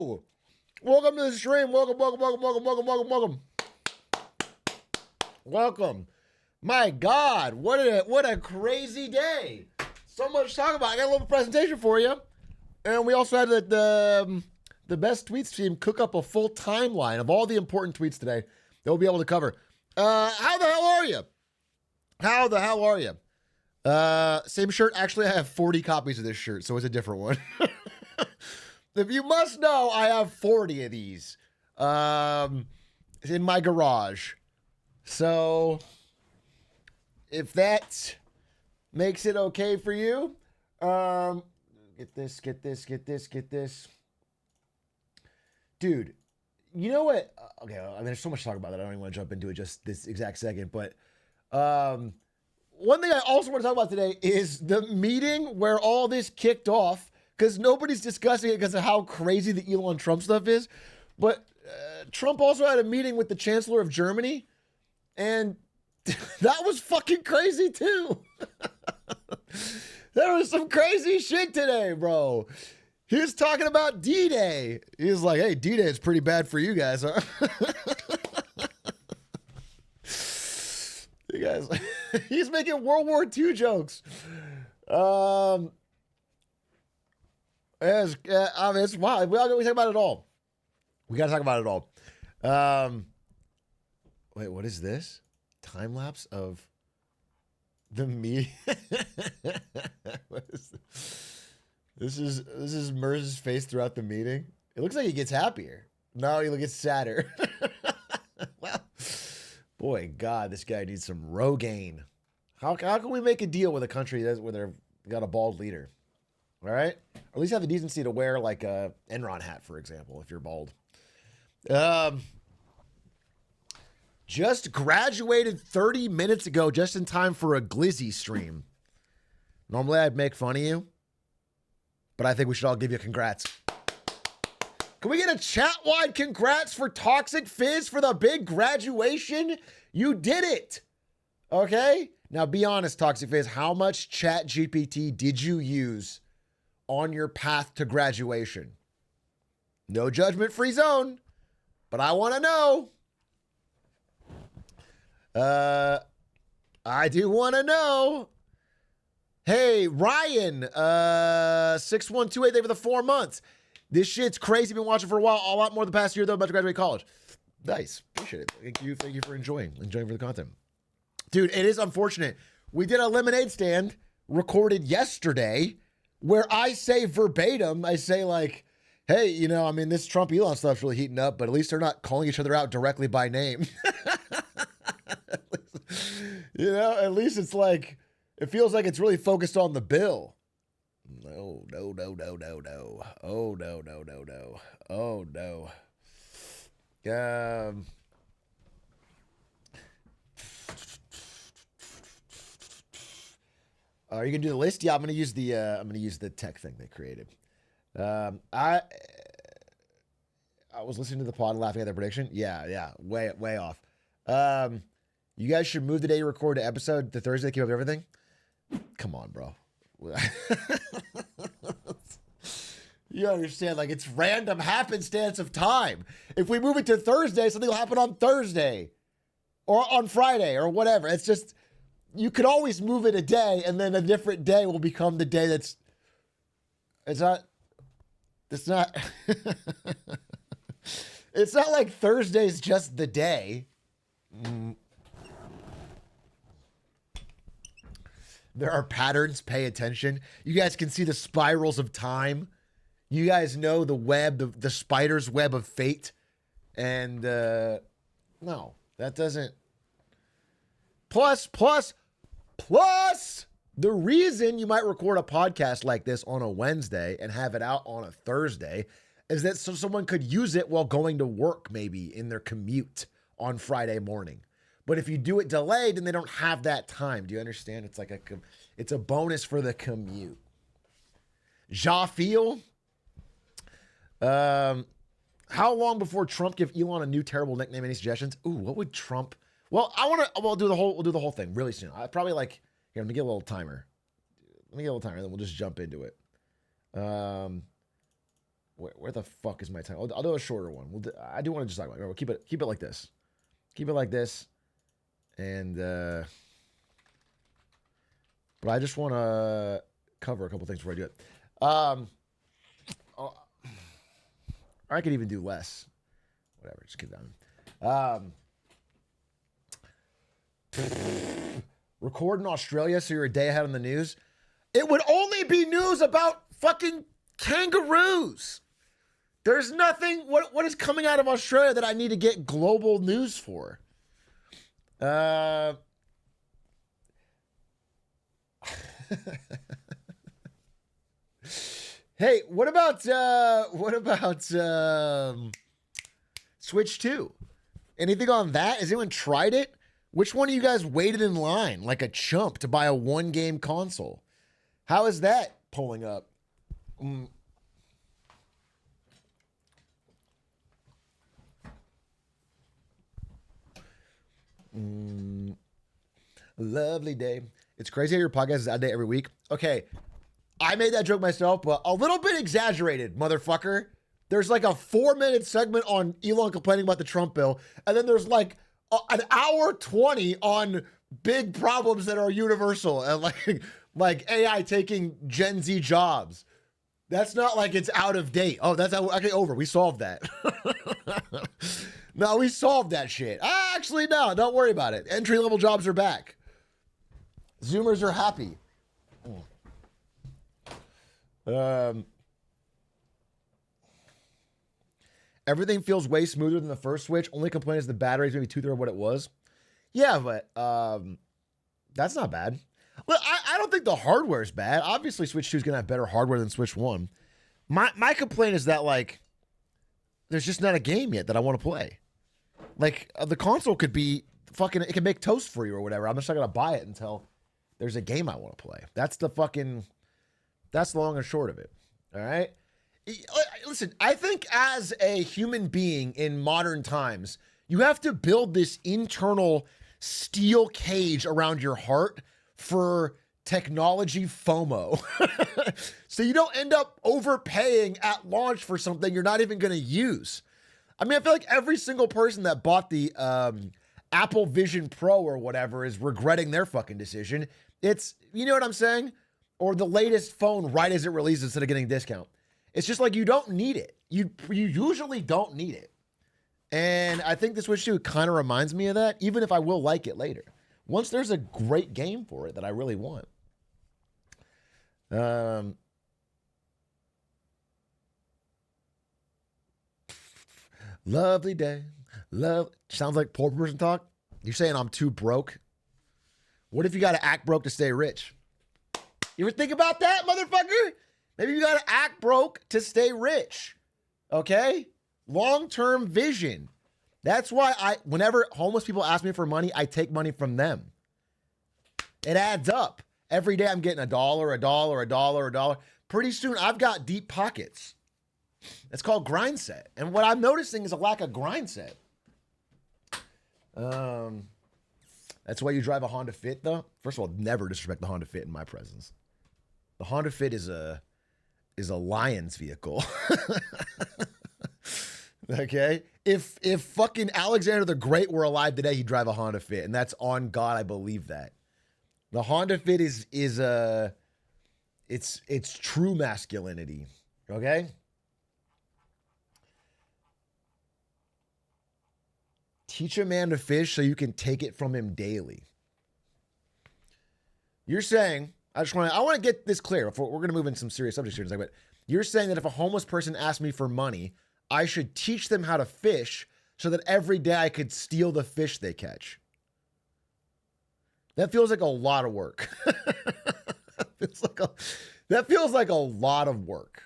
Welcome to the stream. Welcome. Welcome. My God, what a crazy day. So much to talk about. I got a little presentation for you. And we also had the best tweets team cook up a full timeline of all the important tweets today that we'll be able to cover. How the hell are you? How the hell are you? Same shirt. Actually, I have 40 copies of this shirt, so it's a different one. If you must know, I have 40 of these in my garage. So if that makes it okay for you, get this. Dude, you know what? Okay, I mean, there's so much to talk about that I don't even want to jump into it just this exact second. But one thing I also want to talk about today is the meeting where all this kicked off. Because nobody's discussing it because of how crazy the Elon Trump stuff is. But Trump also had a meeting with the Chancellor of Germany. And that was fucking crazy too. There was some crazy shit today, bro. He was talking about D-Day. He was like, hey, D-Day is pretty bad for you guys, huh? You guys, he's making World War II jokes. It's wild. We talk about it all. We got to talk about it all. Wait, what is this? Time lapse of the meeting. What is this? This is Merz's face throughout the meeting. It looks like he gets happier. No, he gets sadder. Well, boy, God, this guy needs some Rogaine. How can we make a deal with a country where they've got a bald leader? All right? Or at least have the decency to wear like a Enron hat, for example, if you're bald. Just graduated 30 minutes ago, just in time for a Glizzy stream. Normally I'd make fun of you, but I think we should all give you congrats. Can we get a chat-wide congrats for Toxic Fizz for the big graduation? You did it. Okay? Now be honest, Toxic Fizz, how much Chat GPT did you use on your path to graduation? No judgment-free zone, but I want to know. I do want to know. Hey, Ryan, 6128, they for the 4 months. This shit's crazy. Been watching for a while. A lot more the past year, though, about to graduate college. Nice. Appreciate it. Thank you for enjoying for the content. Dude, it is unfortunate. We did a lemonade stand recorded yesterday where I say verbatim, I say like, hey, you know, I mean, this Trump Elon stuff's really heating up, but at least they're not calling each other out directly by name. You know, at least it's like, it feels like it's really focused on the bill. No. Oh, no. Are you gonna do the list? Yeah, I'm gonna use the tech thing they created. I was listening to the pod and laughing at their prediction. Yeah, way off. You guys should move the day you record the episode to Thursday to keep up with everything. Come on, bro. You understand, like, it's random happenstance of time. If we move it to Thursday, something will happen on Thursday or on Friday or whatever. It's just, you could always move it a day and then a different day will become the day it's not it's not like Thursday's just the day. There are patterns. Pay attention. You guys can see the spirals of time. You guys know the web, the spider's web of fate. And no, that doesn't. Plus, the reason you might record a podcast like this on a Wednesday and have it out on a Thursday is that so someone could use it while going to work, maybe in their commute on Friday morning. But if you do it delayed, then they don't have that time. Do you understand? It's like it's a bonus for the commute. Ja feel. How long before Trump give Elon a new terrible nickname? Any suggestions? Ooh, what would Trump? Well, we'll do the whole thing really soon. I probably like, here, let me get a little timer. Then we'll just jump into it. What Where the fuck is my time? I'll do a shorter one. I do want to just talk about it. We'll keep it like this. Keep it like this. And but I just want to cover a couple things before I do it. I could even do less. Whatever, just keep down. Record in Australia, so you're a day ahead on the news. It would only be news about fucking kangaroos. There's nothing. What is coming out of Australia that I need to get global news for? Hey, what about Switch 2? Anything on that? Has anyone tried it? Which one of you guys waited in line like a chump to buy a one-game console? How is that pulling up? Lovely day. It's crazy how your podcast is out of date every week. Okay, I made that joke myself, but a little bit exaggerated, motherfucker. There's like a 4-minute segment on Elon complaining about the Trump bill, and then there's like an hour 20 on big problems that are universal and like AI taking Gen Z jobs. That's not like it's out of date. Oh, that's okay. Over. We solved that. No, we solved that shit. Actually, no, don't worry about it. Entry-level jobs are back. Zoomers are happy. Everything feels way smoother than the first Switch. Only complaint is the battery's maybe 2/3 of what it was. Yeah, but that's not bad. Well, I don't think the hardware is bad. Obviously, Switch 2 is going to have better hardware than Switch 1. My complaint is that, like, there's just not a game yet that I want to play. Like, the console could be fucking, it can make toast for you or whatever. I'm just not going to buy it until there's a game I want to play. That's the long and short of it. All right? Listen, I think as a human being in modern times, you have to build this internal steel cage around your heart for technology FOMO. So you don't end up overpaying at launch for something you're not even going to use. I mean, I feel like every single person that bought the Apple Vision Pro or whatever is regretting their fucking decision. It's, you know what I'm saying? Or the latest phone right as it releases instead of getting a discount. It's just like you don't need it. You usually don't need it. And I think the Switch 2 kind of reminds me of that, even if I will like it later. Once there's a great game for it that I really want. Lovely day. Sounds like poor person talk. You're saying I'm too broke? What if you got to act broke to stay rich? You ever think about that, motherfucker? Maybe you got to act broke to stay rich. Okay? Long-term vision. That's why whenever homeless people ask me for money, I take money from them. It adds up. Every day I'm getting $1. Pretty soon I've got deep pockets. It's called grind set. And what I'm noticing is a lack of grind set. That's why you drive a Honda Fit, though. First of all, never disrespect the Honda Fit in my presence. The Honda Fit is a lion's vehicle. Okay? If fucking Alexander the Great were alive today, he'd drive a Honda Fit, and that's on God, I believe that. The Honda Fit is it's true masculinity. Okay? Teach a man to fish so you can take it from him daily. You're saying, I want to get this clear before we're going to move into some serious subjects here in a second, but you're saying that if a homeless person asks me for money, I should teach them how to fish so that every day I could steal the fish they catch. That feels like a lot of work. That feels like a lot of work.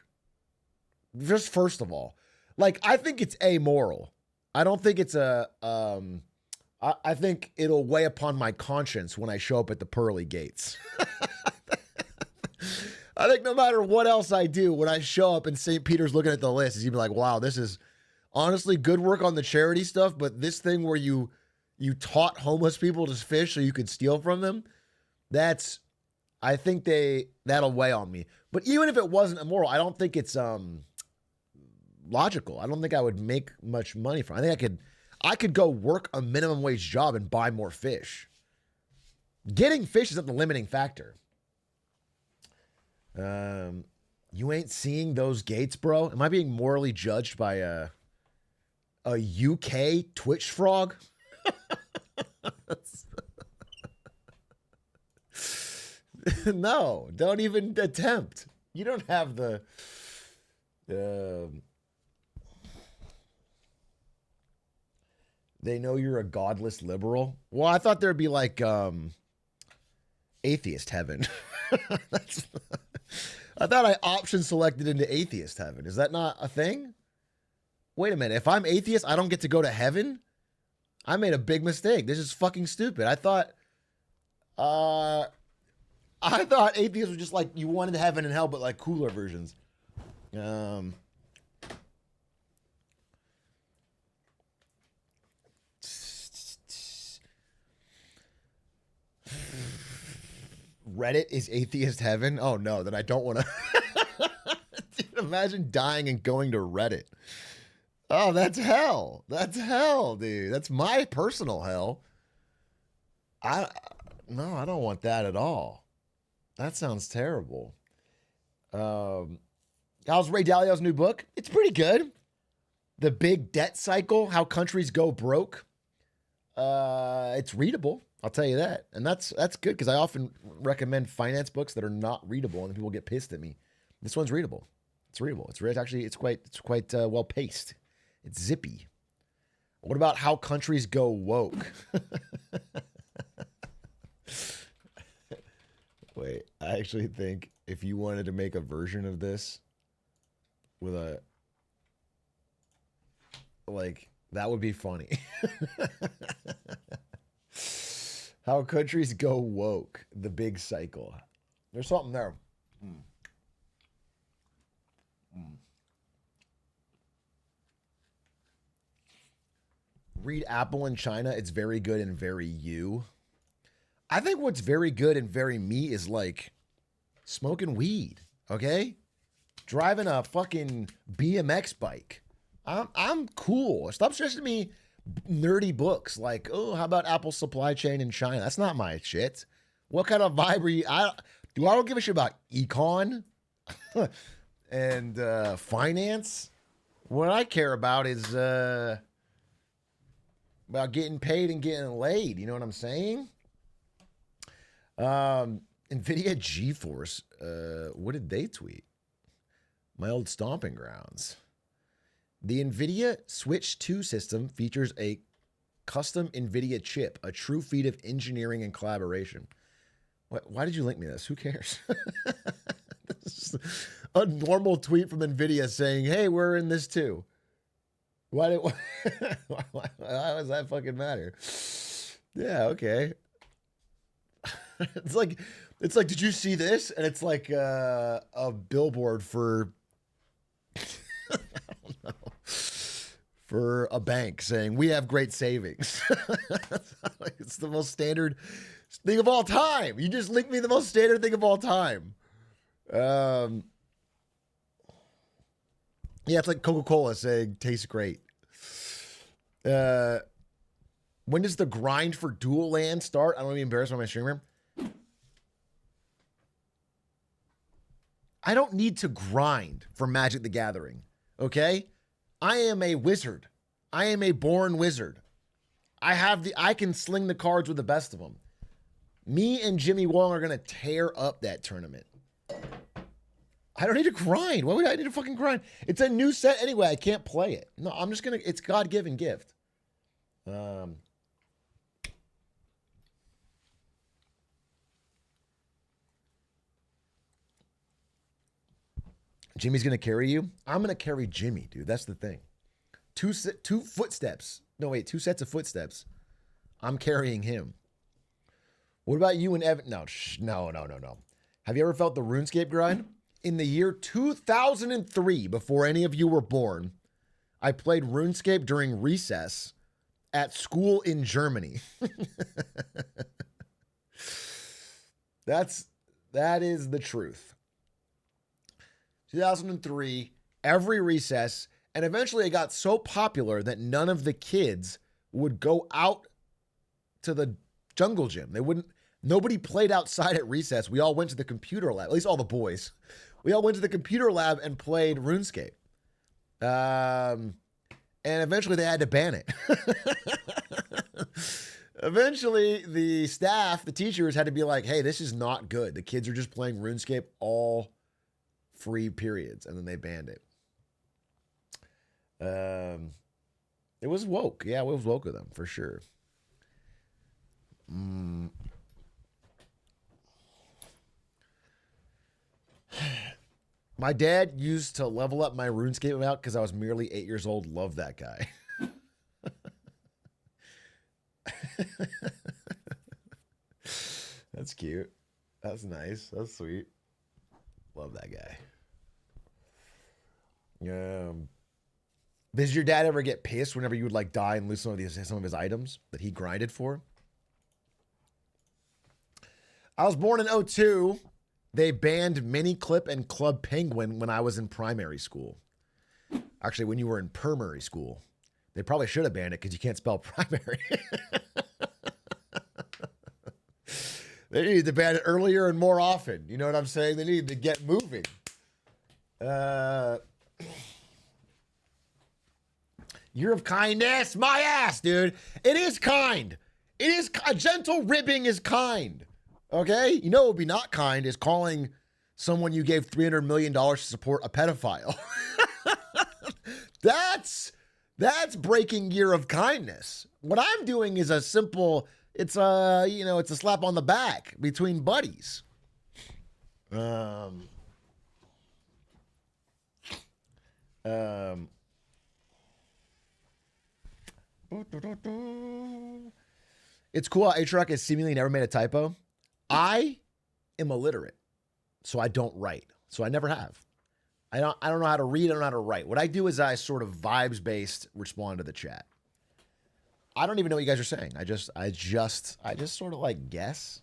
Just first of all, like, I think it's amoral. I don't think it's I think it'll weigh upon my conscience when I show up at the pearly gates. I think no matter what else I do, when I show up and St. Peter's looking at the list, he's gonna be like, wow, this is honestly good work on the charity stuff, but this thing where you taught homeless people to fish so you could steal from them, I think that'll weigh on me. But even if it wasn't immoral, I don't think it's logical. I don't think I would make much money from it. I think I could go work a minimum wage job and buy more fish. Getting fish isn't the limiting factor. You ain't seeing those gates, bro? Am I being morally judged by a UK Twitch frog? No, don't even attempt. You don't have the... they know you're a godless liberal. Well, I thought there'd be like atheist heaven. I thought I option selected into atheist heaven. Is that not a thing? Wait a minute. If I'm atheist, I don't get to go to heaven? I made a big mistake. This is fucking stupid. I thought atheists were just like you wanted heaven and hell, but like cooler versions. Reddit is atheist heaven? Oh no, then I don't want to. Imagine dying and going to Reddit. Oh, that's hell. That's hell, dude. That's my personal hell. No, I don't want that at all. That sounds terrible. How's Ray Dalio's new book? It's pretty good. The Big Debt Cycle, How Countries Go Broke. It's readable. I'll tell you that. And that's good because I often recommend finance books that are not readable and people get pissed at me. This one's readable. It's readable. It's quite well paced. It's zippy. What about How Countries Go Woke? Wait, I actually think if you wanted to make a version of this with that would be funny. How Countries Go Woke, the big cycle. There's something there. Read Apple in China. It's very good and very you. I think what's very good and very me is like smoking weed, okay? Driving a fucking BMX bike. I'm cool. Stop stressing me nerdy books like, oh, how about Apple supply chain in China? That's not my shit. What kind of vibe are you? I don't give a shit about econ and finance. What I care about is about getting paid and getting laid. You know what I'm saying? NVIDIA GeForce. What did they tweet? My old stomping grounds. The NVIDIA Switch 2 system features a custom NVIDIA chip, a true feat of engineering and collaboration. Why did you link me this? Who cares? This is a normal tweet from NVIDIA saying, hey, we're in this too. Why does that fucking matter? Yeah, okay. It's like, did you see this? And it's like a billboard for... I don't know. For a bank saying, we have great savings. It's the most standard thing of all time. You just linked me the most standard thing of all time. Yeah, it's like Coca-Cola saying, tastes great. When does the grind for dual land start? I don't want to be embarrassed by my streamer. I don't need to grind for Magic the Gathering. Okay? I am a wizard. I am a born wizard. I can sling the cards with the best of them. Me and Jimmy Wong are going to tear up that tournament. I don't need to grind. Why would I need to fucking grind? It's a new set anyway. I can't play it. No, I'm just going to, it's God-given gift. Jimmy's going to carry you. I'm going to carry Jimmy, dude. That's the thing. Two footsteps. No, wait, 2 sets of footsteps. I'm carrying him. What about you and Evan? No. Have you ever felt the RuneScape grind? In the year 2003, before any of you were born, I played RuneScape during recess at school in Germany. That is the truth. 2003, every recess, And eventually it got so popular that none of the kids would go out to the jungle gym. Nobody played outside at recess. We all went to the computer lab, at least all the boys. We all went to the computer lab and played RuneScape. And eventually they had to ban it. Eventually the staff, the teachers had to be like, hey, this is not good. The kids are just playing RuneScape all free periods. And then they banned it. It was woke. Yeah, it was woke of them for sure. My dad used to level up my RuneScape amount because I was merely 8 years old. Love that guy. That's cute. That's nice. That's sweet. Love that guy. Does your dad ever get pissed whenever you would like die and lose some of his items that he grinded for? I was born in 2002. They banned Miniclip and Club Penguin when I was in primary school. Actually, when you were in primary school. They probably should have banned it because you can't spell primary. They needed to ban it earlier and more often. You know what I'm saying? They needed to get moving. Year of kindness, my ass, dude. It is kind. It is a gentle ribbing is kind. Okay? You know what would be not kind is calling someone you gave $300 million to support a pedophile. That's breaking year of kindness. What I'm doing is a simple, it's a slap on the back between buddies. It's cool how Atrioc has seemingly never made a typo. I am illiterate, so I don't write. So I never have. I don't know how to read. I don't know how to write. What I do is I sort of vibes-based respond to the chat. I don't even know what you guys are saying. I just sort of like guess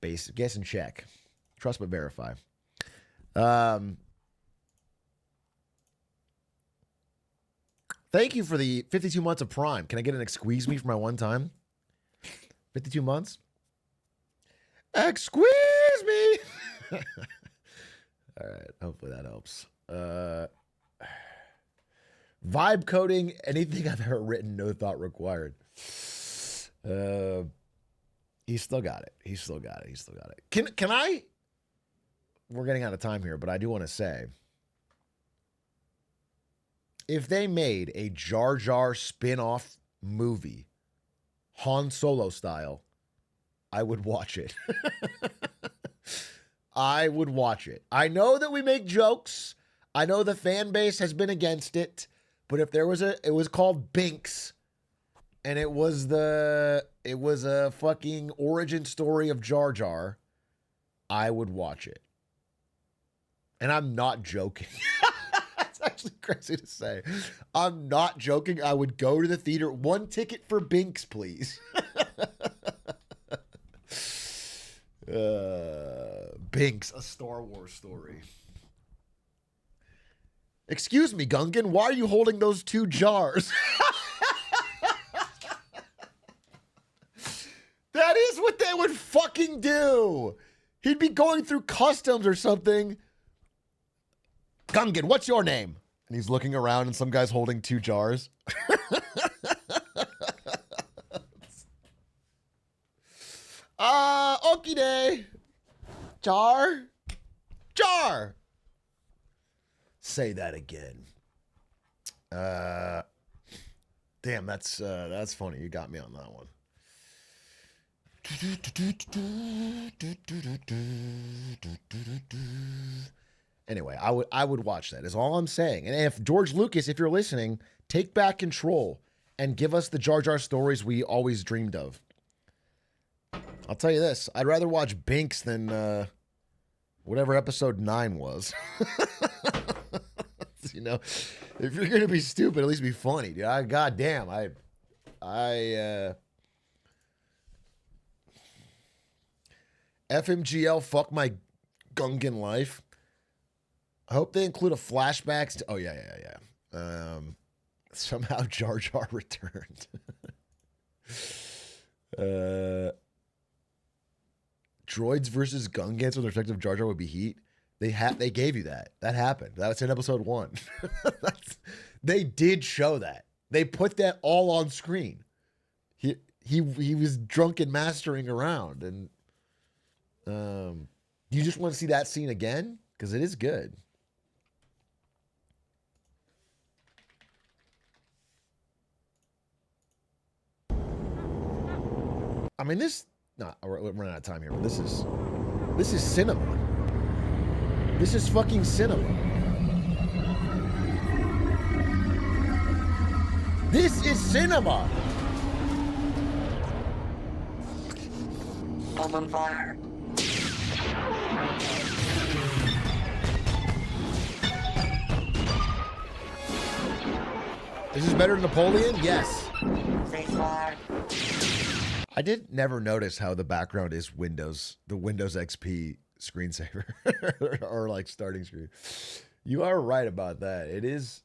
and check. Trust but verify. Thank you for the 52 months of Prime. Can I get an excuse me for my one time? 52 months? Excuse me. All right. Hopefully that helps. Vibe coding, anything I've ever written, no thought required. He's still got it. He's still got it. He's still got it. Can I? We're getting out of time here, but I do want to say, if they made a Jar Jar spin-off movie, Han Solo style, I would watch it. I would watch it. I know that we make jokes. I know the fan base has been against it, but if there was it was called Binks, and it was a fucking origin story of Jar Jar, I would watch it. And I'm not joking. That's actually crazy to say. I'm not joking. I would go to the theater. 1 ticket for Binks, please. Binks, a Star Wars story. Excuse me, Gungan, why are you holding those 2 jars? That is what they would fucking do. He'd be going through customs or something. Gungan, what's your name? And he's looking around and some guy's holding 2 jars. Okie day. Jar. Say that again. Damn, that's funny. You got me on that one. Anyway, I would watch that is all I'm saying. And if George Lucas, if you're listening, take back control and give us the Jar Jar stories we always dreamed of. I'll tell you this, I'd rather watch Binks than whatever episode 9 was. You know, if you're gonna be stupid, at least be funny, dude. Goddamn, FMGL, fuck my Gungan life. I hope they include a flashbacks to, oh yeah. Somehow Jar Jar returned. Droids versus Gungans with respect to Jar Jar would be heat. They gave you that. That happened. That was in episode 1. They did show that. They put that all on screen. He was drunk and mastering around, and you just want to see that scene again because it is good. I mean, we're running out of time here, but this is cinema. This is fucking cinema. This is cinema. I'm on fire. Is this better than Napoleon? Yes. Freeze fire. I did never notice how the background is the Windows XP screensaver or like starting screen. You are right about that. It is.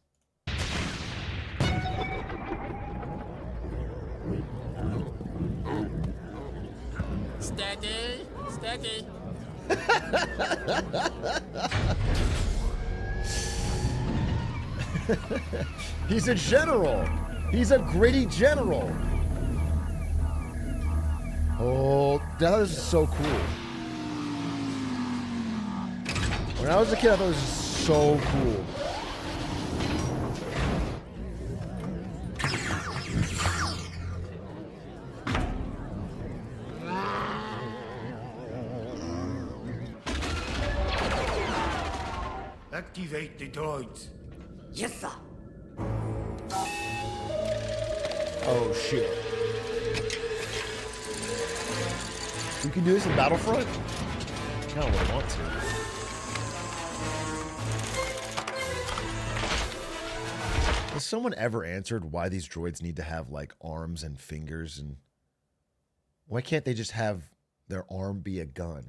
Steady, steady. He's a general. He's a gritty general. Oh, that is so cool. When I was a kid, I thought it was so cool. Activate the droids. Yes, sir. Oh, shit. You can do this in Battlefront? I kind of want to. Has someone ever answered why these droids need to have, like, arms and fingers? And why can't they just have their arm be a gun?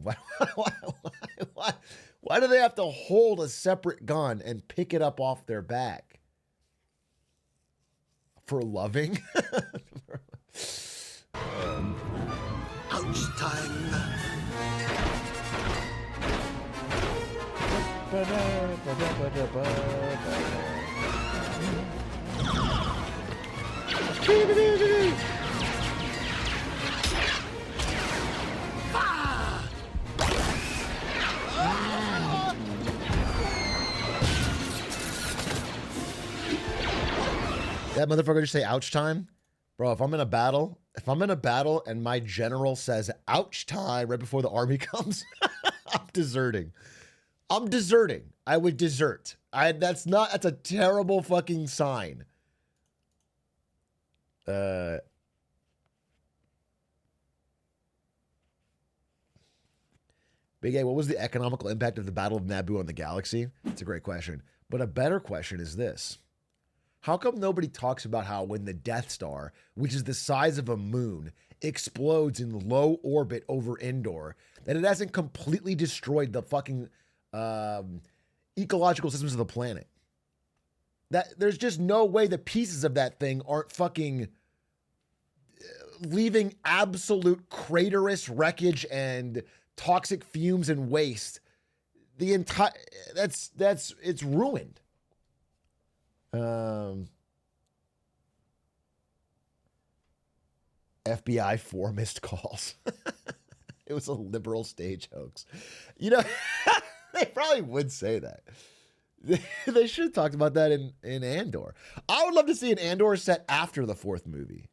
Why do they have to hold a separate gun and pick it up off their back? For loving? Ouch time. That motherfucker just say ouch time? Bro, if I'm in a battle and my general says ouch time right before the army comes, I'm deserting. I would desert. That's a terrible fucking sign. Big A, what was the economical impact of the Battle of Naboo on the galaxy? It's a great question. But a better question is this. How come nobody talks about how when the Death Star, which is the size of a moon, explodes in low orbit over Endor, that it hasn't completely destroyed the fucking ecological systems of the planet? That there's just no way the pieces of that thing aren't fucking leaving absolute craterous wreckage and toxic fumes and waste. The entire it's ruined. FBI 4 missed calls. It was a liberal stage hoax. You know, they probably would say that. They should have talked about that in Andor. I would love to see an Andor set after the 4th movie,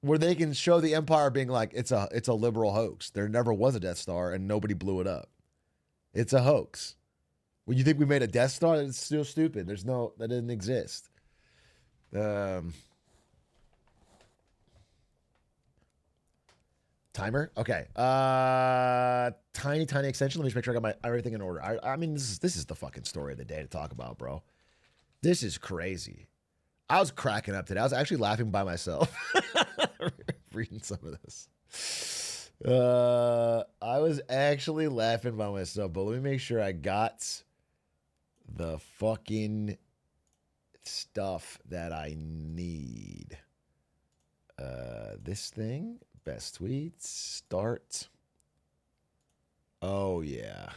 where they can show the Empire being like, it's a liberal hoax. There never was a Death Star and nobody blew it up. It's a hoax. When you think we made a Death Star, it's still stupid. That didn't exist. Timer? Okay. Tiny extension. Let me just make sure I got everything in order. I mean, this is the fucking story of the day to talk about, bro. This is crazy. I was cracking up today. I was actually laughing by myself reading some of this. I was actually laughing by myself, but let me make sure I got the fucking stuff that I need. This thing, best tweets, start. Oh yeah.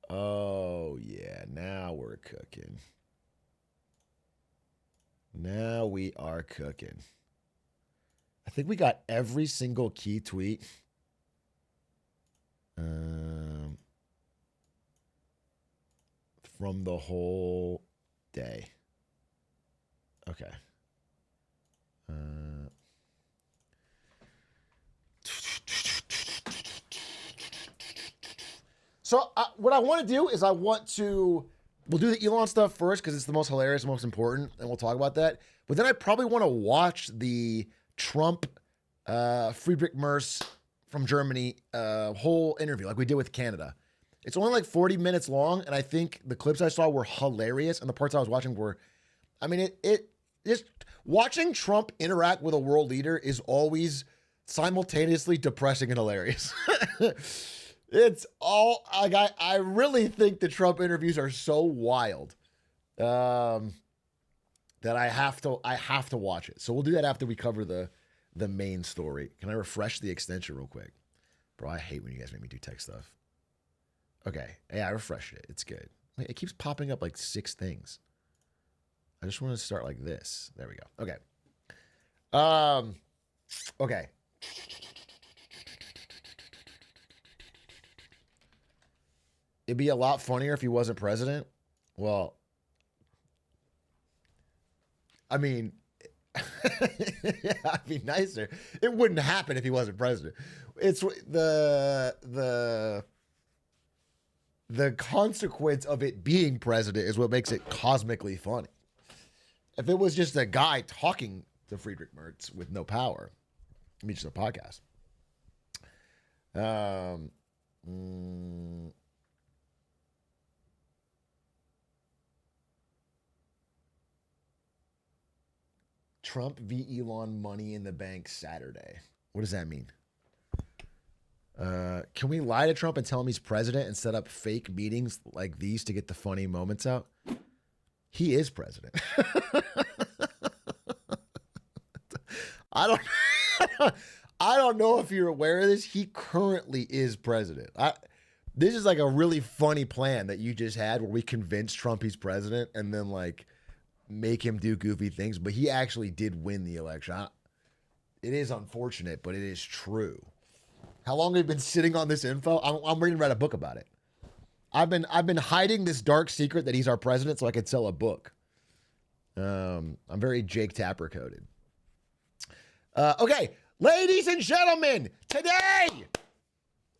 Oh yeah, now we're cooking. Now we are cooking. I think we got every single key tweet. From the whole day. Okay. So what I want to do is we'll do the Elon stuff first because it's the most hilarious, most important, and we'll talk about that. But then I probably want to watch the Trump, Friedrich Merz from Germany whole interview like we did with Canada. It's only like 40 minutes long, and I think the clips I saw were hilarious, and the parts I was watching were, I mean, it just watching Trump interact with a world leader is always simultaneously depressing and hilarious. It's all like I really think the Trump interviews are so wild that I have to watch it. So we'll do that after we cover the main story. Can I refresh the extension real quick? Bro, I hate when you guys make me do tech stuff. Okay. Yeah, I refreshed it. It's good. It keeps popping up like 6 things. I just want to start like this. There we go. Okay. Okay. It'd be a lot funnier if he wasn't president. Well, I mean, yeah, it'd be nicer. It wouldn't happen if he wasn't president. It's the consequence of it being president is what makes it cosmically funny. If it was just a guy talking to Friedrich Merz with no power, I mean, just a podcast. Trump v. Elon money in the bank Saturday. What does that mean? Can we lie to Trump and tell him he's president and set up fake meetings like these to get the funny moments out? He is president. I don't know if you're aware of this. He currently is president. This is like a really funny plan that you just had where we convinced Trump he's president and then like make him do goofy things, but he actually did win the election. It is unfortunate, but it is true. How long have you been sitting on this info? I'm ready to write a book about it. I've been hiding this dark secret that he's our president so I could sell a book. I'm very Jake Tapper coded. Okay, ladies and gentlemen, today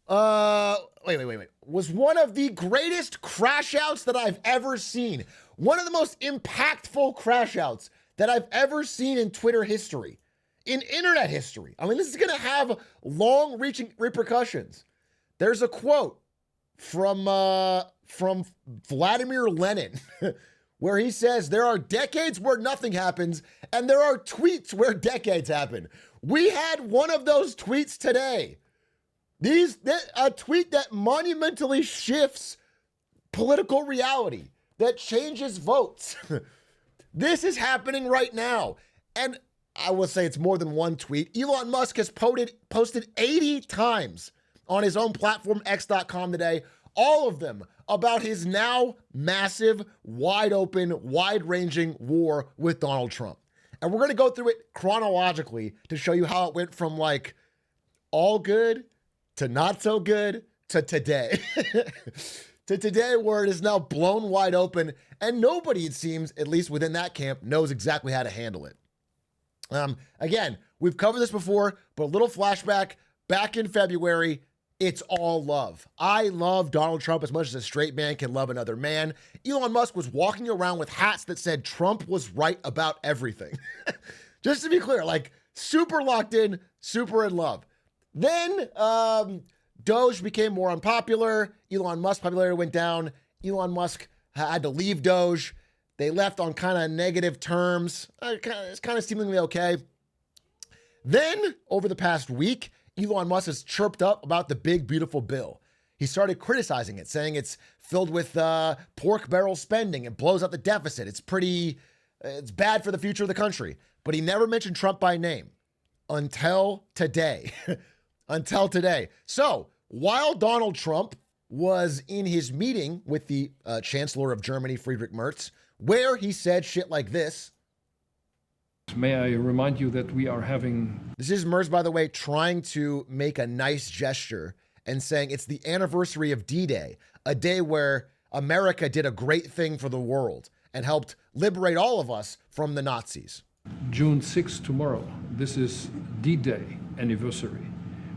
wait. Was one of the greatest crash outs that I've ever seen. One of the most impactful crash outs that I've ever seen in Twitter history, in internet history. I mean, this is going to have long-reaching repercussions. There's a quote from Vladimir Lenin where he says, there are decades where nothing happens, and there are tweets where decades happen. We had one of those tweets today. A tweet that monumentally shifts political reality, that changes votes. This is happening right now. And I will say it's more than one tweet. Elon Musk has posted 80 times on his own platform, x.com today, all of them about his now massive, wide open, wide-ranging war with Donald Trump. And we're going to go through it chronologically to show you how it went from like all good to not so good to today. To today, where it is now blown wide open, and nobody, it seems, at least within that camp, knows exactly how to handle it. Again, we've covered this before, but a little flashback. Back in February, it's all love. I love Donald Trump as much as a straight man can love another man. Elon Musk was walking around with hats that said Trump was right about everything. Just to be clear, like super locked in, super in love. Then Doge became more unpopular. Elon Musk's popularity went down. Elon Musk had to leave Doge. They left on kind of negative terms. It's kind of seemingly okay. Then, over the past week, Elon Musk has chirped up about the big, beautiful bill. He started criticizing it, saying it's filled with pork barrel spending. It blows out the deficit. It's pretty It's bad for the future of the country. But he never mentioned Trump by name until today. Until today. So while Donald Trump was in his meeting with the Chancellor of Germany, Friedrich Merz, where he said shit like this. May I remind you that we are having... This is Merz, by the way, trying to make a nice gesture and saying it's the anniversary of D-Day, a day where America did a great thing for the world and helped liberate all of us from the Nazis. June 6th, tomorrow. This is D-Day anniversary,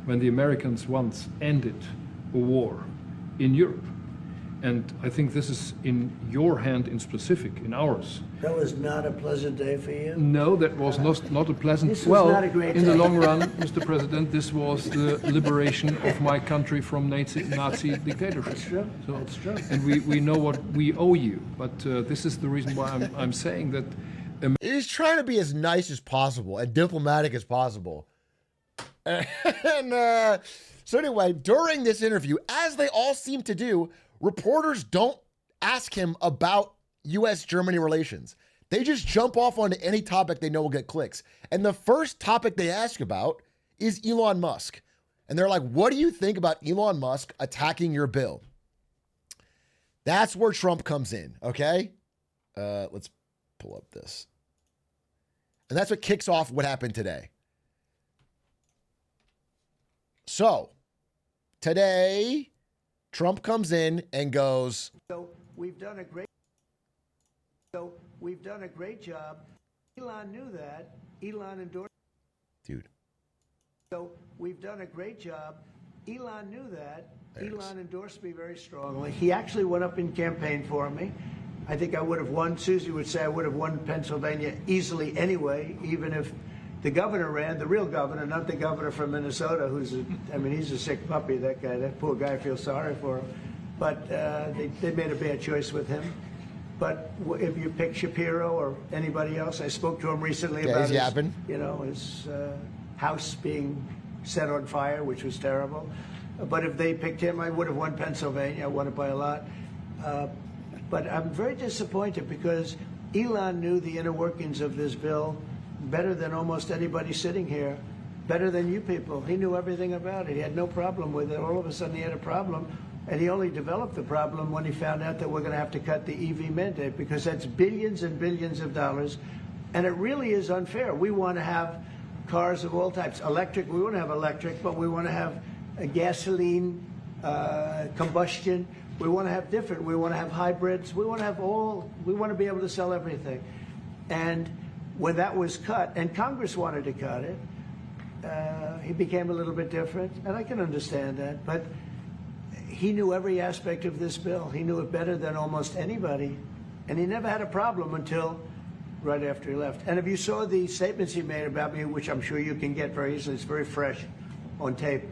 when the Americans once ended a war in Europe. And I think this is in your hand in specific, in ours. That was not a pleasant day for you? No, that was not a pleasant... This was not a great in day. the long run, Mr. President, this was the liberation of my country from Nazi dictatorship. That's true. So, that's true. And we know what we owe you. But this is the reason why I'm saying that... He's trying to be as nice as possible and diplomatic as possible. And so anyway, during this interview, as they all seem to do, reporters don't ask him about U.S.-Germany relations. They just jump off onto any topic they know will get clicks. And the first topic they ask about is Elon Musk. And they're like, what do you think about Elon Musk attacking your bill? That's where Trump comes in, okay? Let's pull up this. And that's what kicks off what happened today. So, today, Trump comes in and goes, So we've done a great job. Elon knew that. Elon endorsed. dude. So we've done a great job. Elon knew that. There it is. Elon endorsed me very strongly. He actually went up in campaign for me. I think I would have won. Susie would say I would have won Pennsylvania easily anyway, even if the governor ran, the real governor, not the governor from Minnesota, he's a sick puppy, that guy. That poor guy, I feel sorry for him. But they made a bad choice with him. But if you pick Shapiro or anybody else, I spoke to him recently about his house being set on fire, which was terrible. But if they picked him, I would have won Pennsylvania. I won it by a lot. But I'm very disappointed because Elon knew the inner workings of this bill better than almost anybody sitting here, better than you people. He knew everything about it. He had no problem with it. All of a sudden he had a problem, and he only developed the problem when he found out that we're going to have to cut the EV mandate, because that's billions and billions of dollars, and it really is unfair. We want to have cars of all types. Electric, we want to have electric, but we want to have a gasoline, combustion. We want to have different. We want to have hybrids. We want to have all. We want to be able to sell everything. And when that was cut, and Congress wanted to cut it, he became a little bit different, and I can understand that. But he knew every aspect of this bill. He knew it better than almost anybody, and he never had a problem until right after he left. And if you saw the statements he made about me, which I'm sure you can get very easily, it's very fresh on tape.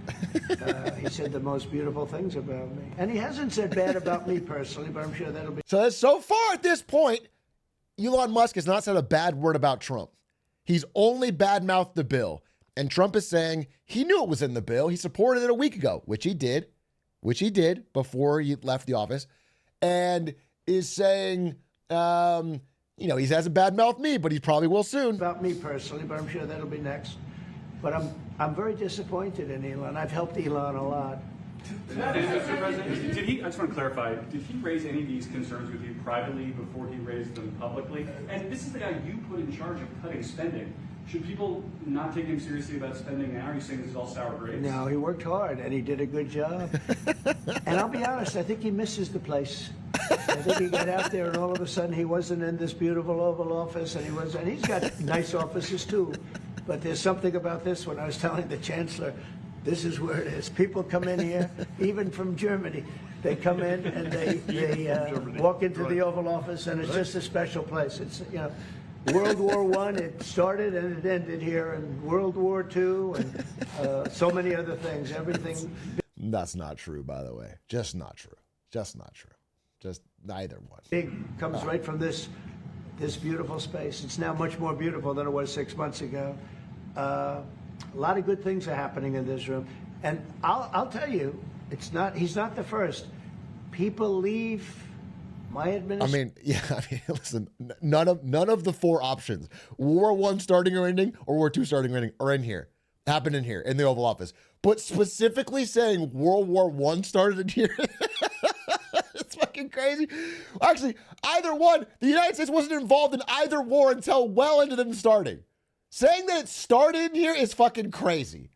He said the most beautiful things about me. And he hasn't said bad about me personally, but I'm sure that'll be... So far at this point, Elon Musk has not said a bad word about Trump. He's only badmouthed the bill. And Trump is saying he knew it was in the bill. He supported it a week ago, which he did before he left the office, and is saying, he hasn't badmouthed me, but he probably will soon. About me personally, but I'm sure that'll be next. But I'm very disappointed in Elon. I've helped Elon a lot. Mr. President, I just want to clarify, did he raise any of these concerns with you privately before he raised them publicly? And this is the guy you put in charge of cutting spending. Should people not take him seriously about spending now? Are you saying this is all sour grapes? No, he worked hard, and he did a good job. And I'll be honest, I think he misses the place. I think he got out there, and all of a sudden he wasn't in this beautiful Oval Office, and he's got nice offices too. But there's something about this one. I was telling the Chancellor, this is where it is. People come in here, even from Germany. They come in and they walk into the Oval Office, and it's just a special place. It's, World War I, it started and it ended here, and World War II, and so many other things. Everything. That's not true, by the way. Just not true. Just not true. Just neither one. Big comes right from this beautiful space. It's now much more beautiful than it was 6 months ago. A lot of good things are happening in this room, and I'll tell you, he's not the first. People leave My administration. Listen, none of the four options, World War I starting or ending, or World War II starting or ending, are in here. Happened in here, in the Oval Office. But specifically saying World War I started in here, it's fucking crazy. Actually, either one, the United States wasn't involved in either war until well into them starting. Saying that it started in here is fucking crazy.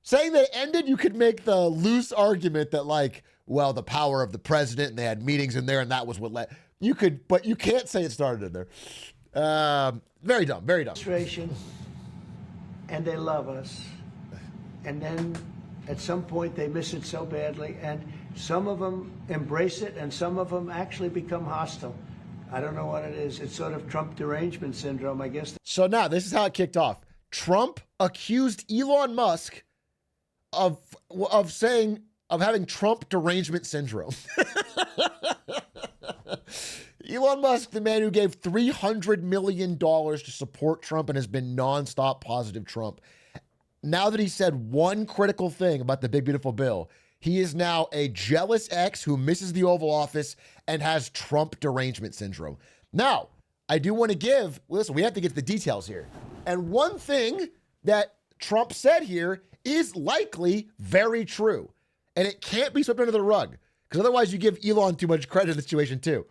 Saying that it ended, you could make the loose argument that, like, well, the power of the president, and they had meetings in there, and that was what led. You could, but you can't say it started in there. Very dumb, very dumb. Administration, and they love us. And then at some point they miss it so badly, and some of them embrace it, and some of them actually become hostile. I don't know what it is. It's sort of Trump derangement syndrome, I guess. So now this is how it kicked off. Trump accused Elon Musk of having Trump derangement syndrome. Elon Musk, the man who gave $300 million to support Trump and has been nonstop positive Trump. Now that he said one critical thing about the big, beautiful bill, he is now a jealous ex who misses the Oval Office and has Trump derangement syndrome. Now, I do want to listen, we have to get to the details here. And one thing that Trump said here is likely very true. And it can't be swept under the rug, because otherwise you give Elon too much credit in the situation too.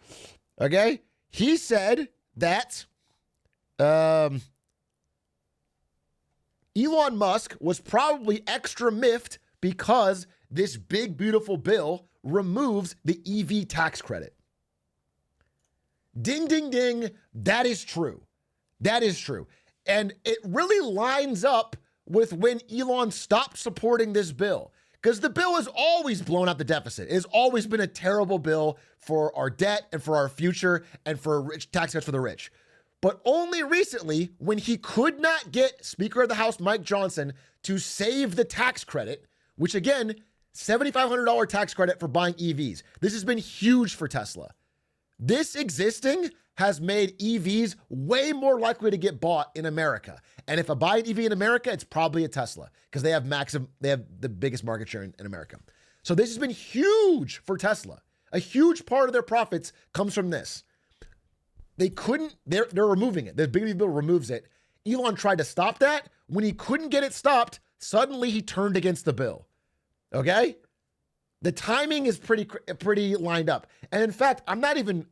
Okay? He said that Elon Musk was probably extra miffed because this big, beautiful bill removes the EV tax credit. Ding, ding, ding. That is true. That is true. And it really lines up with when Elon stopped supporting this bill. Because the bill has always blown out the deficit. It has always been a terrible bill for our debt and for our future and for rich tax cuts for the rich. But only recently, when he could not get Speaker of the House Mike Johnson to save the tax credit, which again, $7,500 tax credit for buying EVs. This has been huge for Tesla. This existing has made EVs way more likely to get bought in America. And if I buy an EV in America, it's probably a Tesla because they have the biggest market share in America. So this has been huge for Tesla. A huge part of their profits comes from this. They're removing it. The big bill removes it. Elon tried to stop that. When he couldn't get it stopped, suddenly he turned against the bill. Okay? The timing is pretty lined up. And in fact, I'm not even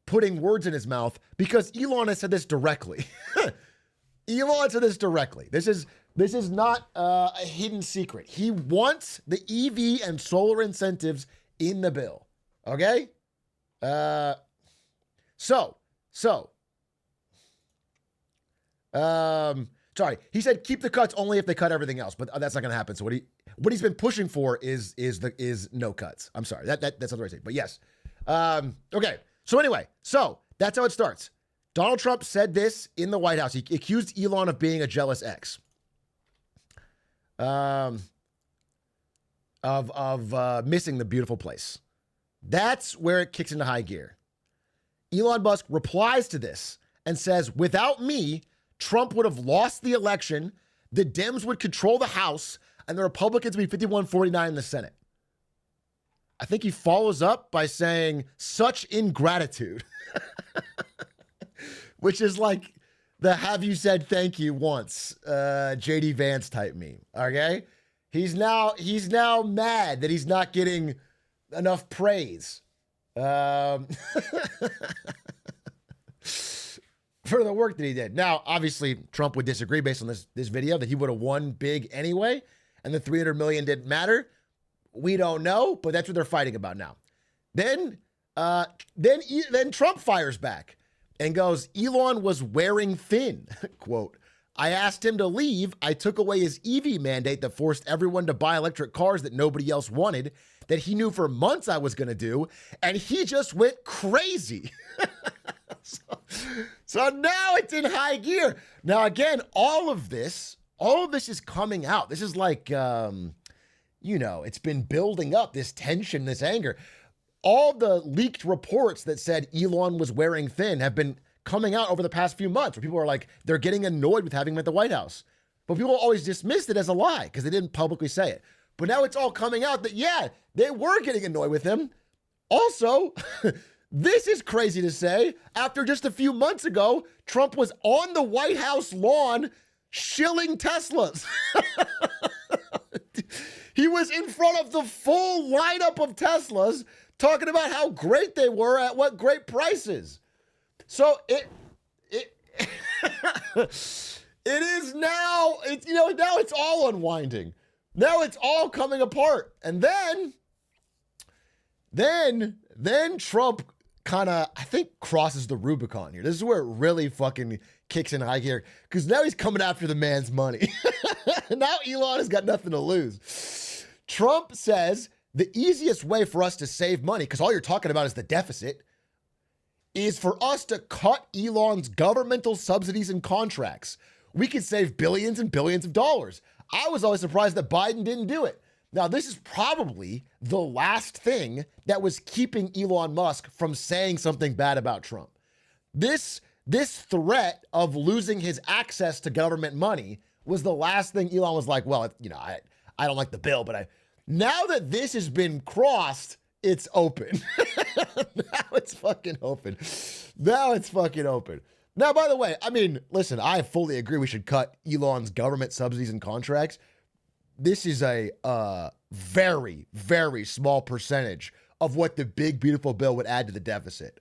putting words in his mouth because Elon has said this directly. Elon said this directly. This is not a hidden secret. He wants the EV and solar incentives in the bill. Okay? Sorry, he said keep the cuts only if they cut everything else, but that's not going to happen. So what he's been pushing for is no cuts. I'm sorry, that's not the right thing, but yes. Okay. So anyway, that's how it starts. Donald Trump said this in the White House. He accused Elon of being a jealous ex. Of missing the beautiful place. That's where it kicks into high gear. Elon Musk replies to this and says, without me, Trump would have lost the election, the Dems would control the House, and the Republicans would be 51-49 in the Senate. I think he follows up by saying, such ingratitude, which is like the have you said thank you once, JD Vance type meme, okay? He's now mad that he's not getting enough praise. For the work that he did. Now, obviously, Trump would disagree based on this video that he would have won big anyway, and the $300 million didn't matter. We don't know, but that's what they're fighting about now. Then Trump fires back and goes, Elon was wearing thin. Quote, I asked him to leave. I took away his EV mandate that forced everyone to buy electric cars that nobody else wanted, that he knew for months I was going to do, and he just went crazy. So now it's in high gear. Now, again, all of this is coming out. This is like, it's been building up, this tension, this anger. All the leaked reports that said Elon was wearing thin have been coming out over the past few months, where people are like, they're getting annoyed with having him at the White House. But people always dismissed it as a lie because they didn't publicly say it. But now it's all coming out that, yeah, they were getting annoyed with him. Also, This is crazy to say. After just a few months ago, Trump was on the White House lawn shilling Teslas. He was in front of the full lineup of Teslas talking about how great they were at what great prices. So it is now, now it's all unwinding. Now it's all coming apart. And then Trump kind of, I think, crosses the Rubicon here. This is where it really fucking kicks in high gear, because now he's coming after the man's money. Now Elon has got nothing to lose. Trump says the easiest way for us to save money, because all you're talking about is the deficit, is for us to cut Elon's governmental subsidies and contracts. We could save billions and billions of dollars. I was always surprised that Biden didn't do it. Now, this is probably the last thing that was keeping Elon Musk from saying something bad about Trump. This threat of losing his access to government money was the last thing Elon was like, well, I don't like the bill, but now that this has been crossed, it's open. Now it's fucking open. Now it's fucking open. Now, by the way, I mean, listen, I fully agree we should cut Elon's government subsidies and contracts. This is a very, very small percentage of what the big, beautiful bill would add to the deficit.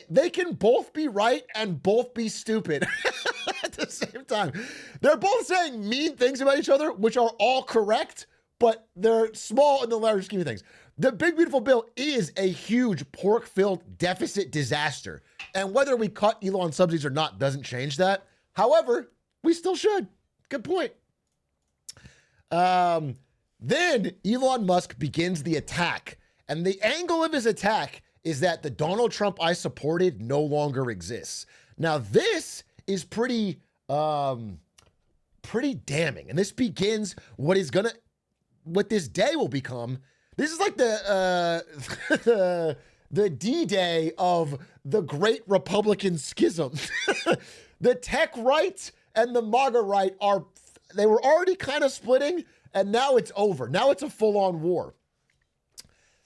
They can both be right and both be stupid at the same time. They're both saying mean things about each other, which are all correct, but they're small in the larger scheme of things. The big, beautiful bill is a huge pork-filled deficit disaster. And whether we cut Elon subsidies or not doesn't change that. However, we still should. Good point. Then Elon Musk begins the attack. And the angle of his attack is that the Donald Trump I supported no longer exists. Now, this is pretty damning. And this begins what this day will become. This is like the D-Day of the Great Republican Schism. The tech right and the MAGA right they were already kind of splitting, and now it's over. Now it's a full-on war.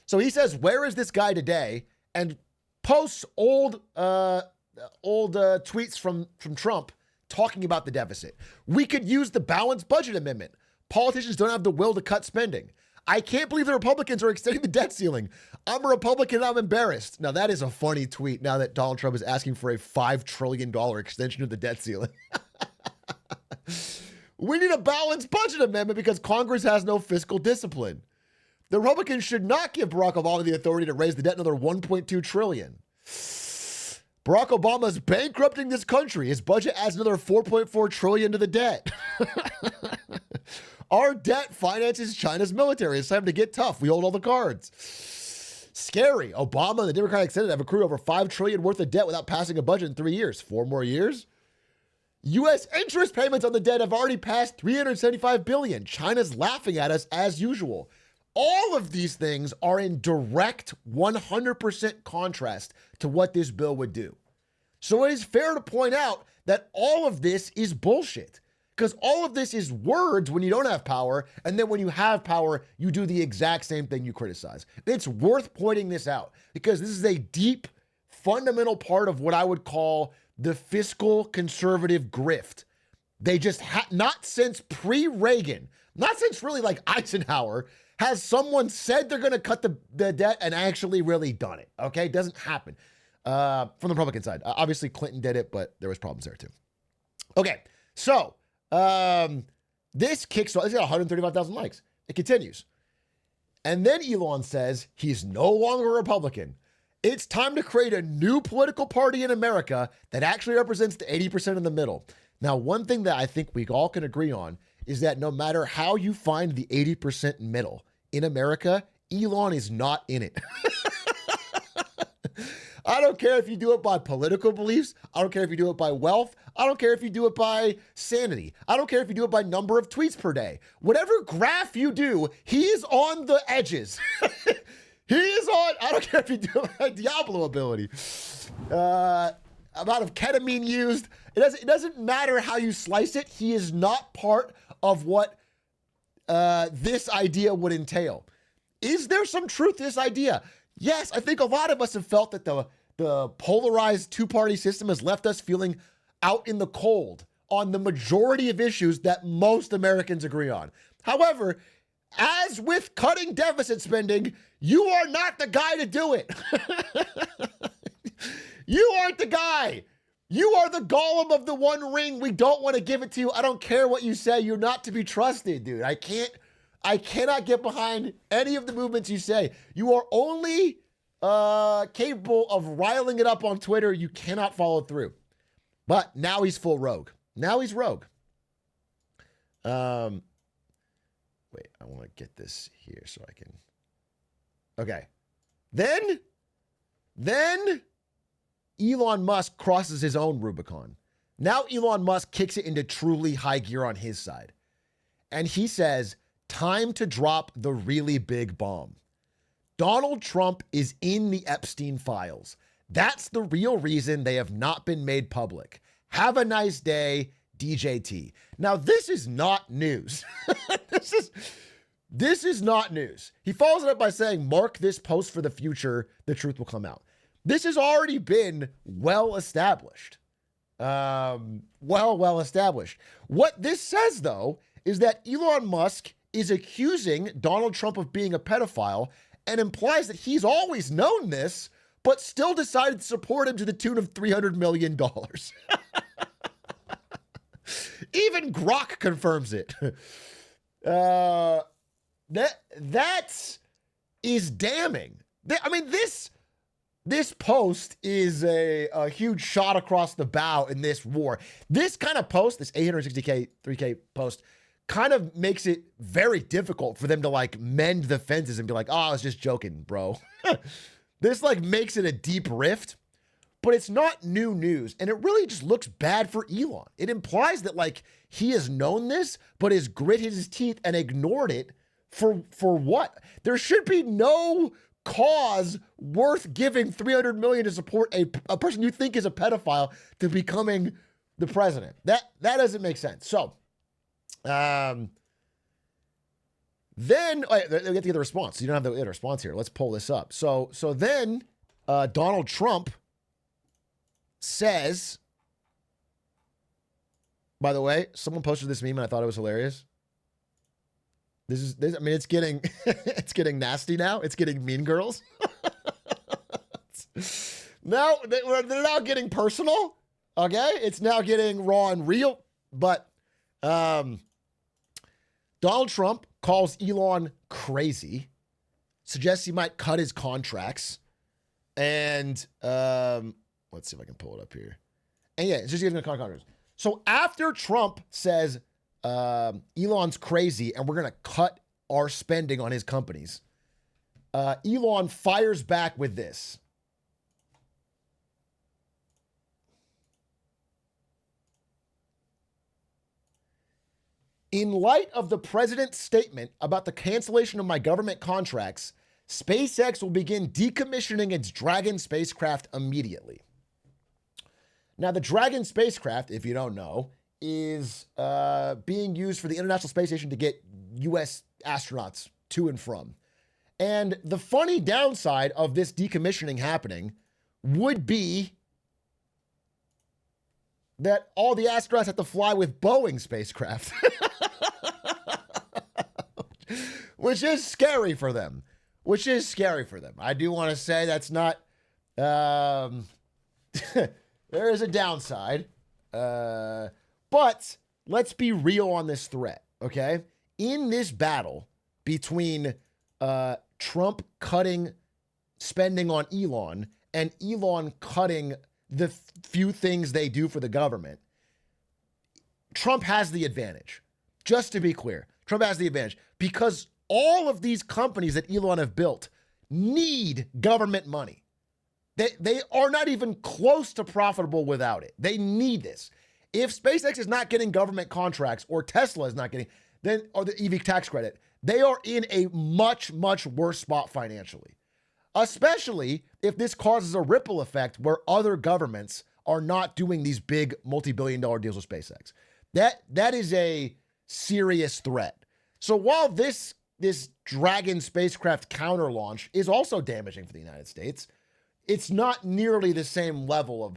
So he says, where is this guy today? And posts old tweets from Trump talking about the deficit. We could use the balanced budget amendment. Politicians don't have the will to cut spending. I can't believe the Republicans are extending the debt ceiling. I'm a Republican, I'm embarrassed. Now that is a funny tweet now that Donald Trump is asking for a $5 trillion extension of the debt ceiling. We need a balanced budget amendment because Congress has no fiscal discipline. The Republicans should not give Barack Obama the authority to raise the debt another $1.2 trillion. Barack Obama is bankrupting this country. His budget adds another $4.4 trillion to the debt. Our debt finances China's military. It's time to get tough. We hold all the cards. Scary. Obama and the Democratic Senate have accrued over $5 trillion worth of debt without passing a budget in 3 years. 4 more years? U.S. interest payments on the debt have already passed $375 billion. China's laughing at us as usual. All of these things are in direct 100% contrast to what this bill would do. So it is fair to point out that all of this is bullshit. Because all of this is words when you don't have power, and then when you have power, you do the exact same thing you criticize. It's worth pointing this out because this is a deep, fundamental part of what I would call the fiscal conservative grift. They just not since pre-Reagan, not since really like Eisenhower, has someone said they're going to cut the debt and actually really done it. Okay, it doesn't happen from the Republican side. Obviously, Clinton did it, but there was problems there too. Okay, so. This kicks off. It's got 135,000 likes. It continues. And then Elon says he's no longer a Republican. It's time to create a new political party in America that actually represents the 80% in the middle. Now, one thing that I think we all can agree on is that no matter how you find the 80% middle in America, Elon is not in it. I don't care if you do it by political beliefs. I don't care if you do it by wealth. I don't care if you do it by sanity. I don't care if you do it by number of tweets per day. Whatever graph you do, he is on the edges. He is on, I don't care if you do it by Diablo ability. Amount of ketamine used. It doesn't matter how you slice it. He is not part of what this idea would entail. Is there some truth to this idea? Yes, I think a lot of us have felt that the polarized two-party system has left us feeling out in the cold on the majority of issues that most Americans agree on. However, as with cutting deficit spending, you are not the guy to do it. You aren't the guy. You are the Gollum of the One Ring. We don't want to give it to you. I don't care what you say. You're not to be trusted, dude. I cannot get behind any of the movements you say. You are only capable of riling it up on Twitter. You cannot follow through. But now he's full rogue. Now he's rogue. Wait, I want to get this here so I can. Okay. Then Elon Musk crosses his own Rubicon. Now Elon Musk kicks it into truly high gear on his side. And he says, time to drop the really big bomb. Donald Trump is in the Epstein files. That's the real reason they have not been made public. Have a nice day, DJT. Now, this is not news. This is not news. He follows it up by saying, mark this post for the future, the truth will come out. This has already been well established. Well established. What this says, though, is that Elon Musk is accusing Donald Trump of being a pedophile and implies that he's always known this, but still decided to support him to the tune of $300 million. Even Grok confirms it. That is damning. I mean, this post is a huge shot across the bow in this war. This kind of post, this 860K, 3K post, kind of makes it very difficult for them to like mend the fences and be like, oh, I was just joking, bro. This like makes it a deep rift, but it's not new news. And it really just looks bad for Elon. It implies that like he has known this, but has gritted his teeth and ignored it for what? There should be no cause worth giving $300 million to support a person you think is a pedophile to becoming the president. That doesn't make sense. So, then we get to get the response. You don't have the response here. Let's pull this up. So then Donald Trump says, by the way, someone posted this meme and I thought it was hilarious. This I mean, it's getting it's getting nasty now. It's getting Mean Girls. Now they're now getting personal. Okay, it's now getting raw and real. But Donald Trump calls Elon crazy, suggests he might cut his contracts, and let's see if I can pull it up here. And yeah, it's just giving a contracts. So after Trump says Elon's crazy and we're going to cut our spending on his companies, Elon fires back with this. In light of the president's statement about the cancellation of my government contracts, SpaceX will begin decommissioning its Dragon spacecraft immediately. Now, the Dragon spacecraft, if you don't know, is being used for the International Space Station to get U.S. astronauts to and from. And the funny downside of this decommissioning happening would be that all the astronauts have to fly with Boeing spacecraft, which is scary for them. I do want to say that's not, there is a downside. But let's be real on this threat, okay? In this battle between Trump cutting spending on Elon and Elon cutting the few things they do for the government, Trump has the advantage. Just to be clear, Trump has the advantage because all of these companies that Elon have built need government money. They are not even close to profitable without it. They need this. If SpaceX is not getting government contracts or Tesla is not getting, or the EV tax credit, they are in a much, much worse spot financially, especially if this causes a ripple effect where other governments are not doing these big multi-billion-dollar deals with SpaceX. That is a serious threat. So while this this Dragon spacecraft counter launch is also damaging for the United States. It's not nearly the same level of,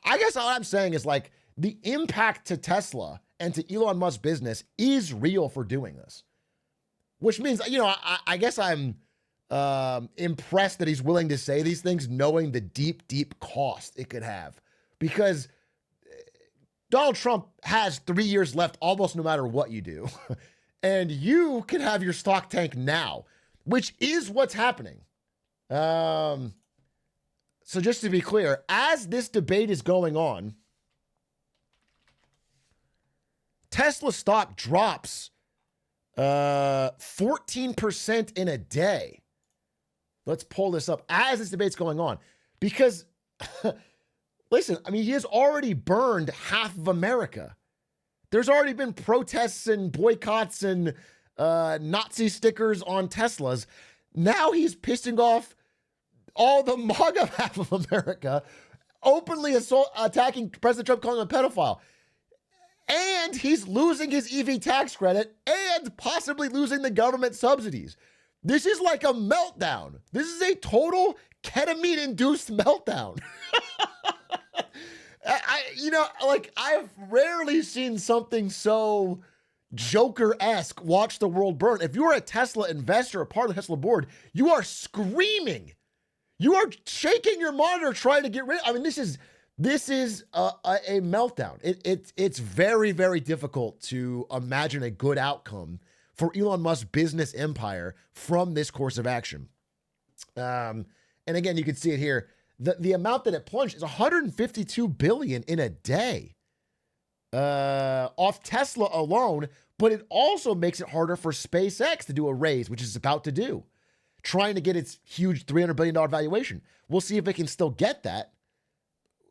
I guess all I'm saying is like the impact to Tesla and to Elon Musk's business is real for doing this, which means, you know, I guess I'm impressed that he's willing to say these things, knowing the deep, deep cost it could have, because Donald Trump has 3 years left almost no matter what you do. And you can have your stock tank now, which is what's happening. So just to be clear, as this debate is going on, Tesla stock drops 14% in a day. Let's pull this up as this debate's going on, because listen, I mean, he has already burned half of America. There's already been protests and boycotts and Nazi stickers on Teslas. Now he's pissing off all the MAGA half of America, openly attacking President Trump, calling him a pedophile. And he's losing his EV tax credit and possibly losing the government subsidies. This is like a meltdown. This is a total ketamine-induced meltdown. I've rarely seen something so Joker-esque watch the world burn. If you're a Tesla investor, a part of the Tesla board, you are screaming. You are shaking your monitor trying to get rid of. I mean, this is a meltdown. It's very, very difficult to imagine a good outcome for Elon Musk's business empire from this course of action. And again, you can see it here. The amount that it plunged is $152 billion in a day off Tesla alone, but it also makes it harder for SpaceX to do a raise, which it's about to do, trying to get its huge $300 billion valuation. We'll see if it can still get that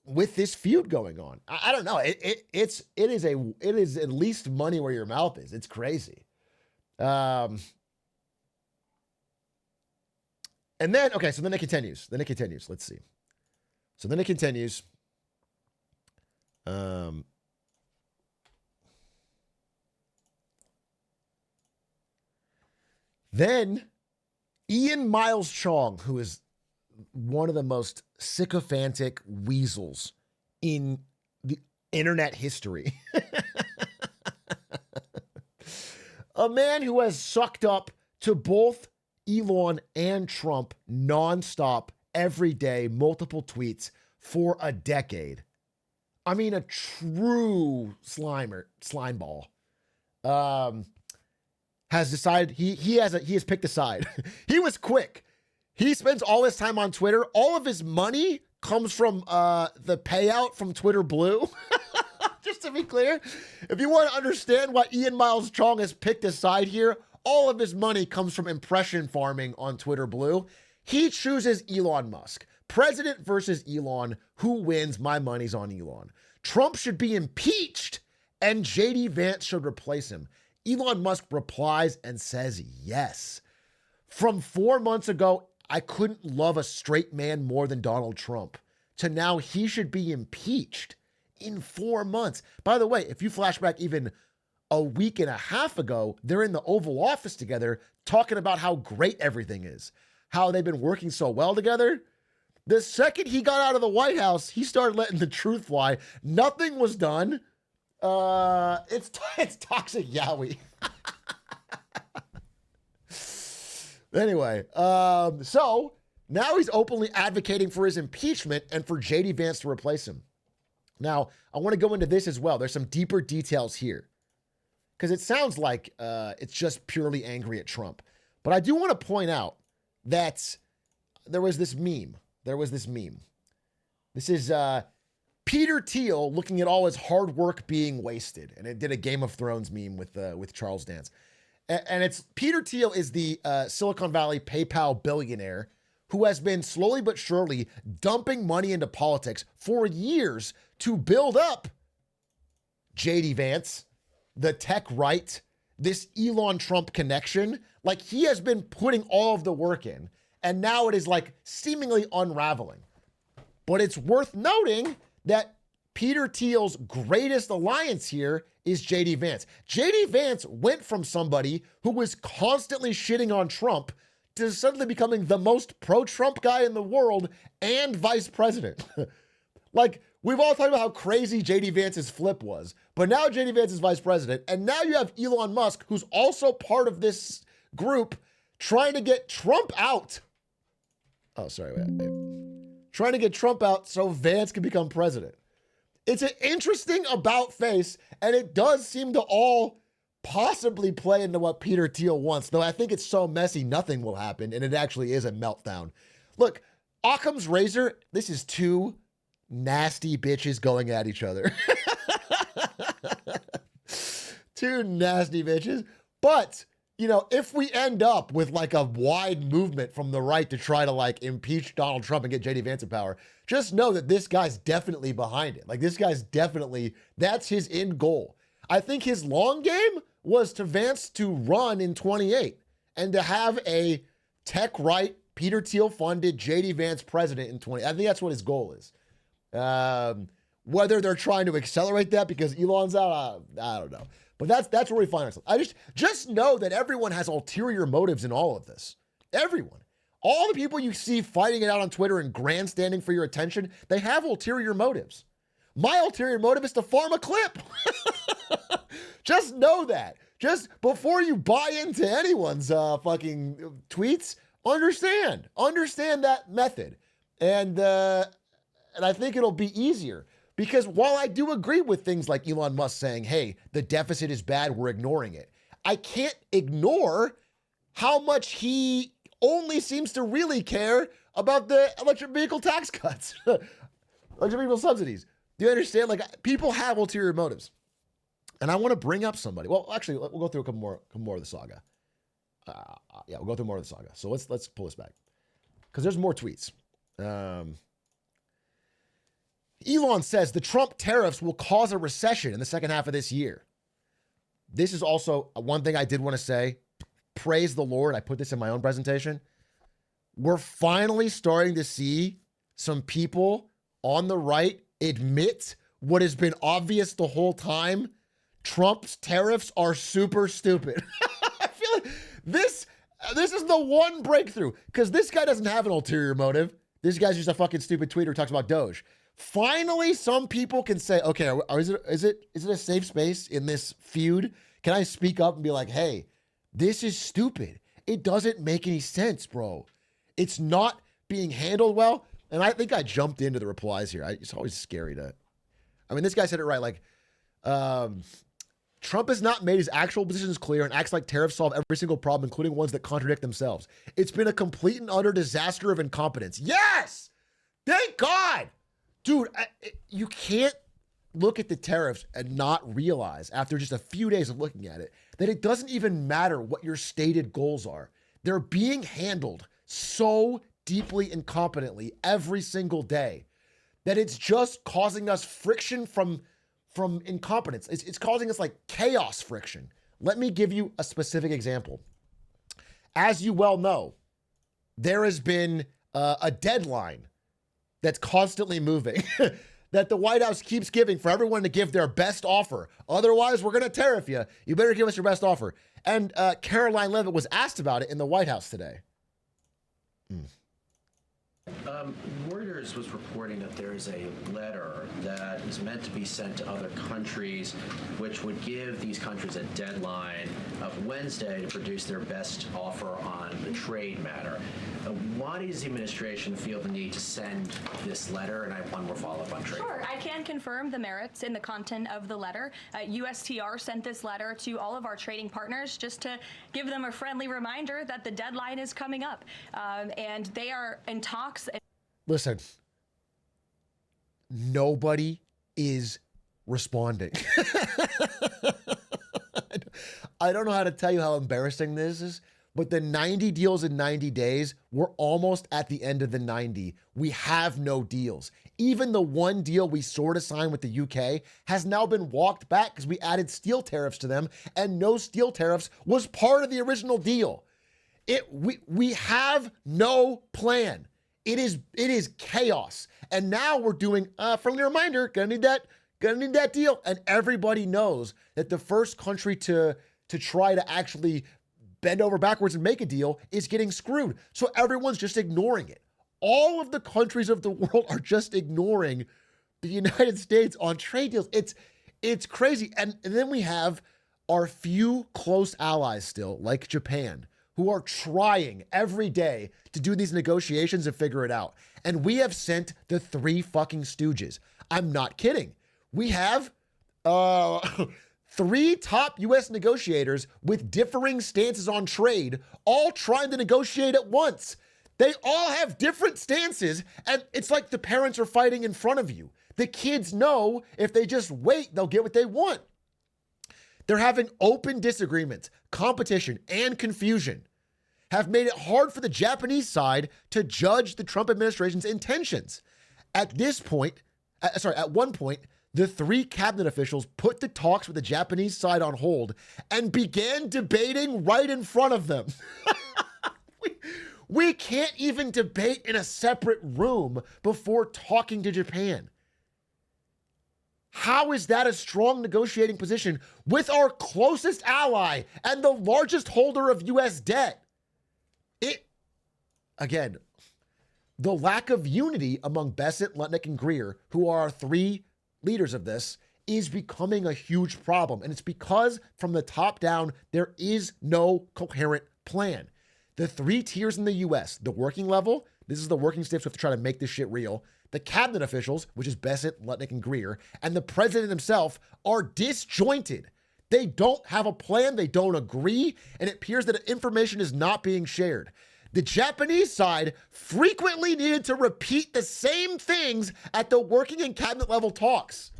with this feud going on. I don't know. It is at least money where your mouth is. It's crazy. And then, okay, so then it continues. Let's see. So then it continues. Then Ian Miles Chong, who is one of the most sycophantic weasels in the internet history. A man who has sucked up to both Elon and Trump nonstop, every day, multiple tweets for a decade. I mean, a true slime ball. Has decided he has picked a side. He was quick. He spends all his time on Twitter. All of his money comes from the payout from Twitter Blue. Just to be clear, if you want to understand why Ian Miles Chong has picked a side here, all of his money comes from impression farming on Twitter Blue. He chooses Elon Musk. President versus Elon. Who wins? My money's on Elon. Trump should be impeached and JD Vance should replace him. Elon Musk replies and says yes. From 4 months ago, I couldn't love a straight man more than Donald Trump, to now he should be impeached in 4 months. By the way, if you flash back even a week and a half ago, they're in the Oval Office together talking about how great everything is, how they've been working so well together. The second he got out of the White House, he started letting the truth fly. Nothing was done. It's toxic Yowie. Anyway, so now he's openly advocating for his impeachment and for JD Vance to replace him. Now, I want to go into this as well. There's some deeper details here, because it sounds like it's just purely angry at Trump. But I do want to point out that there was this meme. This is Peter Thiel looking at all his hard work being wasted. And it did a Game of Thrones meme with Charles Dance. And it's Peter Thiel is the Silicon Valley PayPal billionaire who has been slowly but surely dumping money into politics for years to build up JD Vance, the tech right, this Elon Trump connection. Like, he has been putting all of the work in, and now it is like seemingly unraveling. But it's worth noting that Peter Thiel's greatest alliance here is JD Vance. JD Vance went from somebody who was constantly shitting on Trump to suddenly becoming the most pro-Trump guy in the world and vice president. Like, we've all talked about how crazy JD Vance's flip was, but now JD Vance is vice president, and now you have Elon Musk, who's also part of this group, trying to get Trump out. Oh, sorry. Wait. Trying to get Trump out so Vance can become president. It's an interesting about face, and it does seem to all possibly play into what Peter Thiel wants, though I think it's so messy nothing will happen, and it actually is a meltdown. Look, Occam's razor, this is two nasty bitches going at each other. Two nasty bitches. But, you know, if we end up with like a wide movement from the right to try to like impeach Donald Trump and get JD Vance in power, just know that this guy's definitely behind it. Like, this guy's definitely, that's his end goal. I think his long game was to Vance to run in 28 and to have a tech right, Peter Thiel funded JD Vance president in 20. I think that's what his goal is. Whether they're trying to accelerate that because Elon's out, I don't know. But that's where we find ourselves. I just know that everyone has ulterior motives in all of this. Everyone. All the people you see fighting it out on Twitter and grandstanding for your attention, they have ulterior motives. My ulterior motive is to farm a clip. Just know that. Just before you buy into anyone's fucking tweets, understand that method. And I think it'll be easier. Because while I do agree with things like Elon Musk saying, hey, the deficit is bad, we're ignoring it, I can't ignore how much he only seems to really care about the electric vehicle tax cuts, electric vehicle subsidies. Do you understand? Like, people have ulterior motives. And I want to bring up somebody. Well, actually, we'll go through a couple more of the saga. Yeah, we'll go through more of the saga. So let's pull this back. Because there's more tweets. Elon says the Trump tariffs will cause a recession in the second half of this year. This is also one thing I did want to say. Praise the Lord. I put this in my own presentation. We're finally starting to see some people on the right admit what has been obvious the whole time. Trump's tariffs are super stupid. I feel like this is the one breakthrough, because this guy doesn't have an ulterior motive. This guy's just a fucking stupid tweeter who talks about Doge. Finally, some people can say, okay, is it a safe space in this feud? Can I speak up and be like, hey, this is stupid. It doesn't make any sense, bro. It's not being handled well. And I think I jumped into the replies here. It's always scary to, this guy said it right. Like, Trump has not made his actual positions clear and acts like tariffs solve every single problem, including ones that contradict themselves. It's been a complete and utter disaster of incompetence. Yes! Thank God! Dude, you can't look at the tariffs and not realize, after just a few days of looking at it, that it doesn't even matter what your stated goals are. They're being handled so deeply incompetently every single day that it's just causing us friction from incompetence. It's causing us like chaos friction. Let me give you a specific example. As you well know, there has been a deadline that's constantly moving that the White House keeps giving for everyone to give their best offer. Otherwise, we're going to tariff you. You better give us your best offer. And Caroline Leavitt was asked about it in the White House today. Reuters was reporting that there is a letter that is meant to be sent to other countries, which would give these countries a deadline of Wednesday to produce their best offer on the trade matter. Why does the administration feel the need to send this letter? And I have one more follow-up on trade. Sure, I can confirm the merits in the content of the letter. USTR sent this letter to all of our trading partners just to give them a friendly reminder that the deadline is coming up. And they are in talks. Listen, nobody is responding. I don't know how to tell you how embarrassing this is, but the 90 deals in 90 days, we're almost at the end of the 90. We have no deals. Even the one deal we sort of signed with the UK has now been walked back because we added steel tariffs to them, and no steel tariffs was part of the original deal. We have no plan. It is chaos. And now we're doing friendly reminder, gonna need that deal. And everybody knows that the first country to try to actually bend over backwards and make a deal is getting screwed. So everyone's just ignoring it. All of the countries of the world are just ignoring the United States on trade deals. It's crazy. And then we have our few close allies still, like Japan, who are trying every day to do these negotiations and figure it out. And we have sent the three fucking stooges. I'm not kidding. We have three top U.S. negotiators with differing stances on trade, all trying to negotiate at once. They all have different stances, and it's like the parents are fighting in front of you. The kids know if they just wait, they'll get what they want. They're having open disagreements, competition, and confusion have made it hard for the Japanese side to judge the Trump administration's intentions. At one point, the three cabinet officials put the talks with the Japanese side on hold and began debating right in front of them. We can't even debate in a separate room before talking to Japan. How is that a strong negotiating position with our closest ally and the largest holder of U.S. debt? Again, the lack of unity among Bessent, Lutnick, and Greer, who are our three leaders of this, is becoming a huge problem. And it's because from the top down, there is no coherent plan. The three tiers in the U.S., the working level, this is the working steps we have to try to make this shit real. The cabinet officials, which is Bessent, Lutnick, and Greer, and the president himself are disjointed. They don't have a plan, they don't agree, and it appears that information is not being shared. The Japanese side frequently needed to repeat the same things at the working and cabinet level talks.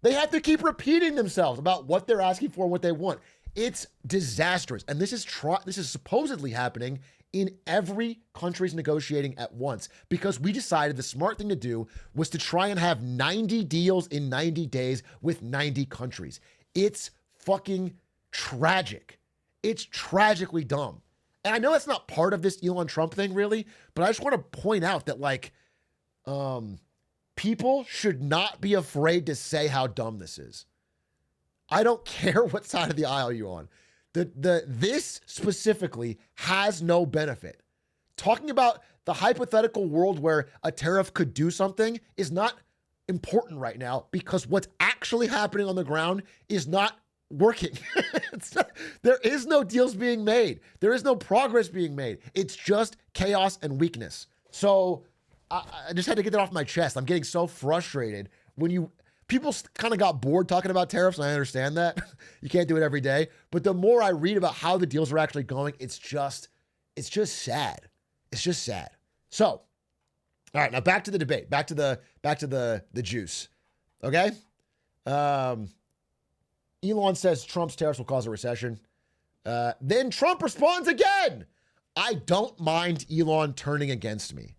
They have to keep repeating themselves about what they're asking for and what they want. It's disastrous. And this is supposedly happening in every country's negotiating at once because we decided the smart thing to do was to try and have 90 deals in 90 days with 90 countries. It's fucking tragic. It's tragically dumb. And I know that's not part of this Elon Trump thing really, but I just want to point out that people should not be afraid to say how dumb this is. I don't care what side of the aisle you're on. This specifically has no benefit. Talking about the hypothetical world where a tariff could do something is not important right now because what's actually happening on the ground is not working. There is no deals being made. There is no progress being made. It's just chaos and weakness. So I just had to get that off my chest. I'm getting so frustrated when people kind of got bored talking about tariffs, and I understand that. You can't do it every day. But the more I read about how the deals are actually going, it's just sad. It's just sad. So, all right, now back to the debate. Back to the juice. Okay? Elon says Trump's tariffs will cause a recession. Then Trump responds again. I don't mind Elon turning against me.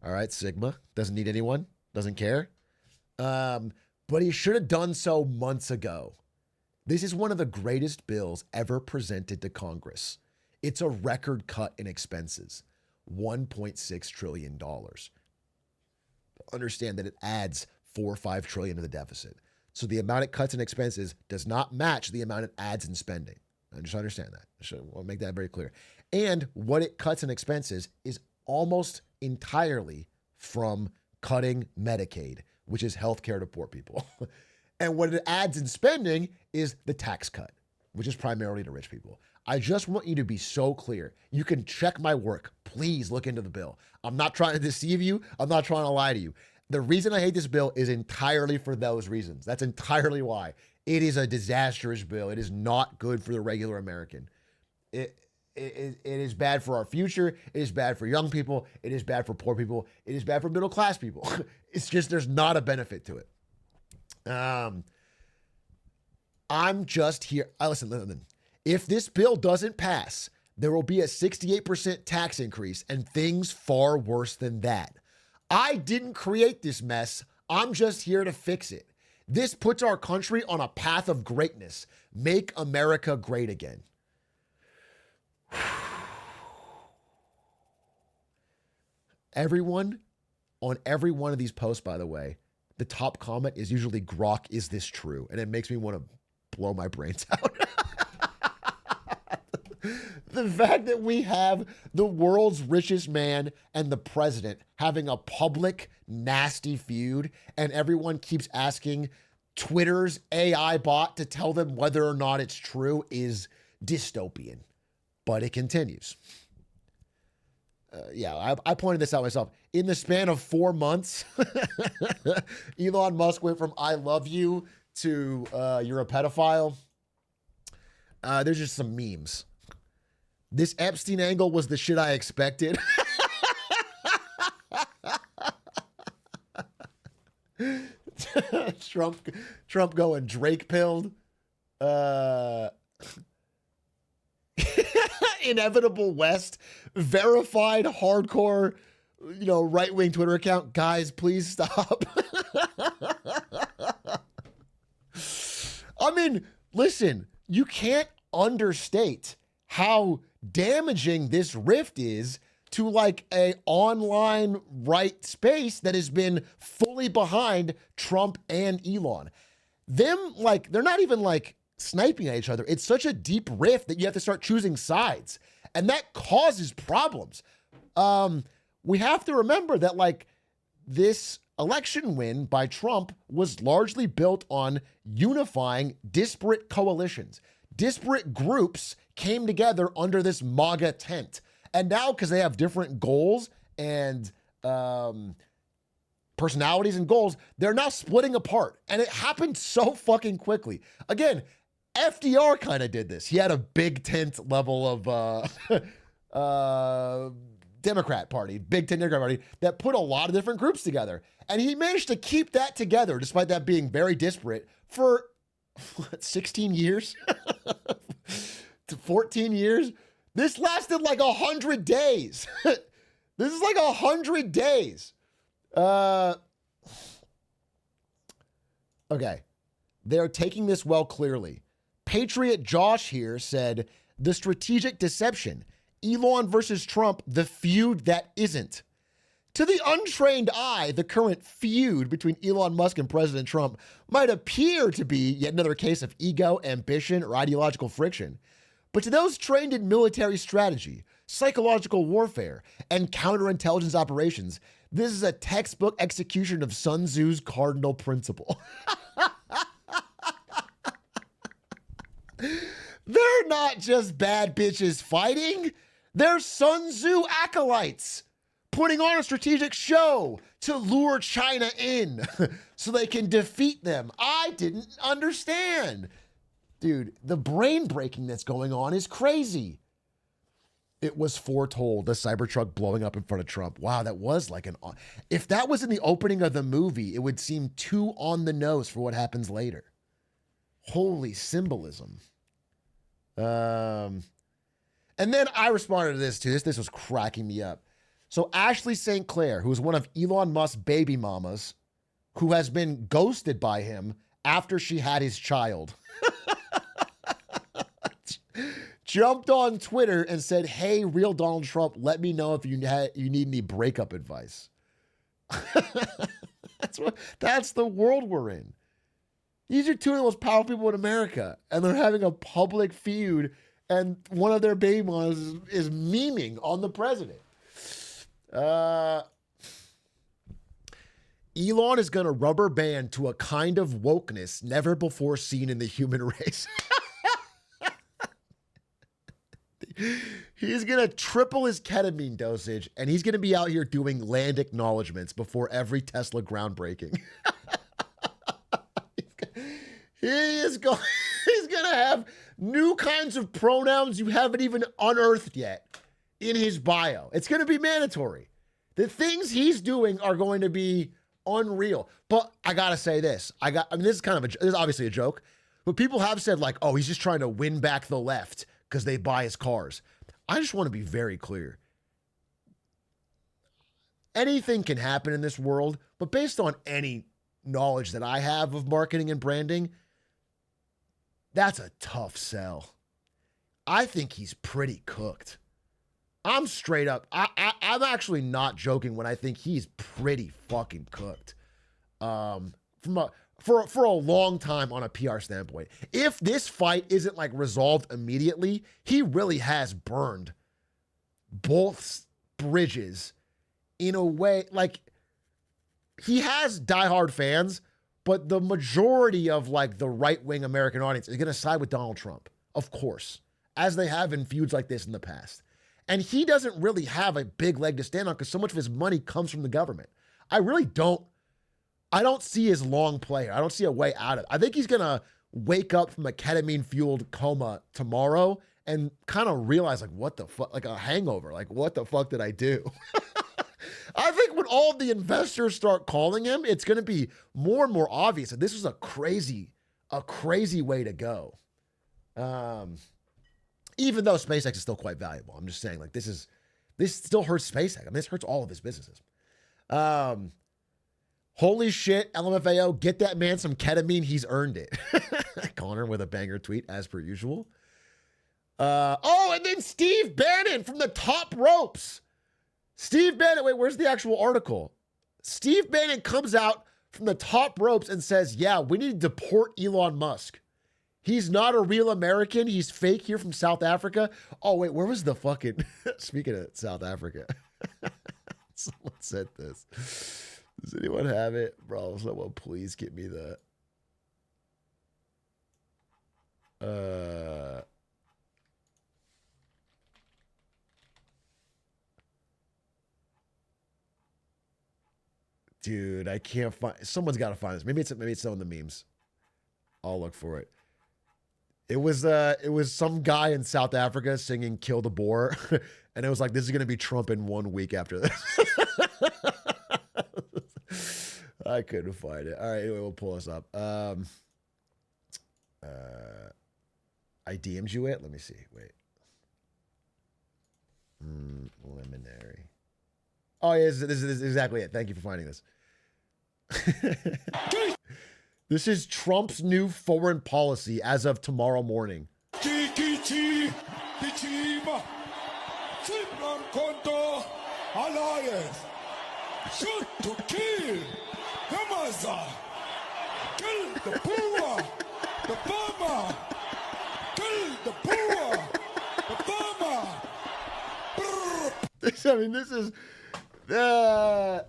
All right, Sigma. Doesn't need anyone. Doesn't care. But he should have done so months ago. This is one of the greatest bills ever presented to Congress. It's a record cut in expenses, $1.6 trillion. Understand that it adds $4 or $5 trillion to the deficit. So the amount it cuts in expenses does not match the amount it adds in spending. I just understand that. I want to make that very clear. And what it cuts in expenses is almost entirely from cutting Medicaid, which is healthcare to poor people. And what it adds in spending is the tax cut, which is primarily to rich people. I just want you to be so clear. You can check my work. Please look into the bill. I'm not trying to deceive you. I'm not trying to lie to you. The reason I hate this bill is entirely for those reasons. That's entirely why. It is a disastrous bill. It is not good for the regular American. It is bad for our future. It is bad for young people. It is bad for poor people. It is bad for middle class people. It's just there's not a benefit to it. I'm just here. Listen. If this bill doesn't pass, there will be a 68% tax increase and things far worse than that. I didn't create this mess. I'm just here to fix it. This puts our country on a path of greatness. Make America great again. Everyone on every one of these posts, by the way, the top comment is usually "Grok, is this true?" And it makes me want to blow my brains out. The fact that we have the world's richest man and the president having a public nasty feud, and everyone keeps asking Twitter's AI bot to tell them whether or not it's true is dystopian. But it continues. I pointed this out myself. In the span of 4 months, Elon Musk went from "I love you" to "you're a pedophile." There's just some memes. This Epstein angle was the shit I expected. Trump going Drake pilled. Inevitable West, verified hardcore, right-wing Twitter account. Guys, please stop. I mean, listen, you can't understate how damaging this rift is to like a online right space that has been fully behind Trump and Elon. Them, like, they're not even like sniping at each other. It's such a deep rift that you have to start choosing sides. And that causes problems. We have to remember that like this election win by Trump was largely built on unifying disparate coalitions. Disparate groups came together under this MAGA tent. And now, because they have different goals and personalities and goals, they're now splitting apart. And it happened so fucking quickly. Again, FDR kind of did this. He had a big tent level of Democrat Party, big tent Democrat Party, that put a lot of different groups together. And he managed to keep that together, despite that being very disparate, for 16 years? To 14 years? This lasted like 100 days. This is like 100 days. Okay. They're taking this well clearly. Patriot Josh here said, the strategic deception, Elon versus Trump, the feud that isn't. To the untrained eye, the current feud between Elon Musk and President Trump might appear to be yet another case of ego, ambition, or ideological friction. But to those trained in military strategy, psychological warfare, and counterintelligence operations, this is a textbook execution of Sun Tzu's cardinal principle. They're not just bad bitches fighting. They're Sun Tzu acolytes putting on a strategic show to lure China in so they can defeat them. I didn't understand. Dude, the brain breaking that's going on is crazy. It was foretold, the Cybertruck blowing up in front of Trump. Wow, that was like an... If that was in the opening of the movie, it would seem too on the nose for what happens later. Holy symbolism. And then I responded to this too. This was cracking me up. So Ashley St. Clair, who is one of Elon Musk's baby mamas, who has been ghosted by him after she had his child, jumped on Twitter and said, "Hey, real Donald Trump, let me know if you need any breakup advice." That's the world we're in. These are two of the most powerful people in America, and they're having a public feud, and one of their baby mamas is memeing on the president. Elon is going to rubber band to a kind of wokeness never before seen in the human race. He's going to triple his ketamine dosage, and he's going to be out here doing land acknowledgements before every Tesla groundbreaking. He's going to have new kinds of pronouns you haven't even unearthed yet in his bio. It's going to be mandatory. The things he's doing are going to be unreal. But I got to say this. This is this is obviously a joke, but people have said like, oh, he's just trying to win back the left because they buy his cars. I just want to be very clear. Anything can happen in this world, but based on any knowledge that I have of marketing and branding, that's a tough sell. I think he's pretty cooked. I'm straight up. I'm actually not joking when I think he's pretty fucking cooked. For a long time on a PR standpoint. If this fight isn't like resolved immediately, he really has burned both bridges in a way. Like, he has diehard fans, but the majority of like the right-wing American audience is going to side with Donald Trump, of course, as they have in feuds like this in the past. And he doesn't really have a big leg to stand on because so much of his money comes from the government. I don't see his long play. I don't see a way out of it. I think he's going to wake up from a ketamine-fueled coma tomorrow and kind of realize, like, what the fuck, like a hangover. Like, what the fuck did I do? I think when all the investors start calling him, it's going to be more and more obvious that this was a crazy way to go. Even though SpaceX is still quite valuable. I'm just saying, like, this still hurts SpaceX. I mean, this hurts all of his businesses. Holy shit, LMFAO, get that man some ketamine. He's earned it. Connor with a banger tweet, as per usual. And then Steve Bannon from the Top Ropes. Steve Bannon, wait, where's the actual article? Steve Bannon comes out from the Top Ropes and says, yeah, we need to deport Elon Musk. He's not a real American. He's fake here from South Africa. Oh, wait, where was the fucking... Speaking of South Africa. Someone said this. Does anyone have it? Bro, someone please get me the... Dude, I can't find... Someone's got to find this. Maybe it's some of the memes. I'll look for it. It was some guy in South Africa singing "Kill the Boer," and it was like, this is gonna be Trump in 1 week after this. I couldn't find it. All right, anyway, we'll pull this up. I DM'd you it. Let me see. Wait. Preliminary. Oh, yeah, this is exactly it. Thank you for finding this. This is Trump's new foreign policy as of tomorrow morning. Alliance shoot to kill Gaza, kill the poor, the farmer, kill the poor, the farmer. I mean, this is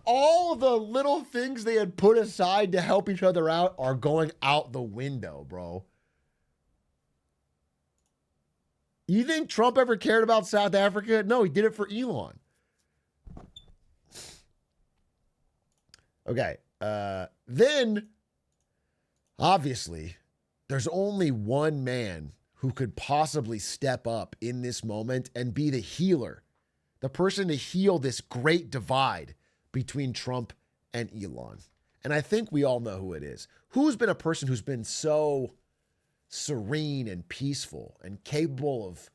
all the little things they had put aside to help each other out are going out the window, bro. You think Trump ever cared about South Africa? No, he did it for Elon. Okay. Then, obviously, there's only one man who could possibly step up in this moment and be the healer, the person to heal this great divide between Trump and Elon. And I think we all know who it is. Who's been a person who's been so serene and peaceful and capable of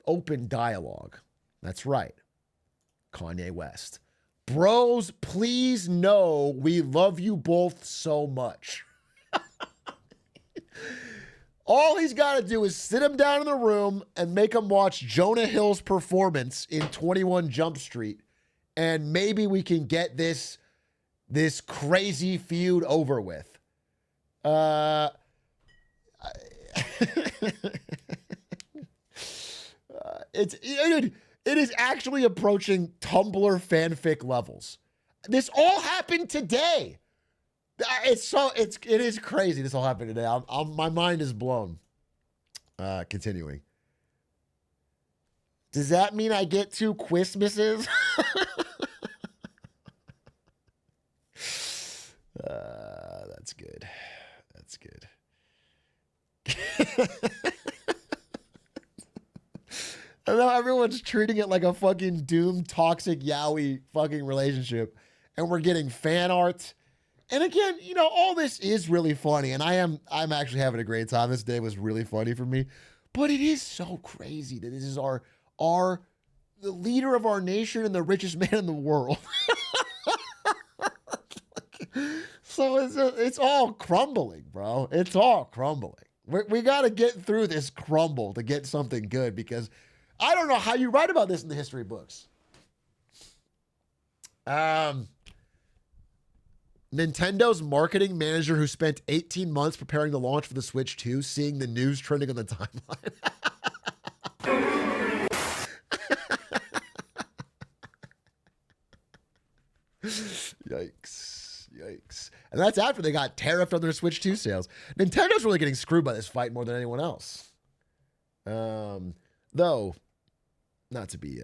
open dialogue? That's right. Kanye West. Bros, please know we love you both so much. All he's got to do is sit him down in the room and make him watch Jonah Hill's performance in 21 Jump Street, and maybe we can get this crazy feud over with. It is actually approaching Tumblr fanfic levels. This all happened today. It is crazy. This all happened today. My mind is blown. Continuing. Does that mean I get 2 Quizmases? That's good. That's good. I know everyone's treating it like a fucking doomed, toxic, yaoi fucking relationship, and we're getting fan art. And again, you know, all this is really funny, and I'm actually having a great time. This day was really funny for me, but it is so crazy that this is the leader of our nation and the richest man in the world. So it's all crumbling, bro. It's all crumbling. We got to get through this crumble to get something good, because I don't know how you write about this in the history books. Nintendo's marketing manager who spent 18 months preparing the launch for the Switch 2, seeing the news trending on the timeline. Yikes. And that's after they got tariffed on their Switch 2 sales. Nintendo's really getting screwed by this fight more than anyone else. Though, not to be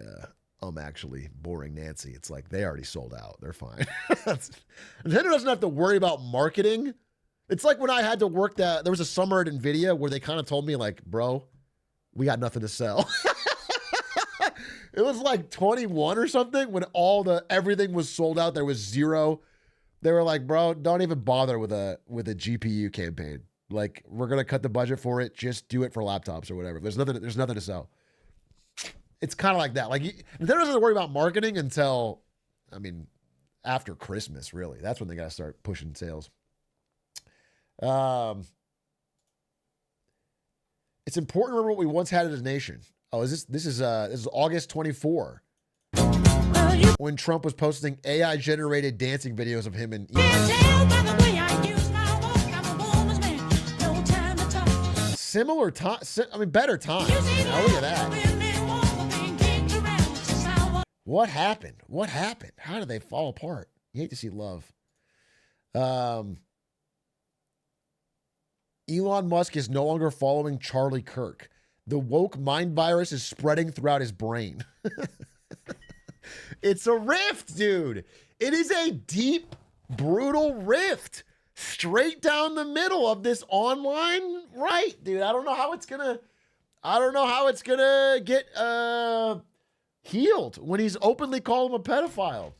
actually boring Nancy, it's like they already sold out. They're fine. Nintendo doesn't have to worry about marketing. It's like when I had to work there was a summer at NVIDIA where they kind of told me like, bro, we got nothing to sell. It was like 21 or something when everything was sold out. There was zero. They were like, bro, don't even bother with a GPU campaign. Like, we're going to cut the budget for it. Just do it for laptops or whatever. There's nothing to sell. It's kind of like that. Like, Nintendo doesn't have to worry about marketing until, after Christmas, really. That's when they got to start pushing sales. It's important to remember what we once had as a nation. Oh, this is August 24. When Trump was posting AI-generated dancing videos of him and Elon. Similar time, better times. Now look at that. What happened? How did they fall apart? You hate to see love. Elon Musk is no longer following Charlie Kirk. The woke mind virus is spreading throughout his brain. It's a rift, dude. It is a deep, brutal rift straight down the middle of this online right, dude. I don't know how it's gonna get healed when he's openly calling him a pedophile.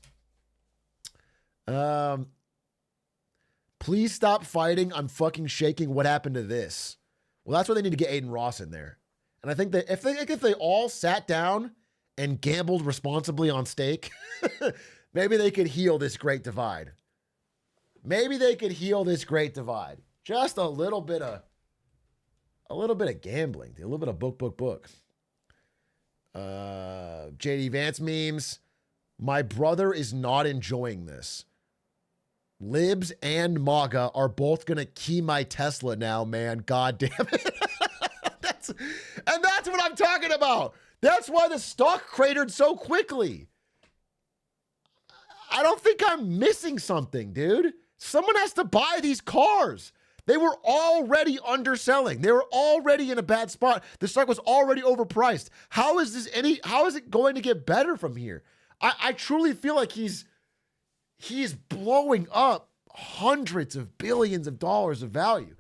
Please stop fighting. I'm fucking shaking. What happened to this? Well, that's why they need to get Aiden Ross in there. And I think that if they all sat down and gambled responsibly on stake, maybe they could heal this great divide. Just a little bit of gambling, a little bit of book. JD Vance memes. My brother is not enjoying this. Libs and MAGA are both gonna key my Tesla now, man. God damn it. That's what I'm talking about. That's why the stock cratered so quickly. I don't think I'm missing something, dude. Someone has to buy these cars. They were already underselling. They were already in a bad spot. The stock was already overpriced. How is it going to get better from here? I truly feel like he's blowing up hundreds of billions of dollars of value.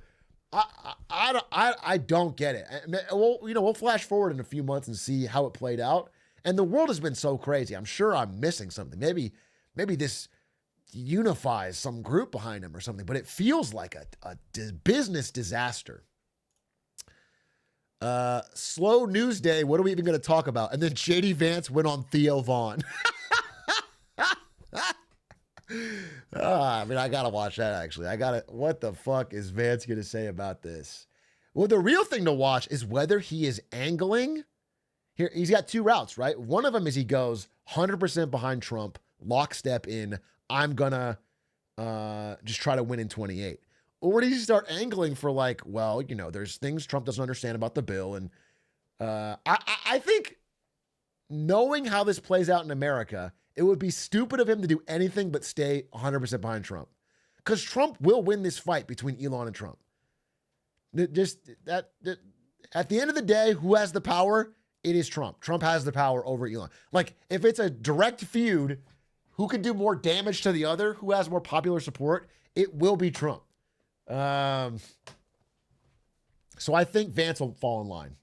I don't get it. We'll flash forward in a few months and see how it played out. And the world has been so crazy. I'm sure I'm missing something. Maybe this unifies some group behind him or something, but it feels like a business disaster. Slow news day. What are we even going to talk about? And then JD Vance went on Theo Vaughn. I gotta watch that actually. What the fuck is Vance gonna say about this? Well, the real thing to watch is whether he is angling. Here, he's got two routes, right? One of them is he goes 100% behind Trump, lockstep in, I'm gonna just try to win in 28. Or does he start angling for like, well, there's things Trump doesn't understand about the bill. And I think knowing how this plays out in America, it would be stupid of him to do anything but stay 100% behind Trump. Because Trump will win this fight between Elon and Trump. At the end of the day, who has the power? It is Trump. Trump has the power over Elon. Like, if it's a direct feud, who can do more damage to the other? Who has more popular support? It will be Trump. So I think Vance will fall in line.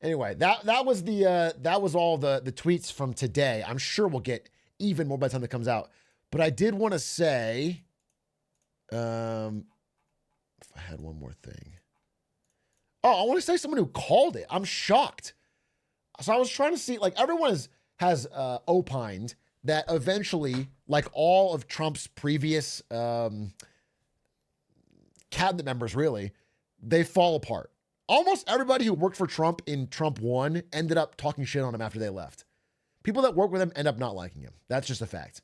Anyway, that was all the tweets from today. I'm sure we'll get even more by the time it comes out. But I did want to say, if I had one more thing. Oh, I want to say someone who called it. I'm shocked. So I was trying to see, like, everyone has opined that eventually, like all of Trump's previous cabinet members, really, they fall apart. almost everybody who worked for Trump in Trump 1 ended up talking shit on him after they left. People that work with him end up not liking him. That's just a fact.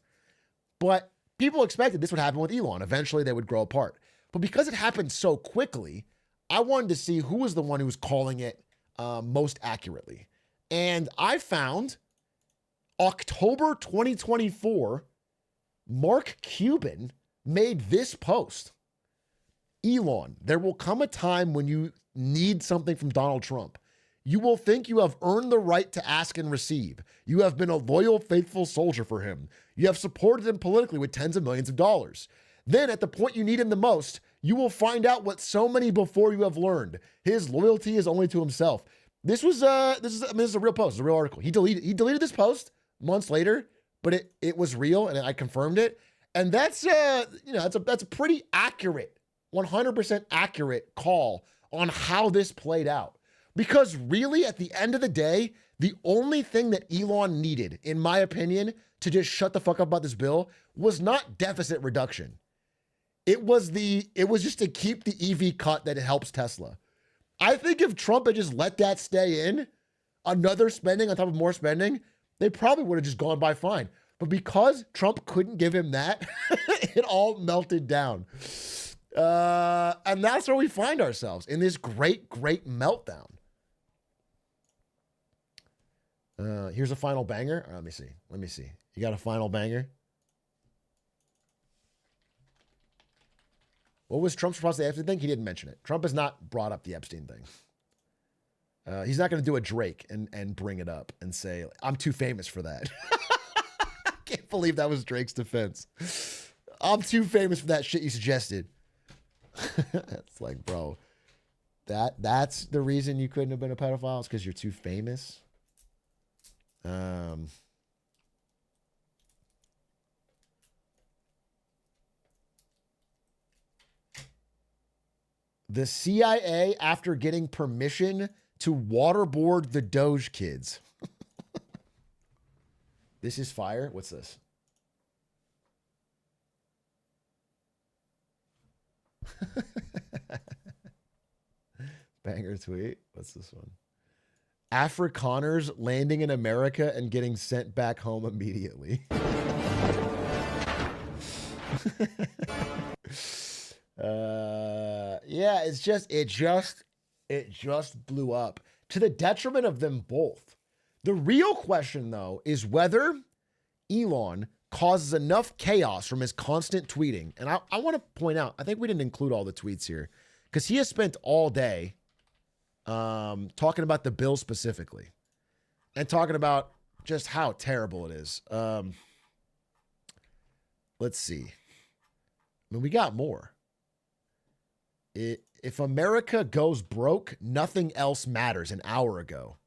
But people expected this would happen with Elon. Eventually, they would grow apart. But because it happened so quickly, I wanted to see who was the one who was calling it most accurately. And I found October 2024, Mark Cuban made this post. Elon, there will come a time when you need something from Donald Trump. You will think you have earned the right to ask and receive. You have been a loyal, faithful soldier for him. You have supported him politically with tens of millions of dollars. Then, at the point you need him the most, you will find out what so many before you have learned. His loyalty is only to himself. This is a real post. It's a real article. He deleted this post months later, but it was real, and I confirmed it. And that's that's a pretty accurate, 100% accurate call on how this played out. Because really, at the end of the day, the only thing that Elon needed, in my opinion, to just shut the fuck up about this bill was not deficit reduction. It was just to keep the EV cut that helps Tesla. I think if Trump had just let that stay in, another spending on top of more spending, they probably would have just gone by fine. But because Trump couldn't give him that, it all melted down. And that's where we find ourselves, in this great, great meltdown. Here's a final banger. Let me see. You got a final banger? What was Trump's response to the Epstein thing? He didn't mention it. Trump has not brought up the Epstein thing. He's not going to do a Drake and bring it up and say, I'm too famous for that. I can't believe that was Drake's defense. I'm too famous for that shit you suggested. It's like, bro, that's the reason you couldn't have been a pedophile? It's because you're too famous? The CIA, after getting permission to waterboard the Doge kids. This is fire. What's this? Banger tweet. What's this one? Afrikaners landing in America and getting sent back home immediately. Yeah, it just blew up to the detriment of them both. The real question, though, is whether Elon causes enough chaos from his constant tweeting. And I want to point out, I think we didn't include all the tweets here because he has spent all day talking about the bill specifically and talking about just how terrible it is. Let's see. I mean, we got more. If America goes broke, nothing else matters. An hour ago.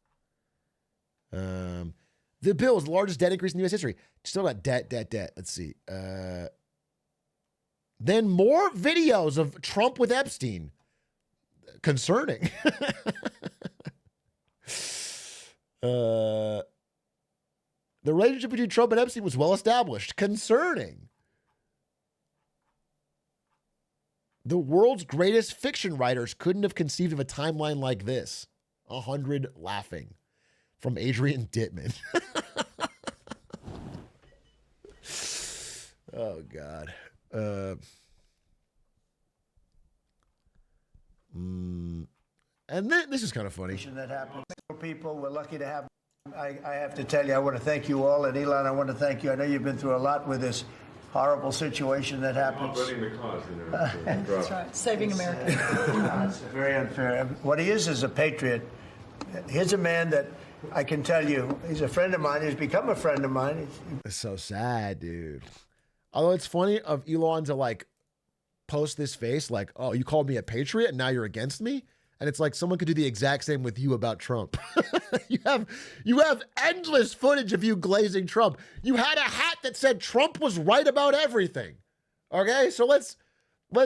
The bill is the largest debt increase in U.S. history. Still got debt. Let's see. Then more videos of Trump with Epstein. Concerning. The relationship between Trump and Epstein was well established. Concerning. The world's greatest fiction writers couldn't have conceived of a timeline like this. 100 laughing. From Adrian Dittman. Oh, God. And then, this is kind of funny. That happened. People, we're lucky to have. I have to tell you, I want to thank you all. And Elon, I want to thank you. I know you've been through a lot with this horrible situation that happens. The cause, That's right. Saving America. It's very unfair. What he is a patriot. Here's a man that I can tell you, he's a friend of mine. He's become a friend of mine. It's so sad, dude. Although it's funny of Elon to like post this face like, oh, you called me a patriot and now you're against me? And it's like someone could do the exact same with you about Trump. you have endless footage of you glazing Trump. You had a hat that said Trump was right about everything. Okay, so let's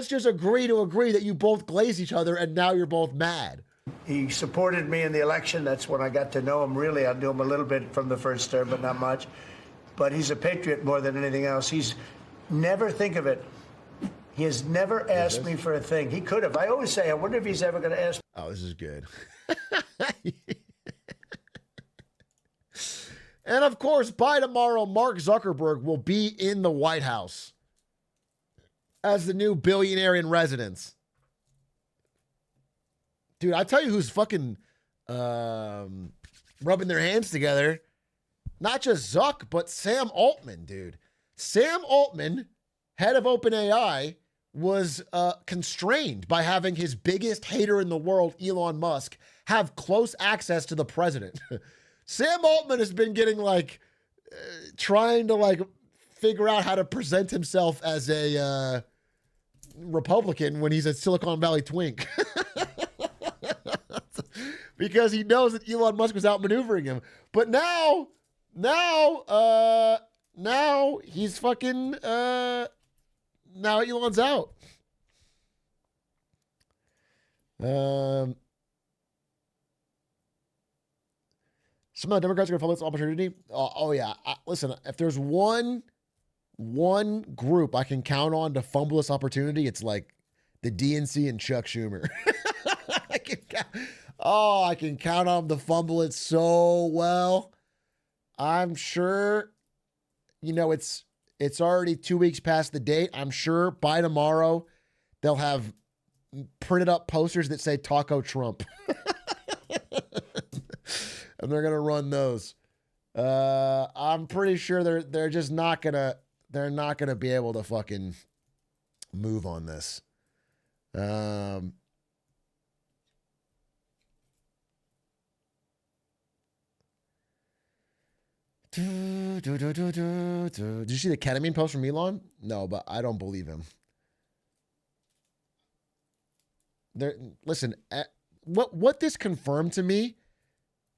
just agree that you both glaze each other and now you're both mad. He supported me in the election. That's when I got to know him. Really, I knew him a little bit from the first term, but not much. But he's a patriot more than anything else. He's never think of it. He has never asked me for a thing. He could have. I always say, I wonder if he's ever going to ask. Oh, this is good. And of course, by tomorrow, Mark Zuckerberg will be in the White House as the new billionaire in residence. Dude, I tell you who's fucking rubbing their hands together. Not just Zuck, but Sam Altman, dude. Sam Altman, head of OpenAI, was constrained by having his biggest hater in the world, Elon Musk, have close access to the president. Sam Altman has been getting trying to figure out how to present himself as a Republican when he's a Silicon Valley twink. Because he knows that Elon Musk was outmaneuvering him. But now he's fucking, now Elon's out. Some of the Democrats are going to follow this opportunity. Oh yeah. Listen, if there's one group I can count on to fumble this opportunity, it's like the DNC and Chuck Schumer. I can count on them to fumble it so well. I'm sure, it's already 2 weeks past the date. I'm sure by tomorrow they'll have printed up posters that say Taco Trump. And they're going to run those. I'm pretty sure they're just not going to be able to fucking move on this. Did you see the ketamine post from Elon? No, but I don't believe him. Listen, what this confirmed to me,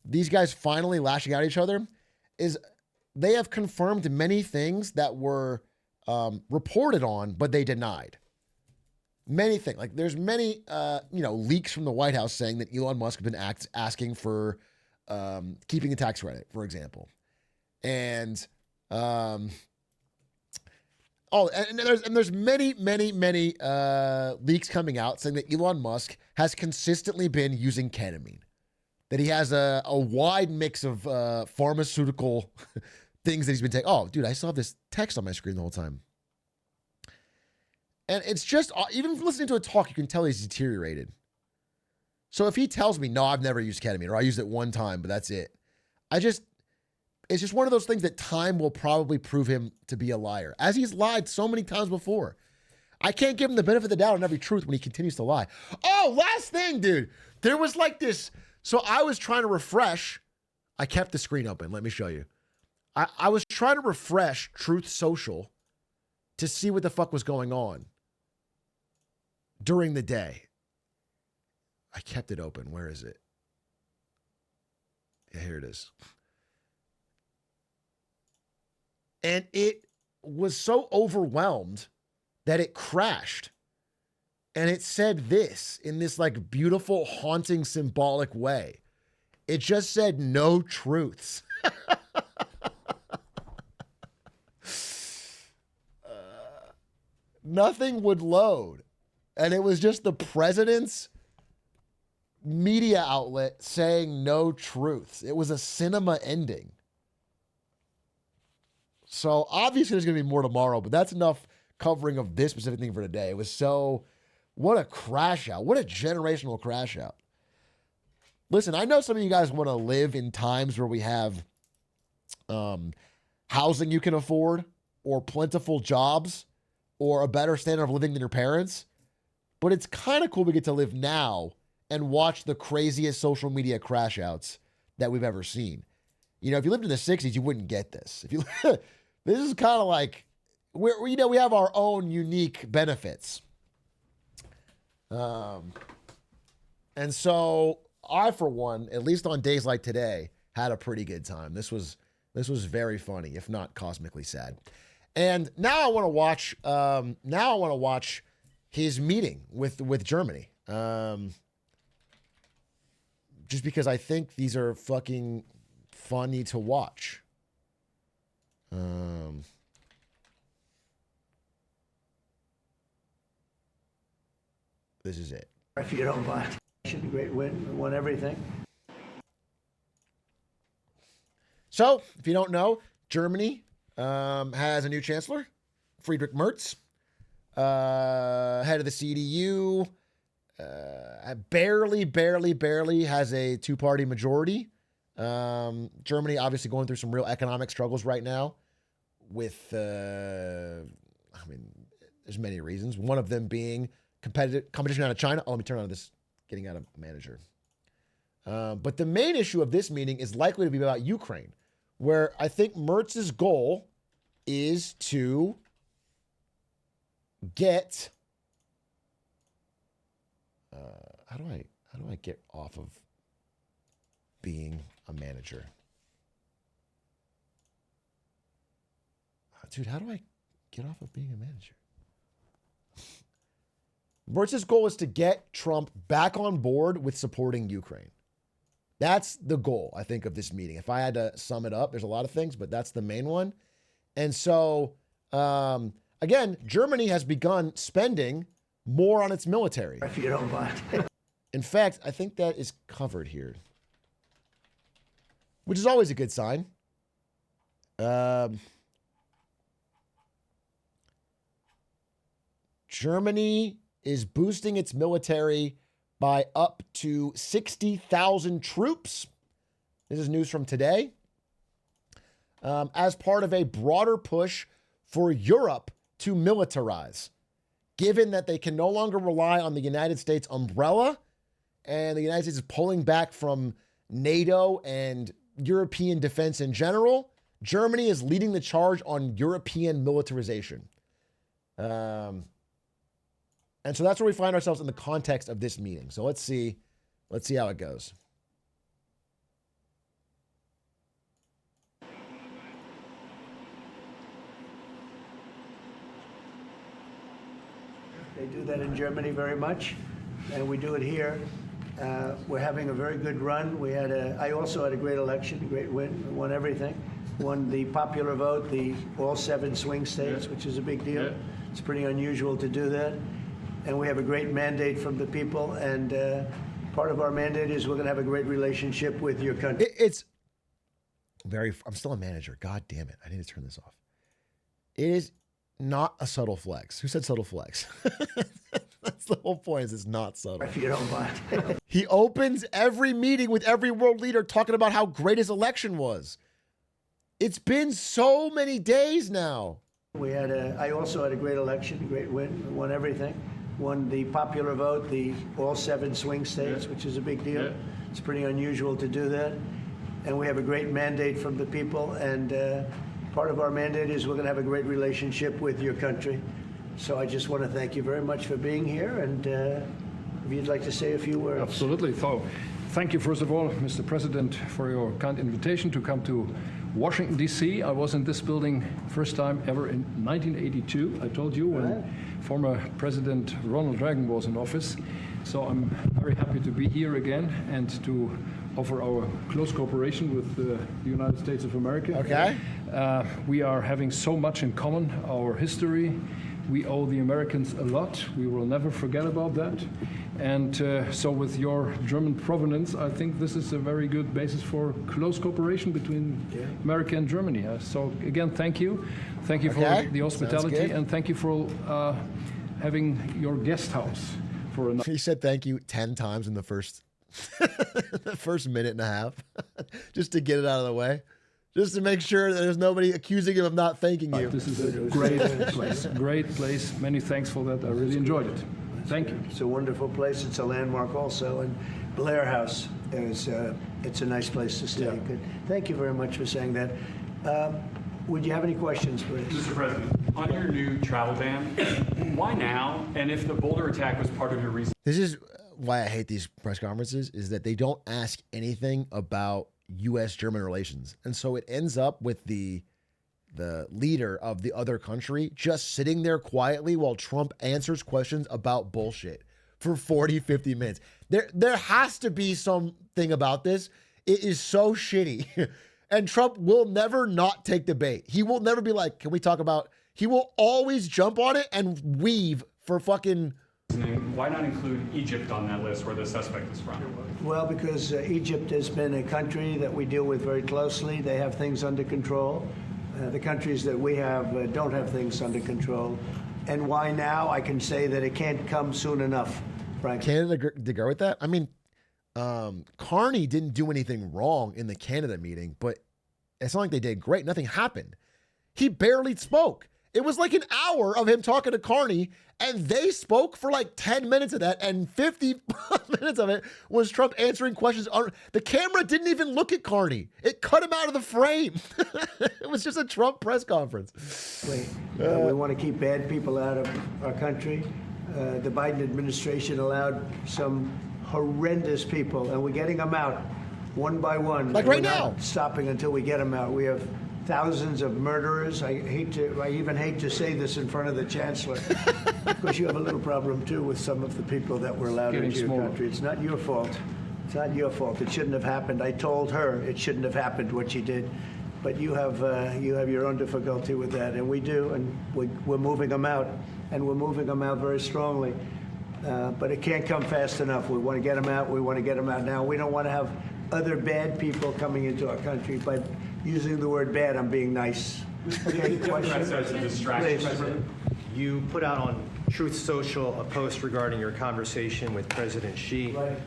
these guys finally lashing out at each other, is they have confirmed many things that were reported on, but they denied. Many things. There's many, leaks from the White House saying that Elon Musk has been asking for keeping the tax credit, for example. And there's many leaks coming out saying that Elon Musk has consistently been using ketamine, that he has a wide mix of pharmaceutical things that he's been taking. Oh, dude, I still have this text on my screen the whole time. And it's just, even listening to a talk, you can tell he's deteriorated. So if he tells me, no, I've never used ketamine, or I used it one time, but that's it. It's just one of those things that time will probably prove him to be a liar, as he's lied so many times before. I can't give him the benefit of the doubt on every truth when he continues to lie. Oh, last thing, dude. There was this. So I was trying to refresh. I kept the screen open. Let me show you. I was trying to refresh Truth Social to see what the fuck was going on during the day. I kept it open. Where is it? Yeah, here it is. And it was so overwhelmed that it crashed. And it said this in this beautiful, haunting, symbolic way. It just said no truths. Nothing would load. And it was just the president's media outlet saying no truths. It was a cinema ending. So obviously there's going to be more tomorrow, but that's enough covering of this specific thing for today. It was what a crash out. What a generational crash out. Listen, I know some of you guys want to live in times where we have housing you can afford, or plentiful jobs, or a better standard of living than your parents. But it's kind of cool we get to live now and watch the craziest social media crash outs that we've ever seen. If you lived in the 60s, you wouldn't get this. This is kind of we have our own unique benefits. And so I, for one, at least on days like today, had a pretty good time. This was very funny, if not cosmically sad. And now I want to watch his meeting with Germany. Just because I think these are fucking funny to watch. This is it. If you don't mind. Great win, won everything. So, if you don't know, Germany has a new chancellor, Friedrich Merz, head of the CDU, barely has a two-party majority. Germany obviously going through some real economic struggles right now with, there's many reasons. One of them being competition out of China. Oh, let me turn on this, getting out of manager. But the main issue of this meeting is likely to be about Ukraine, where I think Mertz's goal is to get, how do I get off of being a manager? Dude, how do I get off of being a manager? Mertz's goal is to get Trump back on board with supporting Ukraine. That's the goal, I think, of this meeting. If I had to sum it up, there's a lot of things, but that's the main one. And so, again, Germany has begun spending more on its military. If you don't mind. In fact, I think that is covered here, which is always a good sign. Germany is boosting its military by up to 60,000 troops. This is news from today. As part of a broader push for Europe to militarize, given that they can no longer rely on the United States umbrella, and the United States is pulling back from NATO and European defense in general, Germany is leading the charge on European militarization. And so that's where we find ourselves in the context of this meeting. So let's see how it goes. They do that in Germany very much, and we do it here. We're having a very good run. I also had a great election, a great win, won everything. Won the popular vote, all 7 swing states, which is a big deal. Yeah. It's pretty unusual to do that. And we have a great mandate from the people, and part of our mandate is we're going to have a great relationship with your country. I'm still a manager. God damn it. I need to turn this off. It is not a subtle flex. Who said subtle flex? That's the whole point, is it's not subtle. If you don't mind. He opens every meeting with every world leader talking about how great his election was. It's been so many days now. I also had a great election, a great win, won everything. Won the popular vote, all 7 swing states, which is a big deal. Yeah. It's pretty unusual to do that. And we have a great mandate from the people, and part of our mandate is we're going to have a great relationship with your country. So I just want to thank you very much for being here, and if you'd like to say a few words. Absolutely. So thank you, first of all, Mr. President, for your kind invitation to come to Washington, D.C. I was in this building first time ever in 1982. I told you, when former President Ronald Reagan was in office. So I'm very happy to be here again and to offer our close cooperation with the United States of America. Okay. We are having so much in common, our history. We owe the Americans a lot. We will never forget about that. And so with your German provenance, I think this is a very good basis for close cooperation between America and Germany. So again, thank you. Thank you for the hospitality, and thank you for having your guest house for a night. He said thank you 10 times in the first minute and a half, just to get it out of the way. Just to make sure that there's nobody accusing him of not thanking you. This is a great place. Great place. Many thanks for that. I really enjoyed it. Thank you. It's a wonderful place. It's a landmark also. And Blair House it's a nice place to stay. Good. Thank you very much for saying that. Would you have any questions, please? Mr. President, on your new travel ban, why now? And if the Boulder attack was part of your reason? This is why I hate these press conferences, is that they don't ask anything about U.S.-German relations. And so it ends up with the leader of the other country just sitting there quietly while Trump answers questions about bullshit for 40, 50 minutes. There has to be something about this. It is so shitty. And Trump will never not take the bait. He will never be like, can we talk about, he will always jump on it and weave for fucking why not include Egypt on that list where the suspect is from? Well, because Egypt has been a country that we deal with very closely. They have things under control. The countries that we have don't have things under control. And why now? I can say that it can't come soon enough, frankly. Canada to go with that? I mean, Carney didn't do anything wrong in the Canada meeting, but it's not like they did great. Nothing happened. He barely spoke. It was like an hour of him talking to Carney, and they spoke for like 10 minutes of that, and 50 minutes of it was Trump answering questions. The camera didn't even look at Carney. It cut him out of the frame. It was just a Trump press conference. We want to keep bad people out of our country. The Biden administration allowed some horrendous people, and we're getting them out one by one. Like right now. Not stopping until we get them out. We have thousands of murderers. I even hate to say this in front of the chancellor, because you have a little problem too with some of the people that were allowed into your country. It's not your fault. It's not your fault. It shouldn't have happened. I told her it shouldn't have happened what she did, but you have your own difficulty with that, and we do, and we're moving them out, and we're moving them out very strongly. But it can't come fast enough. We want to get them out. We want to get them out now. We don't want to have other bad people coming into our country, but using the word bad, I'm being nice. Okay, question? You put out on Truth Social a post regarding your conversation with President Xi. Right.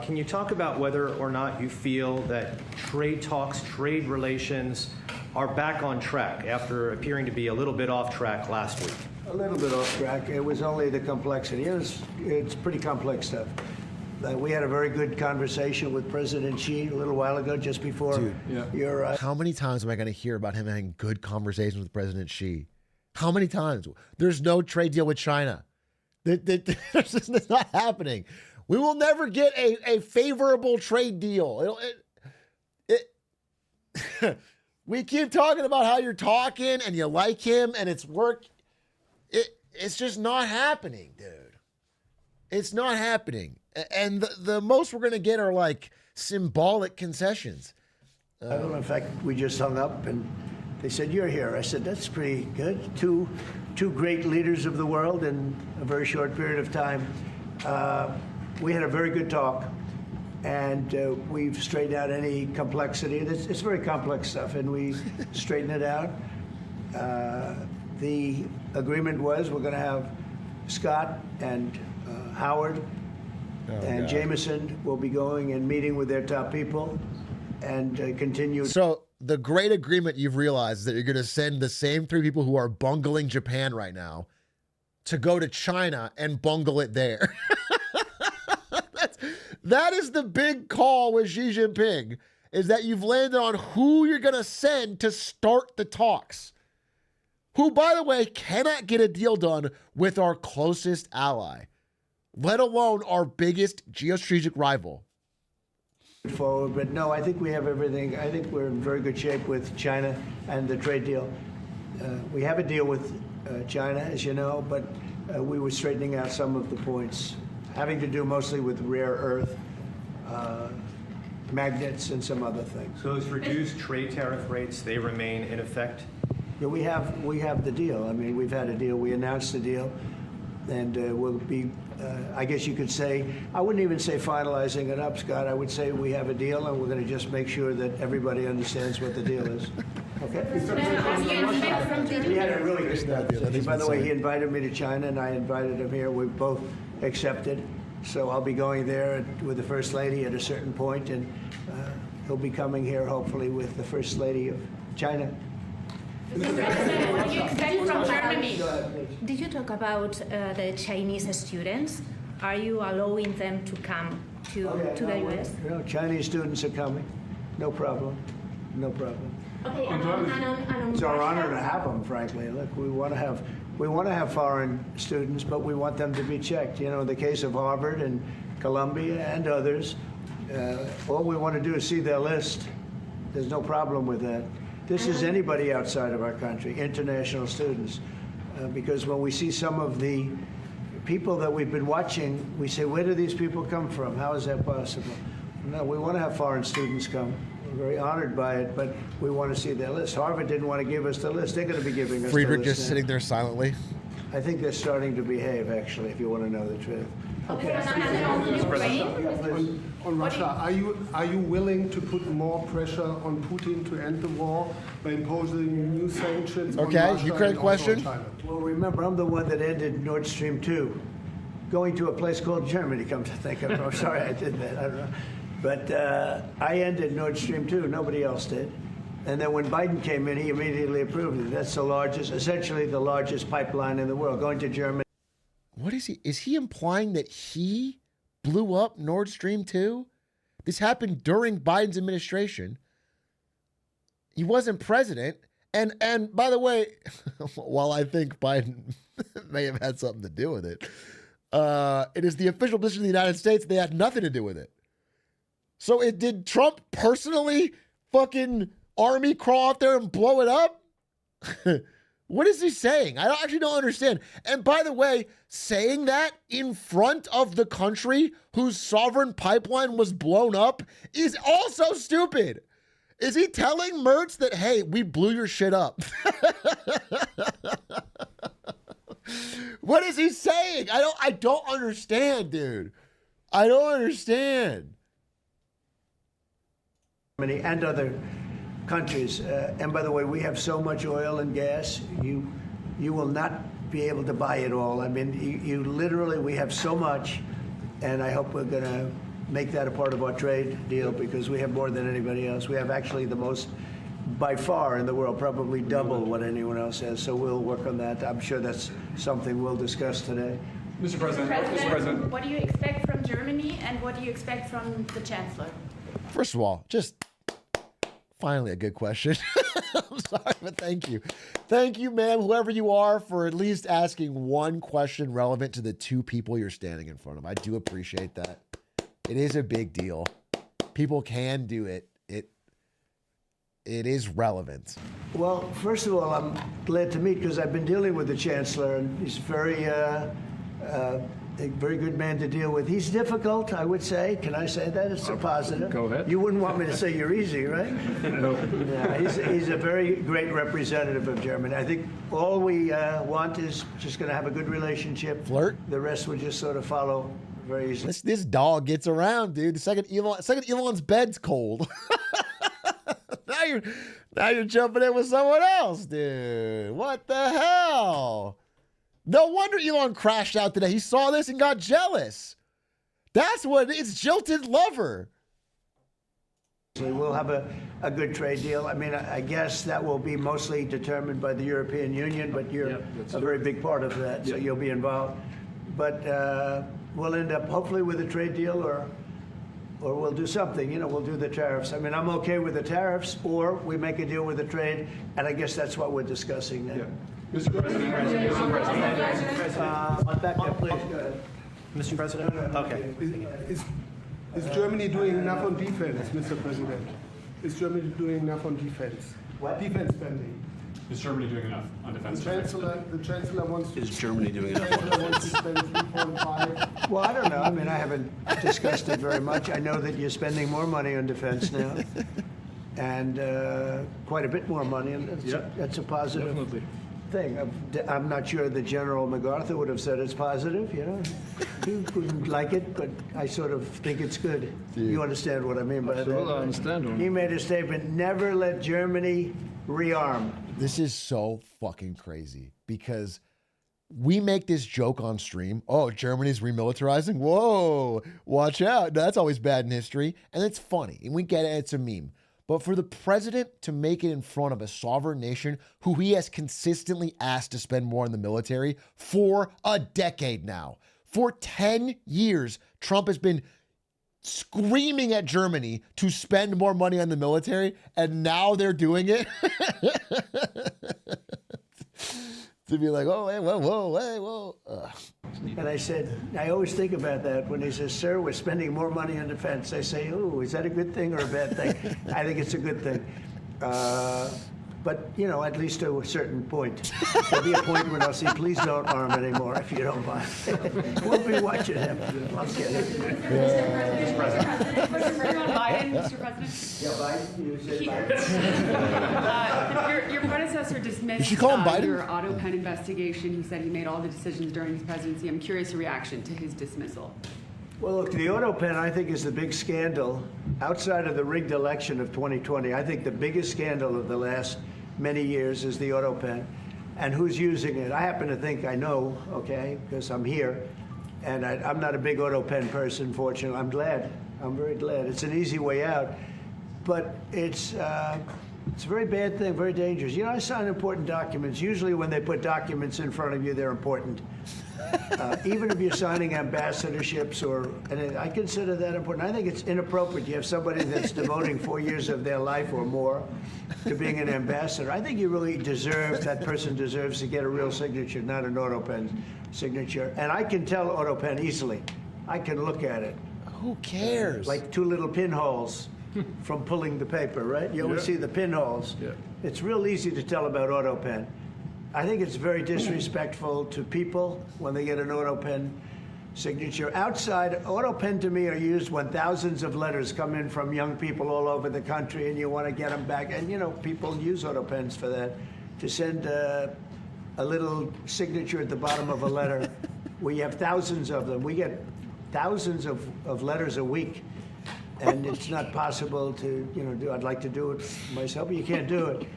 Can you talk about whether or not you feel that trade talks, trade relations are back on track after appearing to be a little bit off track last week? A little bit off track. It was only the complexity. It's pretty complex stuff. We had a very good conversation with President Xi a little while ago, just before your... How many times am I going to hear about him having good conversations with President Xi? How many times? There's no trade deal with China. It's not happening. We will never get a favorable trade deal. We keep talking about how you're talking and you like him and it's work. It's just not happening, dude. It's not happening. And the most we're going to get are like symbolic concessions. I don't know. In fact, we just hung up and they said, "You're here." I said, "That's pretty good." Two great leaders of the world in a very short period of time. We had a very good talk, and we've straightened out any complexity. It's very complex stuff, and we straightened it out. The agreement was we're going to have Scott and Howard and Jameson will be going and meeting with their top people and continue. So the great agreement you've realized is that you're going to send the same three people who are bungling Japan right now to go to China and bungle it there. That is the big call with Xi Jinping, is that you've landed on who you're going to send to start the talks. Who, by the way, cannot get a deal done with our closest ally, let alone our biggest geostrategic rival. Forward, but no, I think we have everything. I think we're in very good shape with China and the trade deal. We have a deal with China, as you know, but we were straightening out some of the points, having to do mostly with rare earth, magnets, and some other things. So those reduced trade tariff rates, they remain in effect? Yeah, we have the deal. I mean, we've had a deal. We announced the deal, and we'll be, I guess you could say, I wouldn't even say finalizing it up, Scott. I would say we have a deal, and we're going to just make sure that everybody understands what the deal is. Okay? We had a really good conversation. By the way, he invited me to China, and I invited him here. We both accepted. So I'll be going there with the First Lady at a certain point, and he'll be coming here, hopefully, with the First Lady of China. What do you expect from Germany? Did you talk about the Chinese students? Are you allowing them to come to the U.S.? You know, Chinese students are coming. No problem. No problem. Okay, It's our honor to have them, frankly. Look, we want to have foreign students, but we want them to be checked. You know, in the case of Harvard and Columbia and others, all we want to do is see their list. There's no problem with that. This is anybody outside of our country, international students, because when we see some of the people that we've been watching, we say, where do these people come from? How is that possible? No, we want to have foreign students come. We're very honored by it, but we want to see their list. Harvard didn't want to give us the list. They're going to be giving us Friedrich the list just now. sitting there silently. I think they're starting to behave, actually, if you want to know the truth. On Russia, are you willing to put more pressure on Putin to end the war by imposing new sanctions on Russia Ukraine and question. also on China? Well, remember, I'm the one that ended Nord Stream 2, going to a place called Germany, come to think of it. I'm sorry I did that. I don't know. But I ended Nord Stream 2. Nobody else did. And then when Biden came in, he immediately approved it. That's the largest, essentially the largest pipeline in the world, going to Germany. What is he? Is he implying that he blew up Nord Stream 2? This happened during Biden's administration. He wasn't president. And by the way, while I think Biden may have had something to do with it, it is the official position of the United States. They had nothing to do with it. So did Trump personally fucking army crawl out there and blow it up? What is he saying? I actually don't understand. And by the way, saying that in front of the country whose sovereign pipeline was blown up is also stupid. Is he telling Mertz that, hey, we blew your shit up? What is he saying? I don't understand, dude. I don't understand. And other countries. And by the way, we have so much oil and gas, you will not be able to buy it all. I mean, you literally, we have so much, and I hope we're going to make that a part of our trade deal because we have more than anybody else. We have actually the most by far in the world, probably double what anyone else has. So we'll work on that. I'm sure that's something we'll discuss today. Mr. President, what do you expect from Germany and what do you expect from the Chancellor? First of all, just finally a good question. I'm sorry, but thank you. Thank you, ma'am, whoever you are, for at least asking one question relevant to the two people you're standing in front of. I do appreciate that. It is a big deal. People can do it. It is relevant. Well, first of all, I'm glad to meet because I've been dealing with the Chancellor, and he's a very good man to deal with. He's difficult, I would say. Can I say that? It's a positive. Go ahead. You wouldn't want me to say you're easy, right? No. Yeah, he's a very great representative of Germany. I think all we want is just going to have a good relationship. Flirt. The rest would just sort of follow very easily. This dog gets around, dude. The second Elon's bed's cold. Now you're jumping in with someone else, dude. What the hell? No wonder Elon crashed out today. He saw this and got jealous. That's what it is. It's jilted lover. We'll have a good trade deal. I mean, I guess that will be mostly determined by the European Union, but you're a very big part of that, so you'll be involved. But we'll end up hopefully with a trade deal or we'll do something. You know, we'll do the tariffs. I mean, I'm okay with the tariffs, or we make a deal with the trade, and I guess that's what we're discussing now. Yeah. Mr. President. Back there, please. Go ahead. Mr. President? Okay. Is Germany doing enough on defense, Mr. President? Is Germany doing enough on defense? What? Defense spending. is Germany doing enough on defense? The Chancellor wants to... Is Germany doing enough? The Chancellor wants to spend 3.5. Well, I don't know. I mean, I haven't discussed it very much. I know that you're spending more money on defense now, and quite a bit more money, and that's a positive Definitely. thing. I'm not sure that General MacArthur would have said it's positive, you know. He wouldn't like it, but I sort of think it's good. You understand what I mean by that? Absolutely, I understand. He made a statement, never let Germany rearm. This is so fucking crazy because we make this joke on stream. Oh, Germany's remilitarizing. Whoa, watch out. That's always bad in history. And it's funny. And we get it. It's a meme. But for the president to make it in front of a sovereign nation who he has consistently asked to spend more on the military for a decade now, for 10 years, Trump has been screaming at Germany to spend more money on the military, and now they're doing it. To be like, oh, hey, whoa, hey, whoa. And I said, I always think about that when he says, sir, we're spending more money on defense. I say, oh, is that a good thing or a bad thing? I think it's a good thing. But, you know, at least to a certain point. There'll be a point when I'll say, please don't arm anymore if you don't mind. We'll be watching him. I'll get it. Mr. President. Biden, Mr. President. Yeah, Biden. You said Biden. Your predecessor dismissed Did she call him Biden? your auto pen investigation. He said he made all the decisions during his presidency. I'm curious your reaction to his dismissal. Well, look, the auto pen, I think, is the big scandal outside of the rigged election of 2020. I think the biggest scandal of the last many years is the auto pen. And who's using it? I happen to think I know, okay, because I'm here. And I'm not a big auto pen person, fortunately. I'm glad. I'm very glad. It's an easy way out. But it's a very bad thing, very dangerous. You know, I sign important documents. Usually when they put documents in front of you, they're important. Even if you're signing ambassadorships, and I consider that important. I think it's inappropriate. You have somebody that's devoting 4 years of their life or more to being an ambassador. I think you really that person deserves to get a real signature, not an auto pen signature. And I can tell auto pen easily. I can look at it. Who cares? Like two little pinholes from pulling the paper, right? You always see the pinholes. Yeah. It's real easy to tell about auto pen. I think it's very disrespectful to people when they get an auto pen signature. Outside, auto pen to me are used when thousands of letters come in from young people all over the country and you want to get them back. And, you know, people use auto pens for that, to send a little signature at the bottom of a letter. We have thousands of them. We get thousands of letters a week. And it's not possible to, you know, do. I'd like to do it myself, but you can't do it.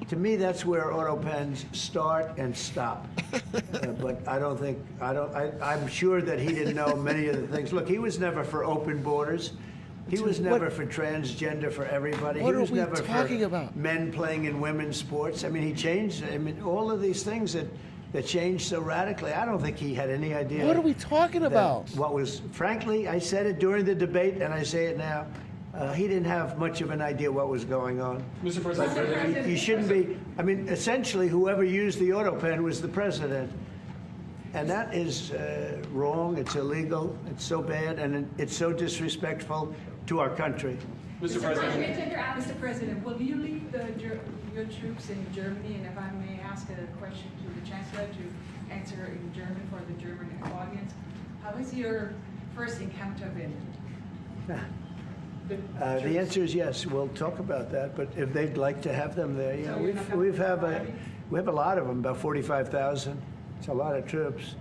To me, that's where auto pens start and stop. But I'm sure that he didn't know many of the things. Look, he was never for open borders. He was never for transgender for everybody. What he was are we never talking for about? Men playing in women's sports. I mean, he changed. I mean, all of these things that changed so radically. I don't think he had any idea. What are we talking about? What was, frankly, I said it during the debate, and I say it now. He didn't have much of an idea what was going on. Mr. President, He shouldn't be. I mean, essentially, whoever used the auto pen was the president. And that is wrong. It's illegal. It's so bad. And it's so disrespectful to our country. Mr. President. Mr. President, will you leave your troops in Germany? And if I may ask a question to the Chancellor to answer in German for the German audience, how has your first encounter been? The answer is yes. We'll talk about that. But if they'd like to have them there, yeah, we have a lot of them, about 45,000. It's a lot of troops.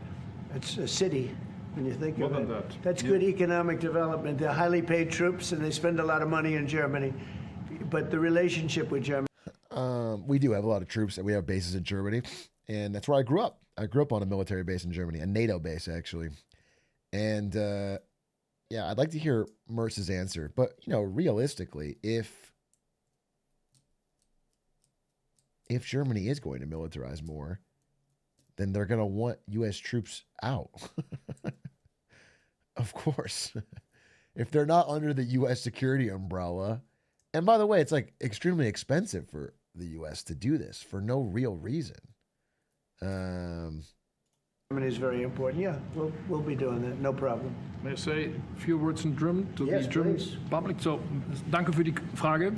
It's a city when you think of it. That's good economic development. They're highly paid troops, and they spend a lot of money in Germany. But the relationship with Germany. We do have a lot of troops, and we have bases in Germany, and that's where I grew up. I grew up on a military base in Germany, a NATO base actually, and yeah, I'd like to hear Mertz's answer. But you know, realistically, if Germany is going to militarize more, then they're going to want U.S. troops out. Of course. If they're not under the U.S. security umbrella, and by the way, it's like extremely expensive for the U.S. to do this for no real reason. Germany is very important. Yeah, we'll be doing that. No problem. May I say a few words in German to Yes, the German please. public? So, danke für die Frage.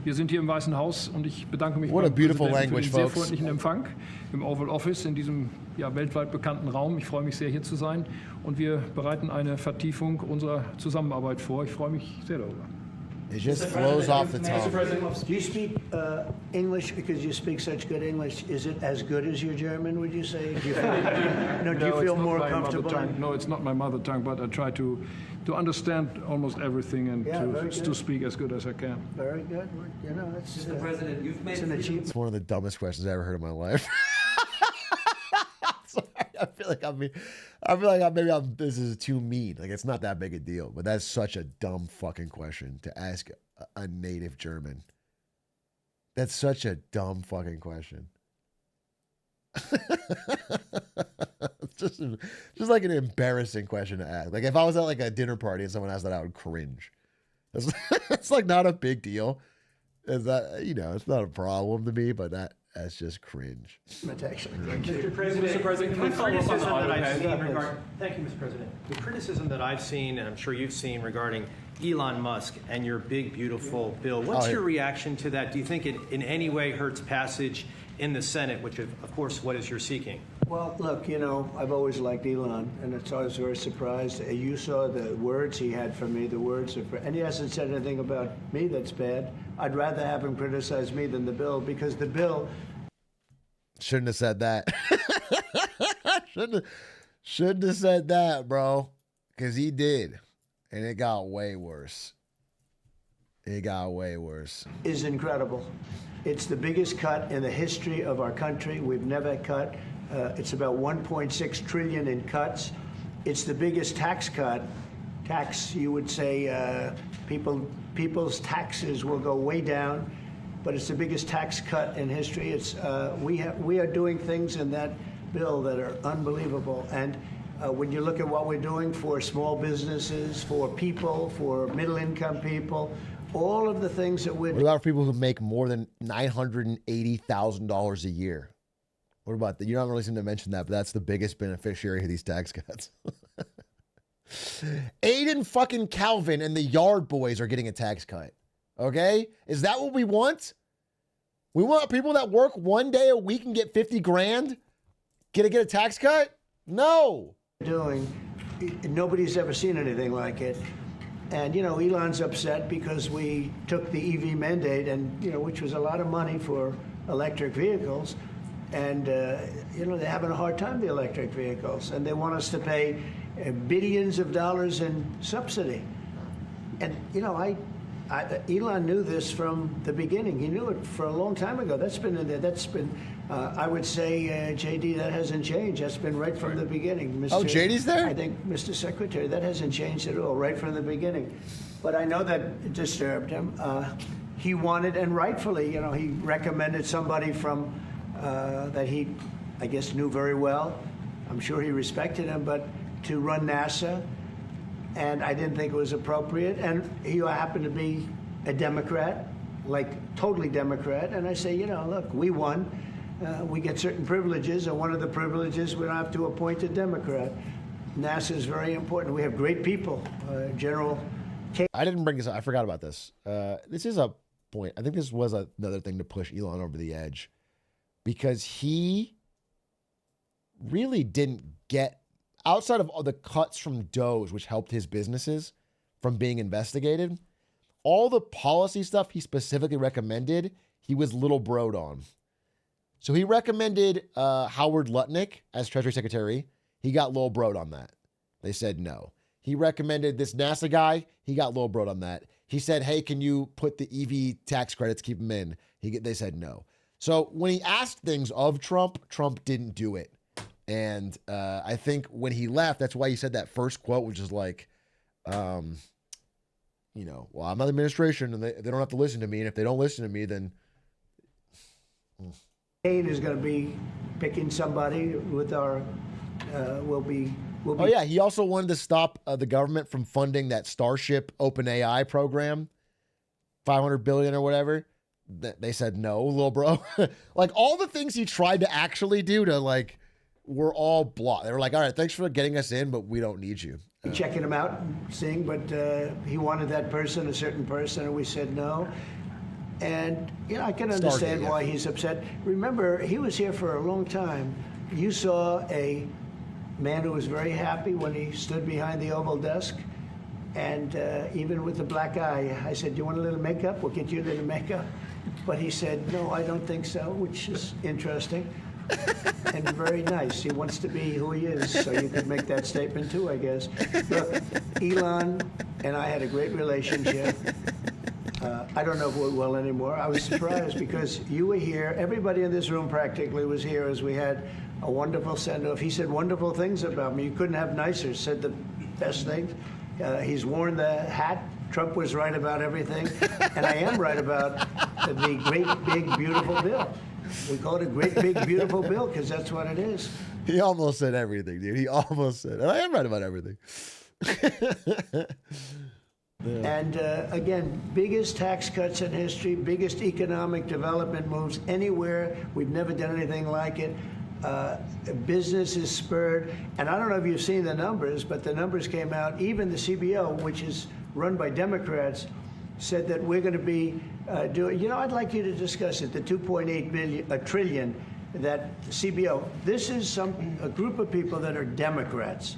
Wir sind hier im Weißen Haus und ich bedanke mich What a beim beautiful Präsidenten language, für den sehr folks. freundlichen Empfang im Oval Office in diesem ja, weltweit bekannten Raum. Ich freue mich sehr, hier zu sein und wir bereiten eine Vertiefung unserer Zusammenarbeit vor. Ich freue mich sehr darüber. It just flows off the tongue. Do you speak English because you speak such good English? Is it as good as your German, would you say? Do you feel, do you it's feel not more my mother comfortable? tongue. No, it's not my mother tongue, but I try to understand almost everything and Yeah, very to good. speak as good as I can. Very good. You know, that's Mr. President, you've made it's an achievement. It's one of the dumbest questions I ever heard in my life. Sorry, I feel like maybe this is too mean. Like it's not that big a deal, but that's such a dumb fucking question to ask a native German. That's such a dumb fucking question. It's just like an embarrassing question to ask. Like if I was at like a dinner party and someone asked that, I would cringe. It's like not a big deal. Is that, you know, it's not a problem to me, but that's just cringe. That's actually Mr. President, can we follow up on the auto pen? Thank you, Mr. President. The criticism that I've seen, and I'm sure you've seen, regarding Elon Musk and your big, beautiful bill, what's your reaction to that? Do you think it in any way hurts passage in the Senate, which of course, what is you're seeking? Well, look, you know, I've always liked Elon, and it's always very surprised. You saw the words he had for me, the words of, and he hasn't said anything about me that's bad. I'd rather have him criticize me than the bill, because the bill... Shouldn't have said that. Shouldn't have said that, bro, because he did, and it got way worse. It got way worse. Is incredible. It's the biggest cut in the history of our country. We've never cut. It's about 1.6 trillion in cuts. It's the biggest tax cut. Tax, you would say, people's taxes will go way down, but it's the biggest tax cut in history. It's we are doing things in that bill that are unbelievable. And when you look at what we're doing for small businesses, for people, for middle-income people, all of the things that we're... What about people who make more than $980,000 a year? What about that? You're not really going to mention that, but that's the biggest beneficiary of these tax cuts. Aiden fucking Calvin and the Yard Boys are getting a tax cut. Okay? Is that what we want? We want people that work one day a week and get 50 grand get a tax cut? No. Nobody's ever seen anything like it. And, you know, Elon's upset because we took the EV mandate, and, you know, which was a lot of money for electric vehicles. And, you know, they're having a hard time, the electric vehicles. And they want us to pay billions of dollars in subsidy. And, you know, Elon knew this from the beginning. He knew it for a long time ago. That's been in there. That's been, I would say, JD, that hasn't changed. That's been right from the beginning. Mr. Oh, JD's there? I think, Mr. Secretary, that hasn't changed at all, right from the beginning. But I know that it disturbed him. He wanted, and rightfully, you know, he recommended somebody from that he, I guess, knew very well. I'm sure he respected him, but to run NASA. And I didn't think it was appropriate. And he happened to be a Democrat, like totally Democrat. And I say, you know, look, we won. We get certain privileges, and one of the privileges, we don't have to appoint a Democrat. NASA is very important. We have great people. General K. I didn't bring this up. I forgot about this. This is a point. I think this was another thing to push Elon over the edge, because he really didn't get, outside of all the cuts from Doge, which helped his businesses from being investigated, all the policy stuff he specifically recommended, he was little broed on. So he recommended Howard Lutnick as Treasury Secretary. He got little broed on that. They said no. He recommended this NASA guy. He got little broed on that. He said, hey, can you put the EV tax credits, keep them in? They said no. So when he asked things of Trump, Trump didn't do it. And I think when he left, that's why he said that first quote, which is like, you know, well, I'm not the administration, and they don't have to listen to me. And if they don't listen to me, then... Kane is going to be picking somebody with our, will be... Oh, yeah. He also wanted to stop the government from funding that Starship OpenAI program, $500 billion or whatever. They said no, little bro. Like, all the things he tried to actually do to, like... were all blocked. They were like, all right, thanks for getting us in, but we don't need you. Checking him out, seeing, but he wanted that person, a certain person, and we said no. And, you know, I can understand why he's upset. Remember, he was here for a long time. You saw a man who was very happy when he stood behind the Oval desk, and even with the black eye, I said, do you want a little makeup? We'll get you a little makeup. But he said, no, I don't think so, which is interesting. And very nice. He wants to be who he is, so you could make that statement too, I guess. Look, Elon and I had a great relationship. I don't know if we're well anymore. I was surprised because you were here. Everybody in this room practically was here as we had a wonderful send-off. He said wonderful things about me. You couldn't have nicer. Said the best things. He's worn the hat. Trump was right about everything. And I am right about the great, big, beautiful bill. We call it a great, big, beautiful bill because that's what it is. He almost said everything, dude. He almost said, and I am right about everything. Yeah. And again, biggest tax cuts in history, biggest economic development moves anywhere. We've never done anything like it. Business is spurred. And I don't know if you've seen the numbers, but the numbers came out. Even the CBO, which is run by Democrats, said that we're going to be doing, you know, I'd like you to discuss it, the $2.8 trillion that CBO, this is a group of people that are Democrats.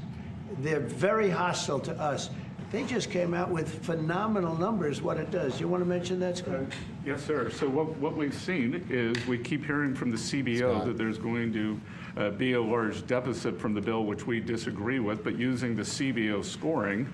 They're very hostile to us. They just came out with phenomenal numbers, what it does. You want to mention that, Scott? Yes, sir. So what we've seen is we keep hearing from the CBO that there's going to be a large deficit from the bill, which we disagree with, but using the CBO scoring,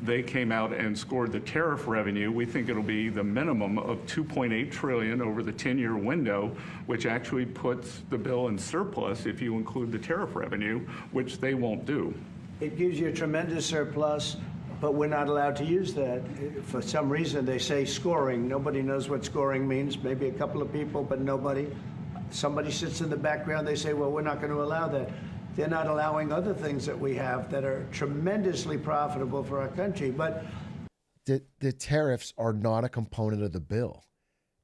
they came out and scored the tariff revenue. We think it'll be the minimum of $2.8 trillion over the 10-year window, which actually puts the bill in surplus if you include the tariff revenue, which they won't do. It gives you a tremendous surplus, but we're not allowed to use that. For some reason, they say scoring. Nobody knows what scoring means. Maybe a couple of people, but nobody. Somebody sits in the background. They say, well, we're not going to allow that. They're not allowing other things that we have that are tremendously profitable for our country. But the tariffs are not a component of the bill.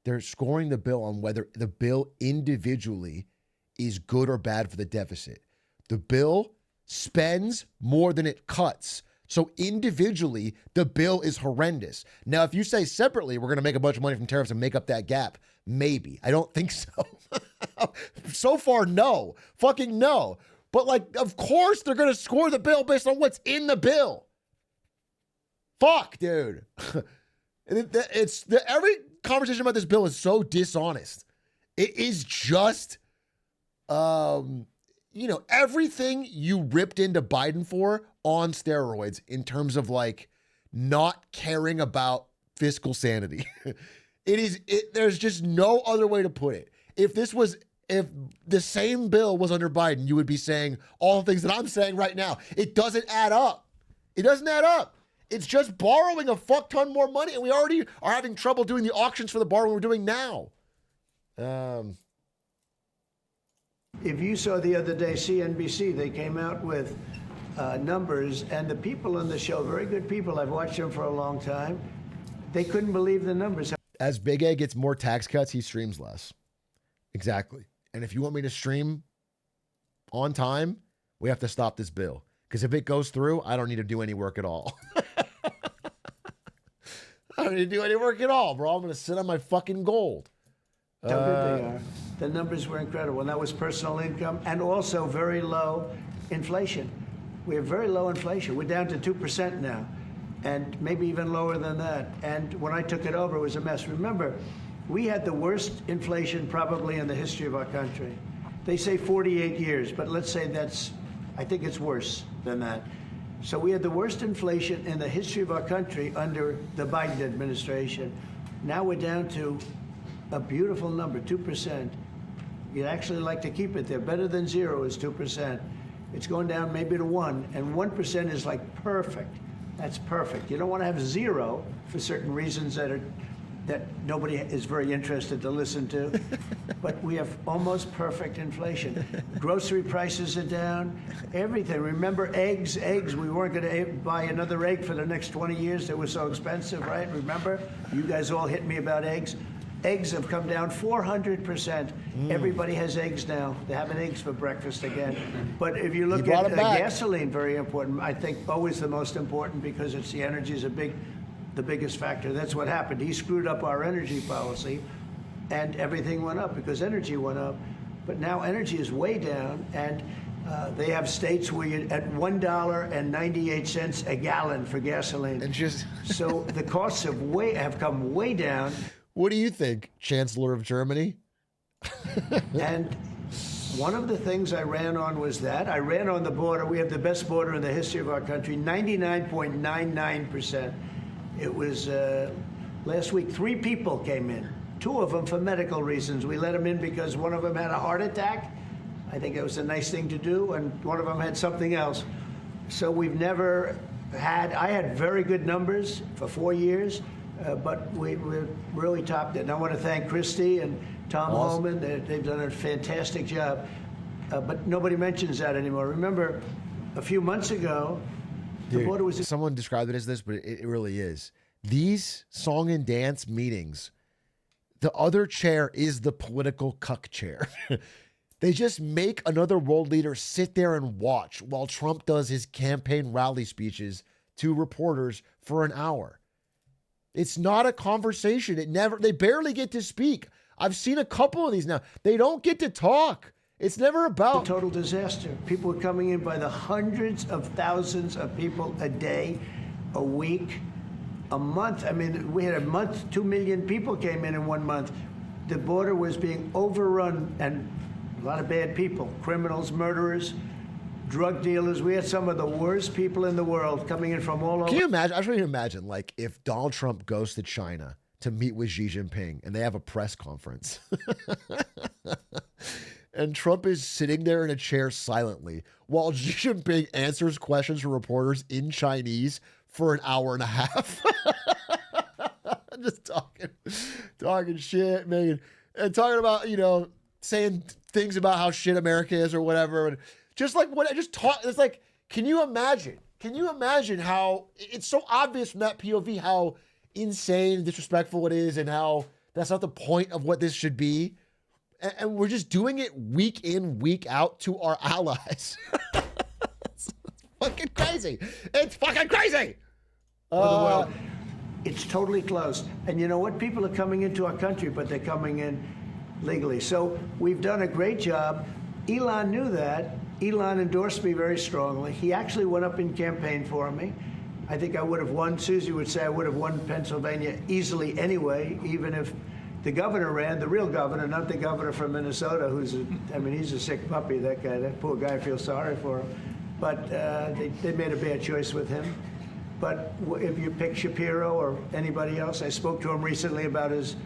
They're scoring the bill on whether the bill individually is good or bad for the deficit. The bill spends more than it cuts. So individually, the bill is horrendous. Now, if you say separately, we're going to make a bunch of money from tariffs and make up that gap, maybe. I don't think so. So far, no. Fucking no. But, like, of course they're going to score the bill based on what's in the bill. Fuck, dude. Every conversation about this bill is so dishonest. It is just, everything you ripped into Biden for on steroids in terms of, like, not caring about fiscal sanity. There's just no other way to put it. If the same bill was under Biden, you would be saying all the things that I'm saying right now. It doesn't add up. It doesn't add up. It's just borrowing a fuck ton more money, and we already are having trouble doing the auctions for the borrowing we're doing now. if you saw the other day, CNBC, they came out with numbers, and the people on the show, very good people, I've watched them for a long time, they couldn't believe the numbers. As Big A gets more tax cuts, he streams less. Exactly. And if you want me to stream on time, we have to stop this bill. Because if it goes through, I don't need to do any work at all. I don't need to do any work at all, bro. I'm going to sit on my fucking gold. How good they are. The numbers were incredible. And that was personal income and also very low inflation. We have very low inflation. We're down to 2% now, and maybe even lower than that. And when I took it over, it was a mess. Remember, we had the worst inflation probably in the history of our country. They say 48 years, but let's say I think it's worse than that. So we had the worst inflation in the history of our country under the Biden administration. Now we're down to a beautiful number, 2%. You'd actually like to keep it there. Better than zero is 2%. It's going down maybe to 1, and 1% is like perfect. That's perfect. You don't want to have zero for certain reasons that nobody is very interested to listen to. But we have almost perfect inflation. Grocery prices are down, everything. Remember eggs? We weren't going to buy another egg for the next 20 years. They were so expensive, right? Remember? You guys all hit me about eggs. Eggs have come down 400%. Everybody has eggs now. They're having eggs for breakfast again. But if you look at gasoline, very important. I think always the most important because it's the energy is the biggest factor. That's what happened. He screwed up our energy policy, and everything went up because energy went up. But now energy is way down, and they have states where you're at $1.98 a gallon for gasoline. And so the costs have come way down. What do you think, Chancellor of Germany? And one of the things I ran on was that. I ran on the border. We have the best border in the history of our country, 99.99%. It was last week, 3 people came in, 2 of them for medical reasons. We let them in because one of them had a heart attack. I think it was a nice thing to do, and one of them had something else. So we've never I had very good numbers for 4 years. But we really topped it. And I want to thank Christie and Tom Homan. They've done a fantastic job. But nobody mentions that anymore. Remember, a few months ago, the border was... Someone described it as this, but it really is. These song and dance meetings, the other chair is the political cuck chair. They just make another world leader sit there and watch while Trump does his campaign rally speeches to reporters for an hour. It's not a conversation. They barely get to speak. I've seen a couple of these now. They don't get to talk. It's never about a total disaster. People were coming in by the hundreds of thousands of people a day, a week, a month. I mean, we had a month, 2 million people came in 1 month. The border was being overrun, and a lot of bad people, criminals, murderers, drug dealers. We had some of the worst people in the world coming in from all over. Can you imagine? I was trying to imagine, like, if Donald Trump goes to China to meet with Xi Jinping and they have a press conference. And Trump is sitting there in a chair silently while Xi Jinping answers questions from reporters in Chinese for an hour and a half. Just talking shit, man, and talking about, you know, saying things about how shit America is or whatever. And just like what I just taught, it's like, can you imagine? Can you imagine how it's so obvious from that POV how insane, disrespectful it is, and how that's not the point of what this should be? And we're just doing it week in, week out to our allies. It's fucking crazy. It's fucking crazy. It's totally closed. And you know what? People are coming into our country, but they're coming in legally. So we've done a great job. Elon knew that. Elon endorsed me very strongly. He actually went up and campaigned for me. I think I would have won. Susie would say I would have won Pennsylvania easily anyway, even if the governor ran, the real governor, not the governor from Minnesota, he's a sick puppy, that guy. That poor guy, I feel sorry for him. But they made a bad choice with him. But if you pick Shapiro or anybody else, I spoke to him recently about his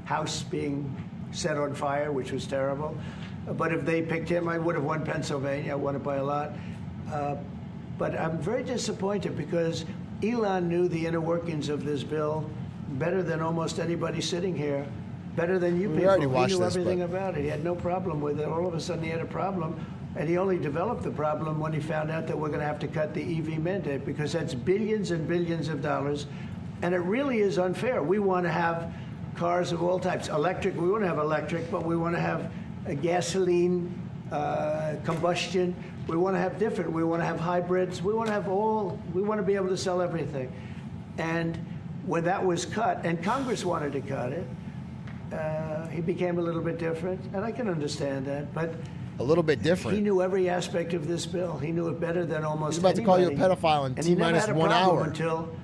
house being set on fire, which was terrible. But if they picked him, I would have won Pennsylvania. I won it by a lot. But I'm very disappointed because Elon knew the inner workings of this bill better than almost anybody sitting here, better than you people. We already watched he knew this, everything about it. He had no problem with it. All of a sudden, he had a problem. And he only developed the problem when he found out that we're going to have to cut the EV mandate, because that's billions and billions of dollars. And it really is unfair. We want to have cars of all types. Electric, we want to have electric, but we want to have a gasoline, combustion. We want to have different. We want to have hybrids. We want to have we want to be able to sell everything. And when that was cut, and Congress wanted to cut it, he became a little bit different. And I can understand that. But a little bit different. He knew every aspect of this bill. He knew it better than almost He's about anybody. to call you a pedophile in T-minus 1 hour. Until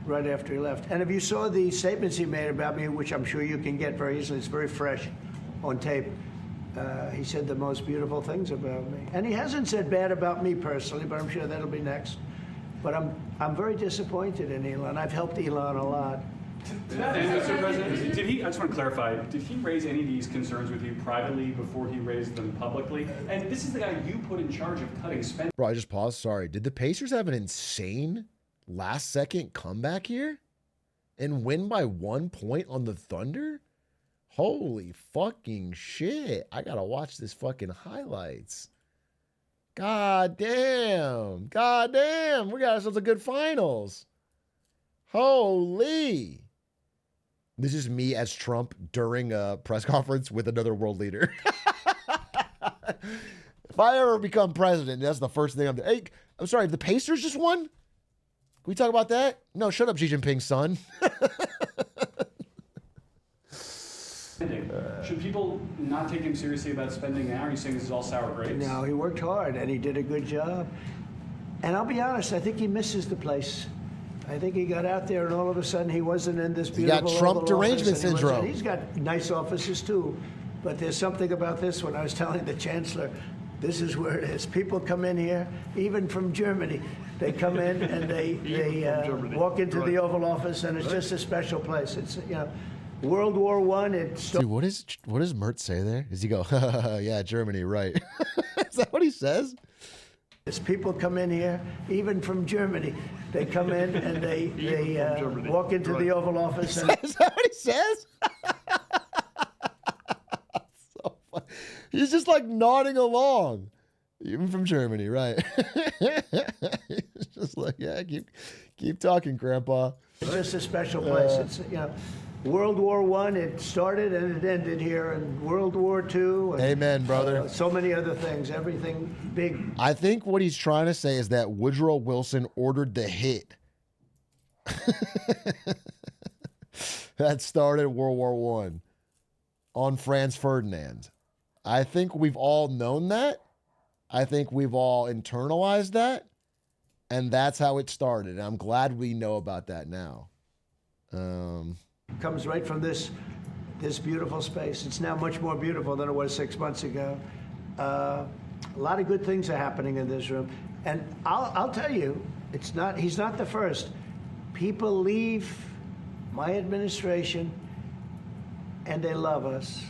right after he left. And if you saw the statements he made about me, which I'm sure you can get very easily, it's very fresh on tape, he said the most beautiful things about me. And he hasn't said bad about me personally, but I'm sure that'll be next. But I'm very disappointed in Elon. I've helped Elon a lot. Mr. President, I just want to clarify, did he raise any of these concerns with you privately before he raised them publicly? And this is the guy you put in charge of cutting spending. Bro, I just paused. Sorry. Did the Pacers have an insane last-second comeback here and win by 1 point on the Thunder? Holy fucking shit. I got to watch this fucking highlights. God damn. God damn. We got ourselves a good finals. Holy. This is me as Trump during a press conference with another world leader. If I ever become president, that's the first thing I'm doing. Hey, I'm sorry, the Pacers just won? Can we talk about that? No, shut up, Xi Jinping, son. Should people not take him seriously about spending now? Are you saying this is all sour grapes? No, he worked hard and he did a good job. And I'll be honest, I think he misses the place. I think he got out there and all of a sudden he wasn't in this beautiful. He got Trump Oval derangement Office, and syndrome. He's got nice offices too, but there's something about this one. I was telling the chancellor, this is where it is. People come in here, even from Germany. They come in and they walk into the Oval Office, and it's just a special place. It's World War I. Dude, what does Mertz say there? Does he go, yeah, Germany, right? Is that what he says? As people come in here, even from Germany, they come in and they walk into the Oval Office. Is that what he says? So funny. He's just like nodding along, even from Germany, right? He's just like, yeah, keep talking, Grandpa. It's just a special place. It's World War I, it started and it ended here, and World War II. And, amen, brother. So many other things, everything big. I think what he's trying to say is that Woodrow Wilson ordered the hit. that started World War One on Franz Ferdinand. I think we've all known that. I think we've all internalized that. And that's how it started. And I'm glad we know about that now. Comes right from this beautiful space. It's now much more beautiful than it was 6 months ago. A lot of good things are happening in this room. And I'll tell you, he's not the first. People leave my administration and they love us.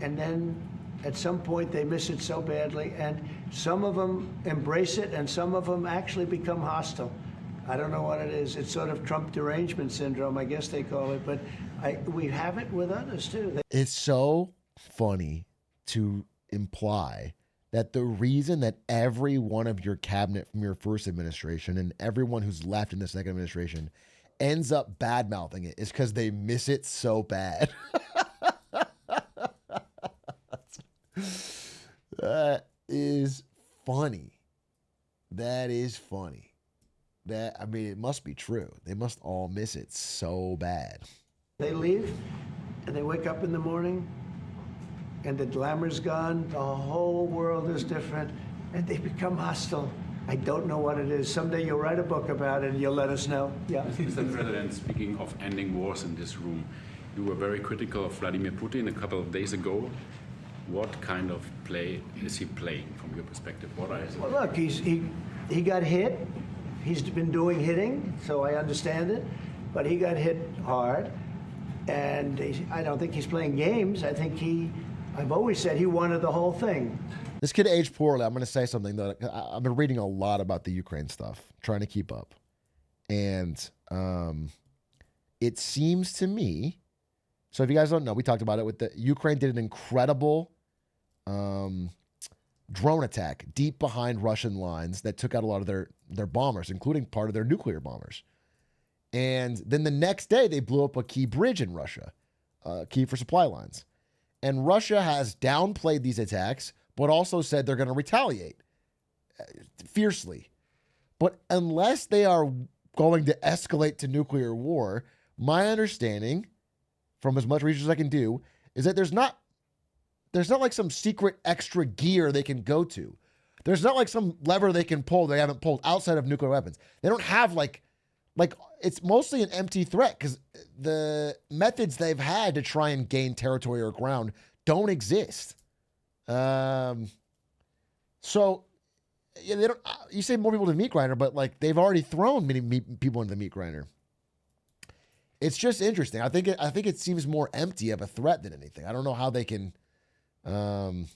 And then at some point they miss it so badly, and some of them embrace it and some of them actually become hostile. I don't know what it is. It's sort of Trump derangement syndrome, I guess they call it, but we have it with others too. It's so funny to imply that the reason that every one of your cabinet from your first administration and everyone who's left in the second administration ends up bad-mouthing it is because they miss it so bad. That is funny. That is funny. I mean, it must be true. They must all miss it so bad. They leave and they wake up in the morning and the glamour's gone. The whole world is different and they become hostile. I don't know what it is. Someday you'll write a book about it and you'll let us know. Yeah. Mr. President, speaking of ending wars in this room, you were very critical of Vladimir Putin a couple of days ago. What kind of play is he playing from your perspective? What are his... Well, look, he got hit. He's been doing hitting, so I understand it. But he got hit hard, and I don't think he's playing games. I think I've always said he wanted the whole thing. This kid aged poorly. I'm going to say something that I've been reading a lot about the Ukraine stuff, trying to keep up. And it seems to me, so if you guys don't know, we talked about it with the Ukraine did an incredible drone attack deep behind Russian lines that took out a lot of their bombers, including part of their nuclear bombers. And then the next day, they blew up a key bridge in Russia, key for supply lines. And Russia has downplayed these attacks, but also said they're going to retaliate fiercely. But unless they are going to escalate to nuclear war, my understanding, from as much research as I can do, is that there's not like some secret extra gear they can go to. There's not like some lever they can pull they haven't pulled outside of nuclear weapons. They don't have like it's mostly an empty threat because the methods they've had to try and gain territory or ground don't exist. So yeah, they don't. You say more people to the meat grinder, but like they've already thrown many people into the meat grinder. It's just interesting. I think it seems more empty of a threat than anything. I don't know how they can. You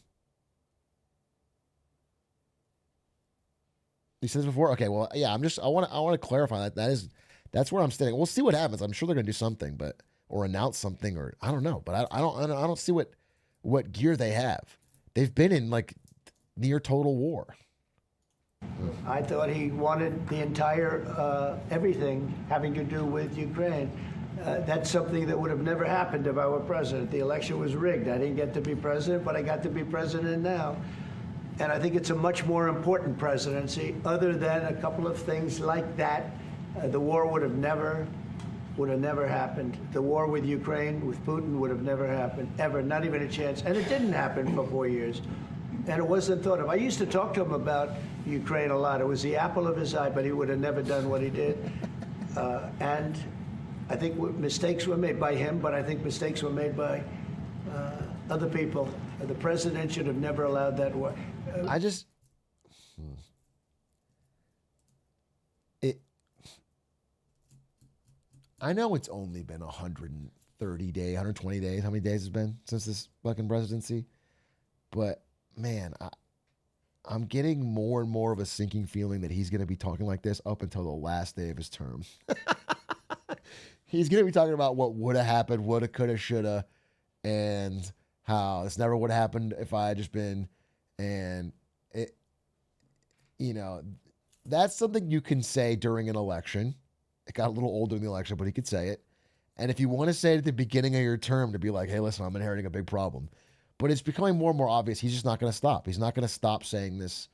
said this before. Okay, well, yeah. I want to clarify that. That's where I'm standing. We'll see what happens. I'm sure they're gonna do something, or announce something, or I don't know. But I don't see what gear they have. They've been in like near total war. I thought he wanted the entire everything having to do with Ukraine. That's something that would have never happened if I were president. The election was rigged. I didn't get to be president, but I got to be president now. And I think it's a much more important presidency. Other than a couple of things like that, the war would have never happened. The war with Ukraine, with Putin, would have never happened, ever, not even a chance. And it didn't happen for 4 years. And it wasn't thought of. I used to talk to him about Ukraine a lot. It was the apple of his eye, but he would have never done what he did. And I think mistakes were made by him, but I think mistakes were made by other people. The president should have never allowed that war. I know it's only been 130 days, 120 days. How many days has it been since this fucking presidency? But man, I'm getting more and more of a sinking feeling that he's going to be talking like this up until the last day of his term. He's going to be talking about what would have happened, woulda, coulda, shoulda, and how this never would have happened if I had just been. And it, that's something you can say during an election. It got a little old during the election, but he could say it. And if you want to say it at the beginning of your term to be like, hey, listen, I'm inheriting a big problem. But it's becoming more and more obvious he's just not going to stop. He's not going to stop saying this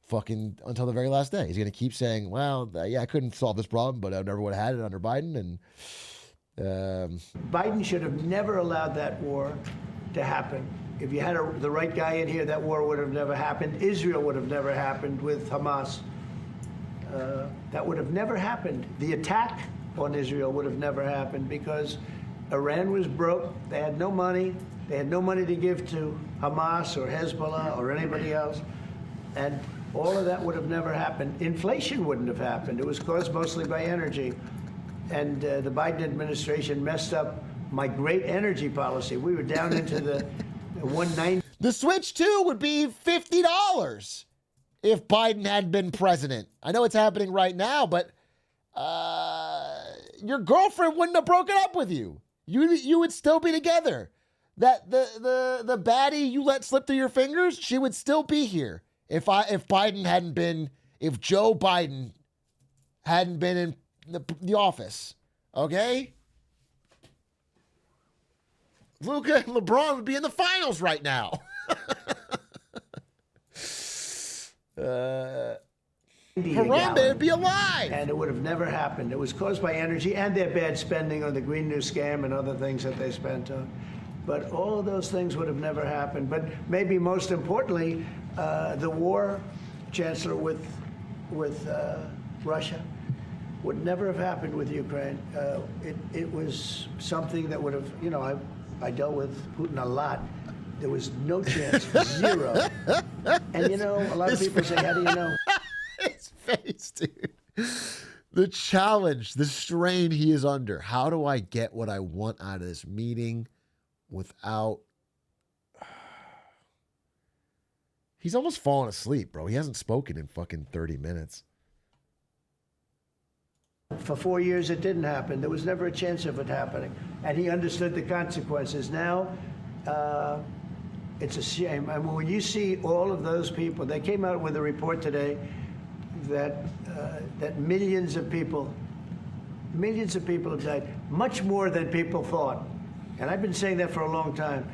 fucking until the very last day. He's going to keep saying, well, yeah, I couldn't solve this problem, but I never would have had it under Biden. Biden should have never allowed that war to happen. If you had the right guy in here, that war would have never happened. Israel would have never happened with Hamas. That would have never happened. The attack on Israel would have never happened because Iran was broke. They had no money. They had no money to give to Hamas or Hezbollah or anybody else. And all of that would have never happened. Inflation wouldn't have happened. It was caused mostly by energy. And the Biden administration messed up my great energy policy. We were down into the 190. The switch, too, would be $50 if Biden had been president. I know it's happening right now, but your girlfriend wouldn't have broken up with you. You would still be together. That the baddie you let slip through your fingers, she would still be here if Biden hadn't been, if Joe Biden hadn't been in the office. Okay? Luka and LeBron would be in the finals right now. Harambe would be alive. And it would have never happened. It was caused by energy and their bad spending on the Green New Scam and other things that they spent on. But all of those things would have never happened. But maybe most importantly, the war, Chancellor, with Russia would never have happened with Ukraine. It was something that would have, you know, I dealt with Putin a lot. There was no chance, zero. And, you know, a lot of people say, how do you know? His face, dude. The challenge, the strain he is under. How do I get what I want out of this meeting without... He's almost fallen asleep, bro. He hasn't spoken in fucking 30 minutes. For 4 years, it didn't happen. There was never a chance of it happening. And he understood the consequences. Now, it's a shame. I mean, when you see all of those people, they came out with a report today that millions of people have died, much more than people thought. And I've been saying that for a long time.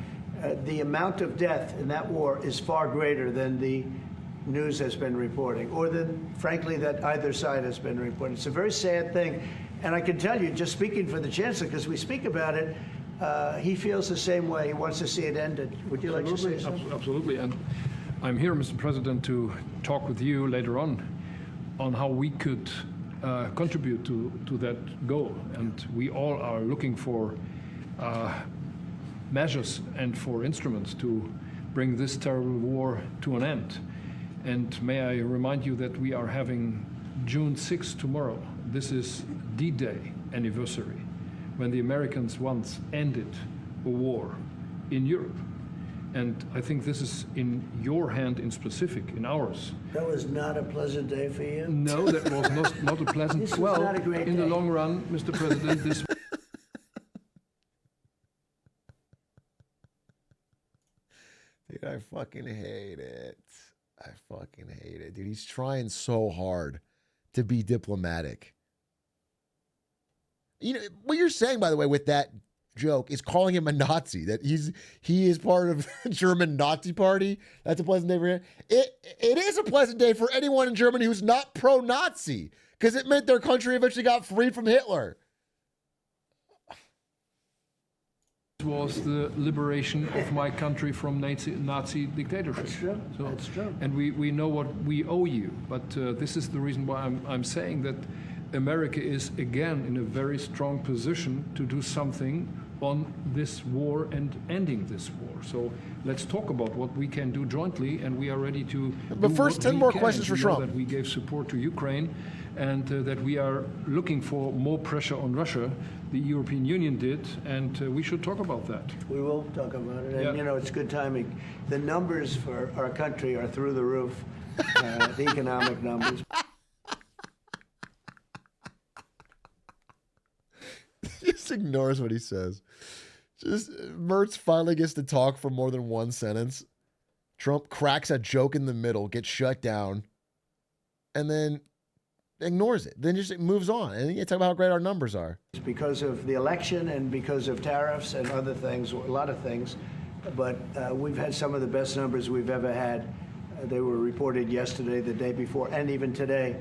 The amount of death in that war is far greater than the news has been reporting, or than, frankly, that either side has been reporting. It's a very sad thing. And I can tell you, just speaking for the Chancellor, because we speak about it, he feels the same way. He wants to see it ended. Would you like to say something? Absolutely. And I'm here, Mr. President, to talk with you later on how we could contribute to that goal. And we all are looking for measures and for instruments to bring this terrible war to an end. And may I remind you that we are having June 6th tomorrow. This is D-Day anniversary, when the Americans once ended a war in Europe. And I think this is in your hand in specific, in ours. That was not a pleasant day for you? No, that was not a pleasant... This was not a great in day. the long run, Mr. President, this... Dude, I fucking hate it. I fucking hate it. Dude, he's trying so hard to be diplomatic. You know, what you're saying, by the way, with that joke is calling him a Nazi, that he is part of the German Nazi party. That's a pleasant day for him. It is a pleasant day for anyone in Germany who's not pro-Nazi, because it meant their country eventually got freed from Hitler. Was the liberation of my country from Nazi dictatorship. That's true. So, that's true. And we know what we owe you. But this is the reason why I'm saying that America is again in a very strong position to do something on this war and ending this war. So let's talk about what we can do jointly, and we are ready to. But first, 10 more questions for Trump. That we gave support to Ukraine, and that we are looking for more pressure on Russia. The European Union did, and we should talk about that. We will talk about it. Yeah. And, you know, it's good timing. The numbers for our country are through the roof, the economic numbers. Just ignores what he says. Just Mertz finally gets to talk for more than one sentence. Trump cracks a joke in the middle, gets shut down, and then ignores it. Then just moves on. And then you talk about how great our numbers are. It's because of the election and because of tariffs and other things, a lot of things. But we've had some of the best numbers we've ever had. They were reported yesterday, the day before, and even today.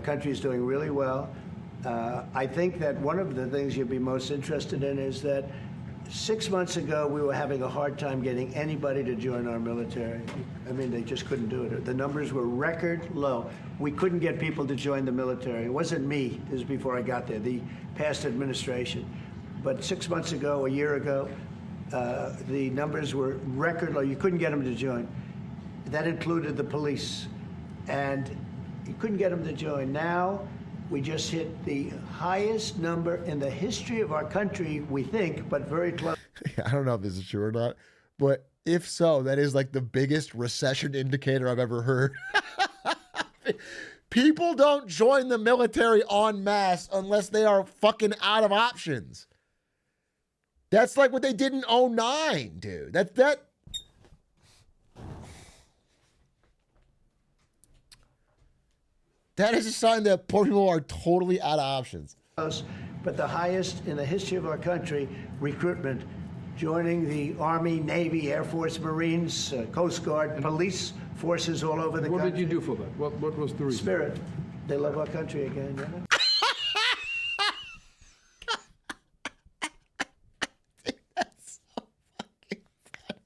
Country's doing really well. I think that one of the things you'd be most interested in is that 6 months ago, we were having a hard time getting anybody to join our military. I mean, they just couldn't do it. The numbers were record low. We couldn't get people to join the military. It wasn't me. This was before I got there, the past administration. But 6 months ago, a year ago, the numbers were record low. You couldn't get them to join. That included the police. And you couldn't get them to join. Now, we just hit the highest number in the history of our country, we think, but very close. I don't know if this is true or not, but if so, that is like the biggest recession indicator I've ever heard. People don't join the military en masse unless they are fucking out of options. That's like what they did in 2009, dude. That is a sign that poor people are totally out of options. But the highest in the history of our country, recruitment, joining the Army, Navy, Air Force, Marines, Coast Guard, police forces all over the country. What did you do for that? What was the reason? Spirit. They love our country again, you know? That's so fucking funny.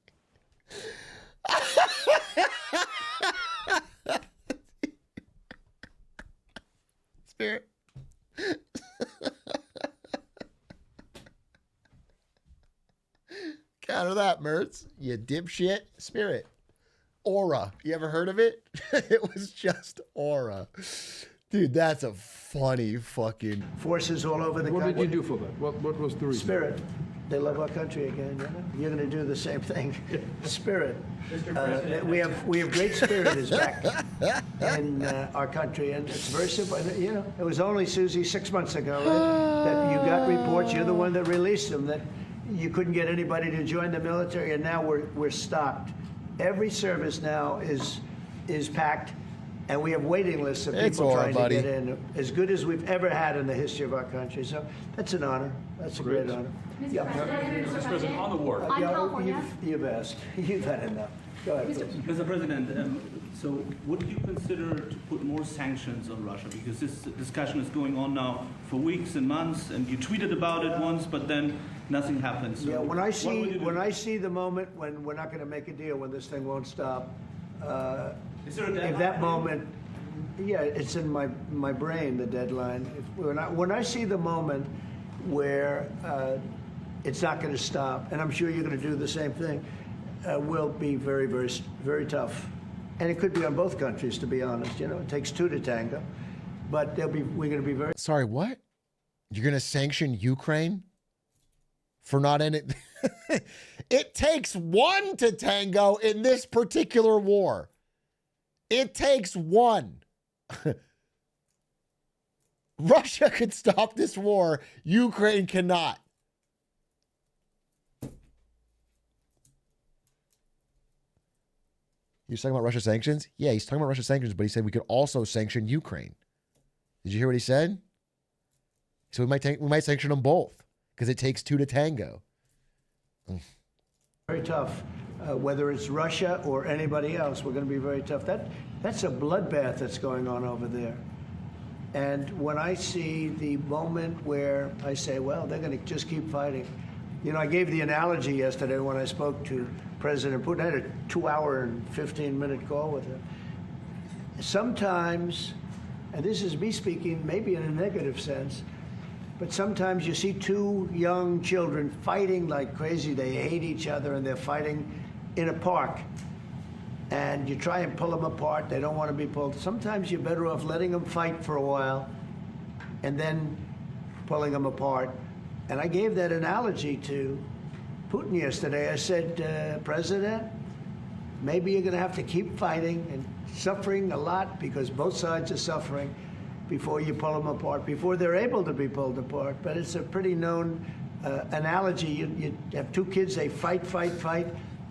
Spirit. Counter that, Mertz. You dipshit. Spirit. Aura. You ever heard of it? It was just aura. Dude, that's a funny fucking... Forces all over the country. What did you do for that? What was the reason? Spirit. They love our country again, you know? You're going to do the same thing. Spirit. We have great spirit is back in our country, and it's very simple. You know, it was only, Susie, 6 months ago, right, that you got reports, you're the one that released them, that you couldn't get anybody to join the military, and now we're stocked. Every service now is packed, and we have waiting lists of people trying to get in, as good as we've ever had in the history of our country. So that's an honor. That's a great honor. Mr. President, on the war. You've asked. You've had enough. Go ahead, please. Mr. President, so would you consider to put more sanctions on Russia? Because this discussion is going on now for weeks and months, and you tweeted about it once, but then nothing happens. So yeah, when I see the moment when we're not going to make a deal, when this thing won't stop, is there a deadline? if that moment, yeah, it's in my brain, the deadline. When I see the moment where it's not going to stop, and I'm sure you're going to do the same thing, will be very, very, very tough. And it could be on both countries, to be honest. You know, it takes two to tango. But we're going to be very... Sorry, what? You're going to sanction Ukraine for not ending... It takes one to tango in this particular war. It takes one. Russia could stop this war. Ukraine cannot. He's talking about Russia sanctions? Yeah, he's talking about Russia sanctions, but he said we could also sanction Ukraine. Did you hear what he said? So we might sanction them both because it takes two to tango. Very tough. Whether it's Russia or anybody else, we're going to be very tough. That's a bloodbath that's going on over there. And when I see the moment where I say, well, they're going to just keep fighting. You know, I gave the analogy yesterday when I spoke to President Putin. I had a 2-hour and 15-minute call with him. Sometimes, and this is me speaking maybe in a negative sense, but sometimes you see two young children fighting like crazy. They hate each other and they're fighting in a park. And you try and pull them apart. They don't want to be pulled. Sometimes you're better off letting them fight for a while and then pulling them apart. And I gave that analogy to Putin yesterday. I said, President, maybe you're going to have to keep fighting and suffering a lot because both sides are suffering before you pull them apart, before they're able to be pulled apart. But it's a pretty known analogy. You have two kids, they fight.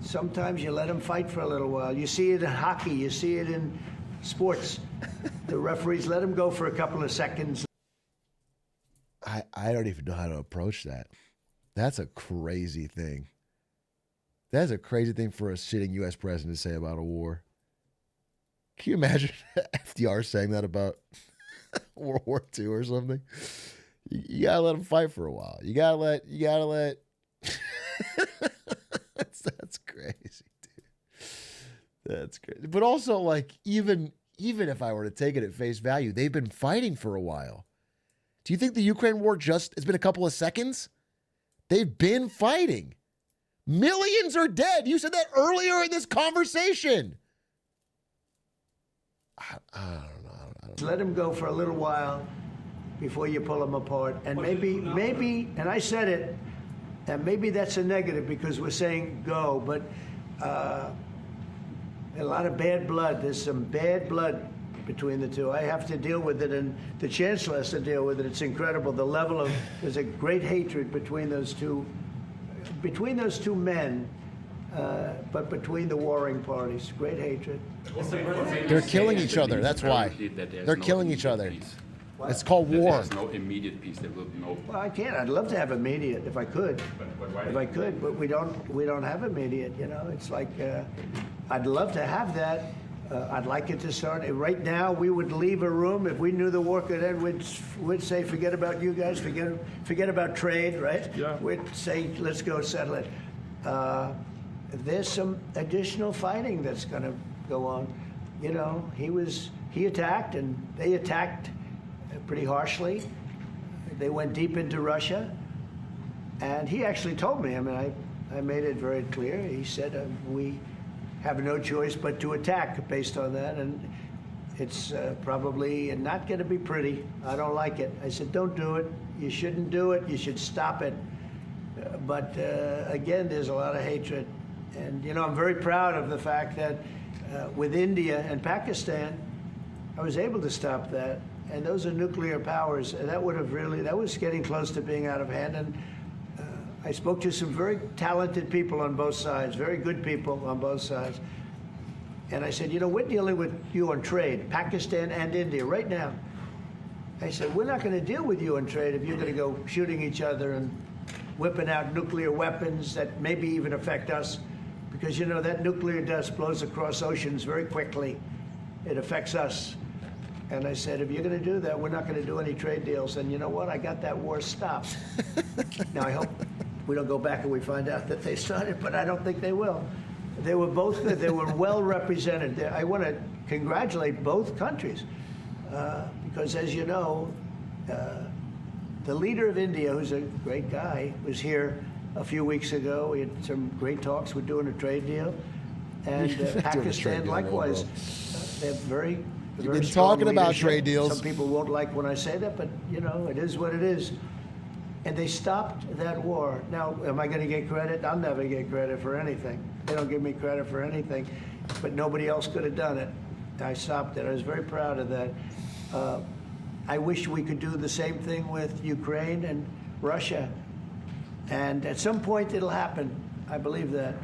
Sometimes you let them fight for a little while. You see it in hockey. You see it in sports. The referees let them go for a couple of seconds. I don't even know how to approach that. That's a crazy thing. That's a crazy thing for a sitting U.S. president to say about a war. Can you imagine FDR saying that about World War II or something. You gotta let them fight for a while. You gotta let. That's crazy, dude. That's crazy. But also, like, even if I were to take it at face value, they've been fighting for a while. Do you think the Ukraine war it's been a couple of seconds? They've been fighting. Millions are dead. You said that earlier in this conversation. I don't know. Let him go for a little while before you pull him apart. And maybe, and I said it, and maybe that's a negative because we're saying go, but a lot of bad blood. There's some bad blood between the two. I have to deal with it, and the chancellor has to deal with it. It's incredible. The level of, there's a great hatred between those two men, but between the warring parties. Great hatred. They're killing each other. That's why. They're killing each other. It's called war. There's no immediate peace. There will be no. Well, I can't. I'd love to have immediate if I could. If I could, but we don't have immediate. You know, it's like I'd love to have that. I'd like it to start. Right now, we would leave a room if we knew the war could end. We'd say, forget about you guys. Forget about trade. Right? Yeah. We'd say, let's go settle it. There's some additional fighting that's going to go on. You know, he attacked, and they attacked pretty harshly. They went deep into Russia, and he actually told me. I mean, I made it very clear. He said we have no choice but to attack based on that, and it's probably not going to be pretty. I don't like it. I said, don't do it. You shouldn't do it. You should stop it. But again, there's a lot of hatred, and you know, I'm very proud of the fact that with India and Pakistan, I was able to stop that. And those are nuclear powers. And that was getting close to being out of hand. And I spoke to some very talented people on both sides, very good people on both sides. And I said, you know, we're dealing with you on trade, Pakistan and India right now. I said, we're not going to deal with you on trade if you're going to go shooting each other and whipping out nuclear weapons that maybe even affect us. Because, you know, that nuclear dust blows across oceans very quickly. It affects us. And I said, if you're going to do that, we're not going to do any trade deals. And you know what? I got that war stopped. Now, I hope we don't go back and we find out that they started, but I don't think they will. They were both good. They were well represented. I want to congratulate both countries because, as you know, the leader of India, who's a great guy, was here a few weeks ago. We had some great talks. We're doing a trade deal. And Pakistan, likewise, they're very... You've been talking about trade deals. Some people won't like when I say that, but, you know, it is what it is. And they stopped that war. Now, am I going to get credit? I'll never get credit for anything. They don't give me credit for anything. But nobody else could have done it. I stopped it. I was very proud of that. I wish we could do the same thing with Ukraine and Russia. And at some point, it'll happen. I believe that.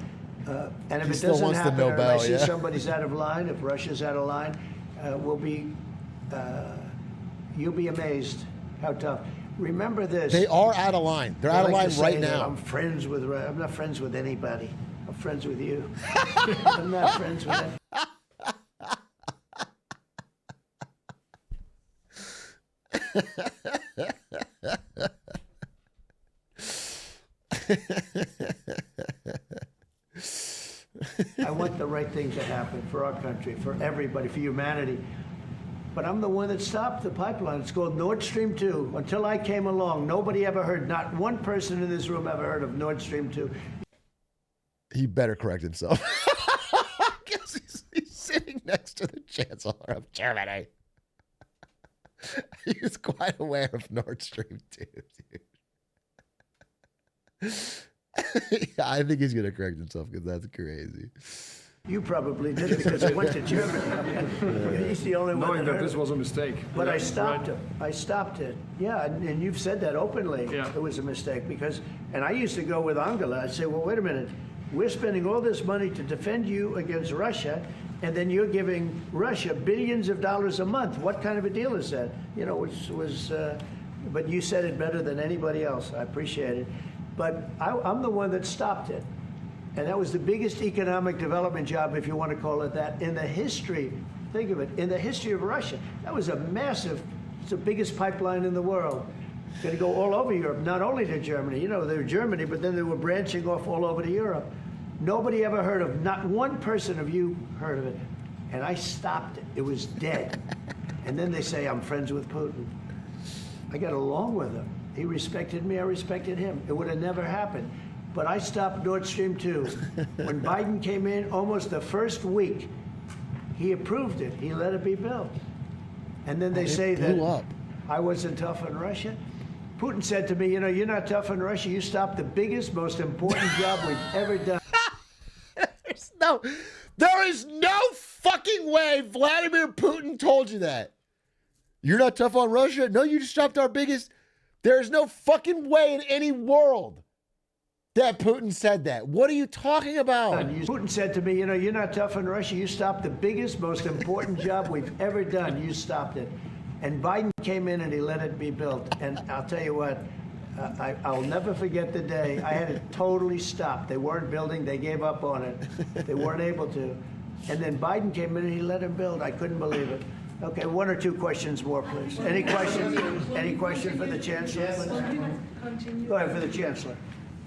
And if it doesn't happen, or I see somebody's out of line, if Russia's out of line, you'll be amazed how tough. Remember this. They are out of line. They're out of line right now. I'm not friends with anybody. I'm friends with you. I'm not friends with anybody. I want the right thing to happen for our country, for everybody, for humanity. But I'm the one that stopped the pipeline. It's called Nord Stream 2. Until I came along, nobody ever heard, not one person in this room ever heard of Nord Stream 2. He better correct himself. Because he's sitting next to the Chancellor of Germany. He's quite aware of Nord Stream 2, dude. Yeah, I think he's going to correct himself because that's crazy. You probably did because I went to Germany. He's the only one knowing that this was a mistake. But I stopped him. I stopped it. Yeah, and you've said that openly. Yeah. It was a mistake because, and I used to go with Angela. I'd say, well, wait a minute. We're spending all this money to defend you against Russia, and then you're giving Russia billions of dollars a month. What kind of a deal is that? You know, which was, but you said it better than anybody else. I appreciate it. But I'm the one that stopped it. And that was the biggest economic development job, if you want to call it that, in the history, think of it, in the history of Russia. That was a massive It's the biggest pipeline in the world. It's going to go all over Europe, not only to Germany. You know, they were Germany, but then they were branching off all over to Europe. Nobody ever heard of, not one person of you heard of it. And I stopped it. It was dead. And then they say, I'm friends with Putin. I got along with him. He respected me, I respected him. It would have never happened. But I stopped Nord Stream 2. When Biden came in, almost the first week, he approved it. He let it be built. And then they say that I wasn't tough on Russia. Putin said to me, you know, you're not tough on Russia. You stopped the biggest, most important job we've ever done. There is no fucking way Vladimir Putin told you that. You're not tough on Russia? No, you just stopped our biggest. There's no fucking way in any world that Putin said that. What are you talking about? Putin said to me, you know, you're not tough on Russia. You stopped the biggest, most important job we've ever done. You stopped it. And Biden came in and he let it be built. And I'll tell you what, I'll never forget the day I had it totally stopped. They weren't building. They gave up on it. They weren't able to. And then Biden came in and he let him build. I couldn't believe it. Okay, one or two questions more, please. Any questions? Any question for the Chancellor? Continue. Go ahead for the Chancellor.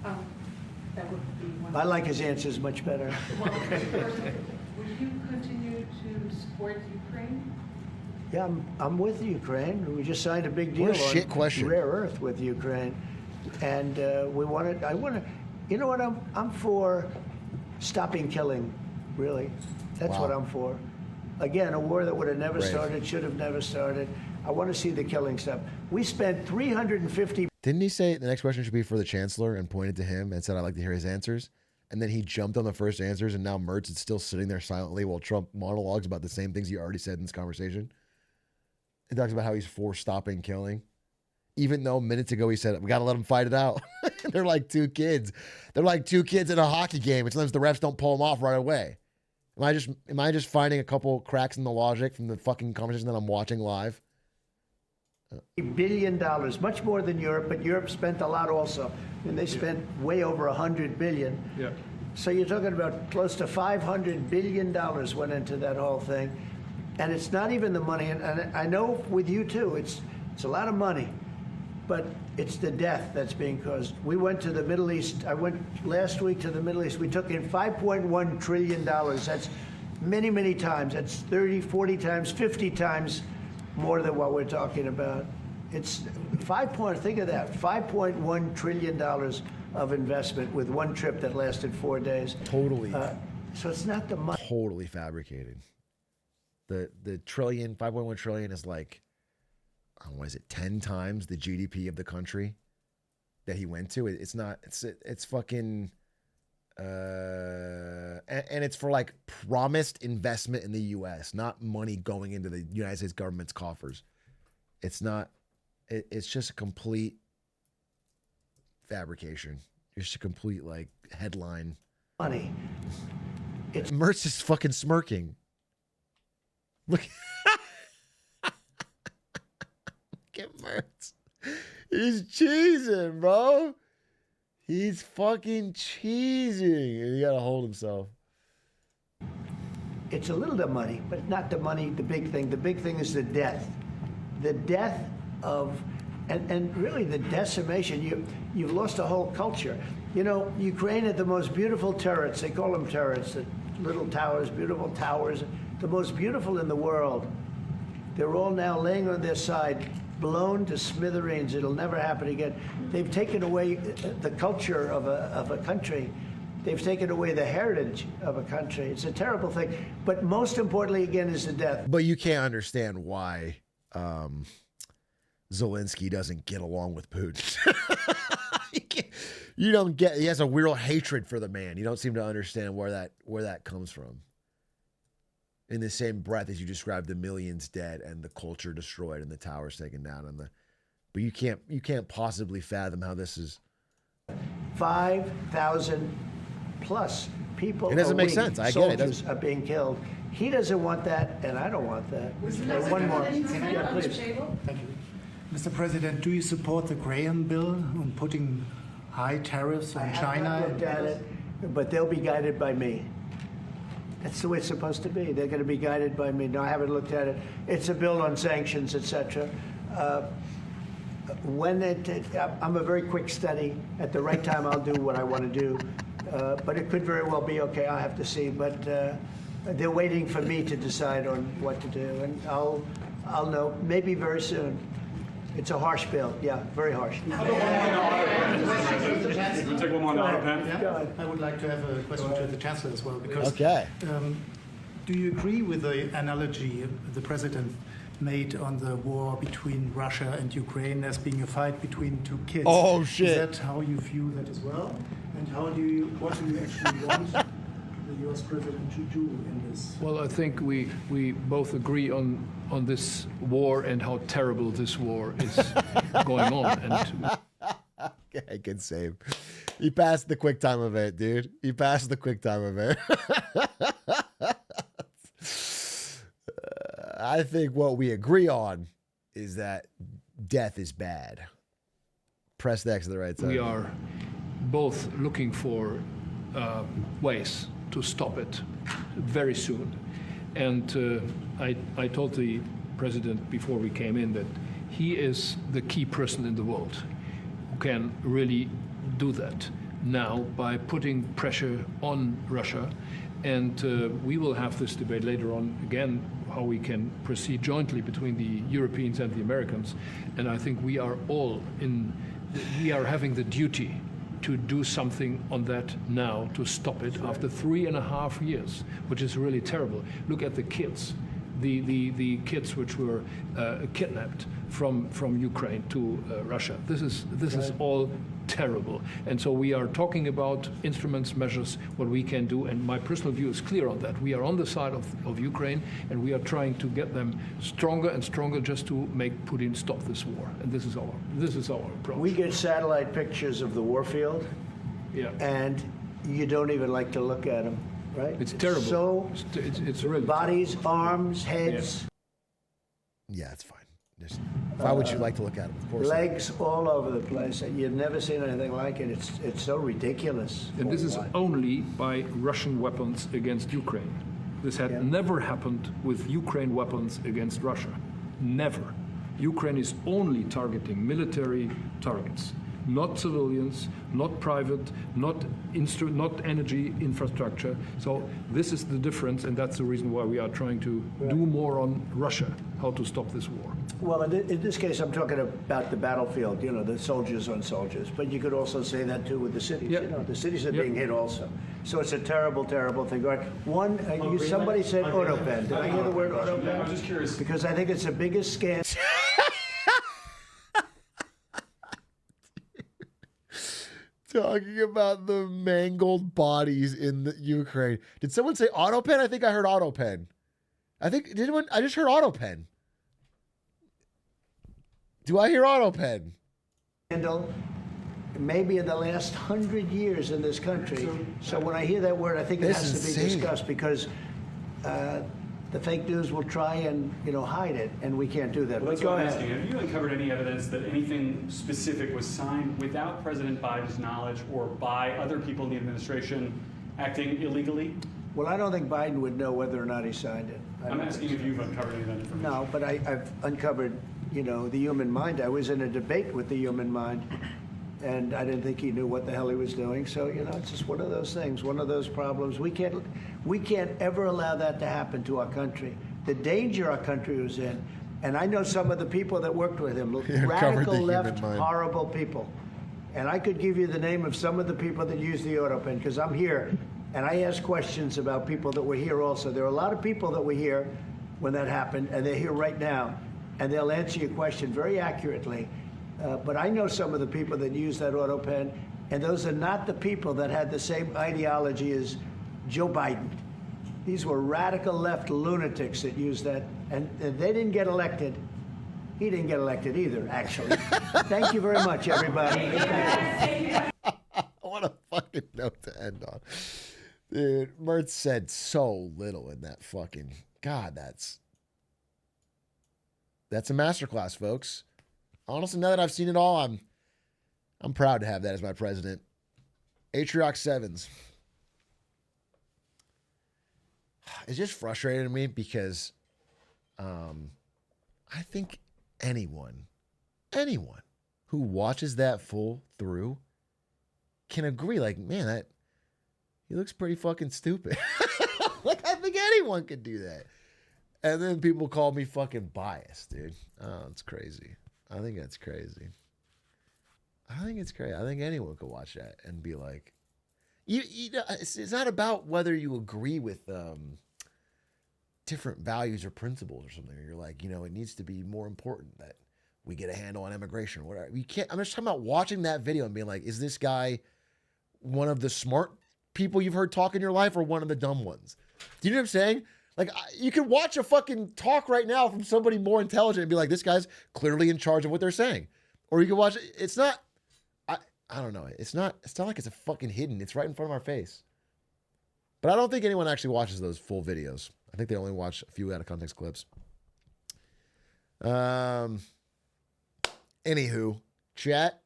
That would be one. I like his answers much better. Would you continue to support Ukraine? Yeah, I'm with Ukraine. We just signed a big deal What a shit on question. rare earth with Ukraine, and we want to. I want to. You know what? I'm for stopping killing. Really, that's Wow. what I'm for. Again, a war that would have never Brave. started, should have never started. I want to see the killing stop. We spent 350. Didn't he say the next question should be for the Chancellor and pointed to him and said, I'd like to hear his answers? And then he jumped on the first answers, and now Mertz is still sitting there silently while Trump monologues about the same things he already said in this conversation. He talks about how he's for stopping killing. Even though minutes ago he said, we got to let them fight it out. They're like two kids. They're like two kids in a hockey game. And sometimes the refs don't pull them off right away. Am I just finding a couple cracks in the logic from the fucking conversation that I'm watching live? $1 billion, much more than Europe, but Europe spent a lot also. And they spent way over $100 billion. Yeah. So you're talking about close to $500 billion went into that whole thing. And it's not even the money, and I know with you too, it's a lot of money, but it's the death that's being caused. We went to the Middle East. I went last week to the Middle East. We took in $5.1 trillion. That's many, many times. That's 30, 40 times, 50 times more than what we're talking about. It's think of that, $5.1 trillion of investment with one trip that lasted 4 days. Totally. So it's not the money. Totally fabricated. The trillion, 5.1 trillion is like, what is it, 10 times the GDP of the country that he went to. It's not, it's fucking, and it's for like promised investment in the U.S., not money going into the United States government's coffers. It's not, it's just a complete fabrication. It's just a complete like headline. Money. Mertz is fucking smirking. Look at Mertz. He's cheesing, bro. He's fucking cheesing. And he got to hold himself. It's a little bit of money, but not the money, the big thing. The big thing is the death. The death of, and really the decimation. You've lost a whole culture. You know, Ukraine had the most beautiful turrets. They call them turrets, the little towers, beautiful towers. The most beautiful in the world. They're all now laying on their side, blown to smithereens. It'll never happen again. They've taken away the culture of a country. They've taken away the heritage of a country. It's a terrible thing. But most importantly, again, is the death. But you can't understand why Zelensky doesn't get along with Putin. You don't get. He has a real hatred for the man. You don't seem to understand where that comes from. In the same breath as you described the millions dead and the culture destroyed and the towers taken down but you can't possibly fathom how this is 5,000 plus people. It doesn't make week, sense. I get it. Soldiers are being killed. He doesn't want that, and I don't want that. Okay, one more. Yeah, please. Thank you. Mr. President, do you support the Graham bill on putting high tariffs on China? I have not looked at it, but they'll be guided by me. That's the way it's supposed to be. They're going to be guided by me. No, I haven't looked at it. It's a bill on sanctions, etc. I'm a very quick study. At the right time, I'll do what I want to do. But it could very well be okay. I'll have to see. But they're waiting for me to decide on what to do, and I'll know maybe very soon. It's a harsh bill. Yeah, very harsh. We'll take one more on the auto pen. Yeah, I would like to have a question to the Chancellor as well. Because, Okay. Do you agree with the analogy the President made on the war between Russia and Ukraine as being a fight between two kids? Oh, shit. Is that how you view that as well? And what do you actually want the U.S. President to do in this? Well, I think we both agree on this war and how terrible this war is going on. And Okay, good save. He passed the quick time event, dude. He passed the quick time event. I think what we agree on is that death is bad. Press the X at the right time. we are both looking for ways to stop it very soon. And I told the president before we came in that he is the key person in the world who can really do that now by putting pressure on Russia. And we will have this debate later on again, how we can proceed jointly between the Europeans and the Americans. And I think we are having the duty to do something on that now to stop it after 3.5 years, which is really terrible. Look at the kids, the kids which were kidnapped from Ukraine to Russia. This is all terrible. And so we are talking about instruments, measures, what we can do. And my personal view is clear on that. We are on the side of Ukraine, and we are trying to get them stronger and stronger just to make Putin stop this war. And this is our approach. We get satellite pictures of the war field, and you don't even like to look at them, right? It's terrible. So it's really bodies, arms, heads. Yeah, it's fine. Why would you like to look at them? Of course. Legs all over the place. You've never seen anything like it. It's so ridiculous. And this is only by Russian weapons against Ukraine. This had never happened with Ukraine weapons against Russia. Never. Ukraine is only targeting military targets, not civilians, not private, not energy infrastructure. So this is the difference, and that's the reason why we are trying to do more on Russia, how to stop this war. Well, in this case, I'm talking about the battlefield, the soldiers on soldiers. But you could also say that, too, with the cities. The cities are being hit also. So it's a terrible, terrible thing. Somebody said autopen. Did I hear the word autopen? I'm just curious. Because I think it's the biggest scandal. Talking about the mangled bodies in the Ukraine. Did someone say autopen? I think I heard autopen. I just heard autopen. Do I hear autopen? Maybe in the last 100 years in this country. So when I hear that word, I think it has to be discussed because the fake news will try and hide it, and we can't do that. Well, that's what I'm asking. Have you uncovered any evidence that anything specific was signed without President Biden's knowledge or by other people in the administration acting illegally? Well, I don't think Biden would know whether or not he signed it. I'm asking if you've uncovered any of that information. No, but I've uncovered, the human mind. I was in a debate with the human mind, and I didn't think he knew what the hell he was doing. So, it's just one of those things, one of those problems. We can't ever allow that to happen to our country. The danger our country was in, and I know some of the people that worked with him, radical left, horrible people. And I could give you the name of some of the people that use the autopen, because I'm here, and I ask questions about people that were here also. There are a lot of people that were here when that happened, and they're here right now, and they'll answer your question very accurately. But I know some of the people that use that autopen, and those are not the people that had the same ideology as Joe Biden. These were radical left lunatics that used that, and they didn't get elected. He didn't get elected either, actually. Thank you very much, everybody. What a fucking note to end on. Dude, Mertz said so little in that fucking... God, that's a masterclass, folks. Honestly, now that I've seen it all, I'm proud to have that as my president. Atrioc 7s. It's just frustrating to me because I think anyone who watches that full through can agree, like, man, that he looks pretty fucking stupid. Like, I think anyone could do that. And then people call me fucking biased, dude. Oh, it's crazy. I think that's crazy. I think it's crazy. I think anyone could watch that and be like, you know, it's not about whether you agree with different values or principles or something. Or you're like, you know, it needs to be more important that we get a handle on immigration or whatever. You can't. I'm just talking about watching that video and being like, is this guy one of the smart people you've heard talk in your life or one of the dumb ones? Do you know what I'm saying? Like, you can watch a fucking talk right now from somebody more intelligent and be like, this guy's clearly in charge of what they're saying. Or you can watch it. It's not, I don't know. It's not like it's a fucking hidden. It's right in front of our face. But I don't think anyone actually watches those full videos. I think they only watch a few out of context clips. Anywho, chat,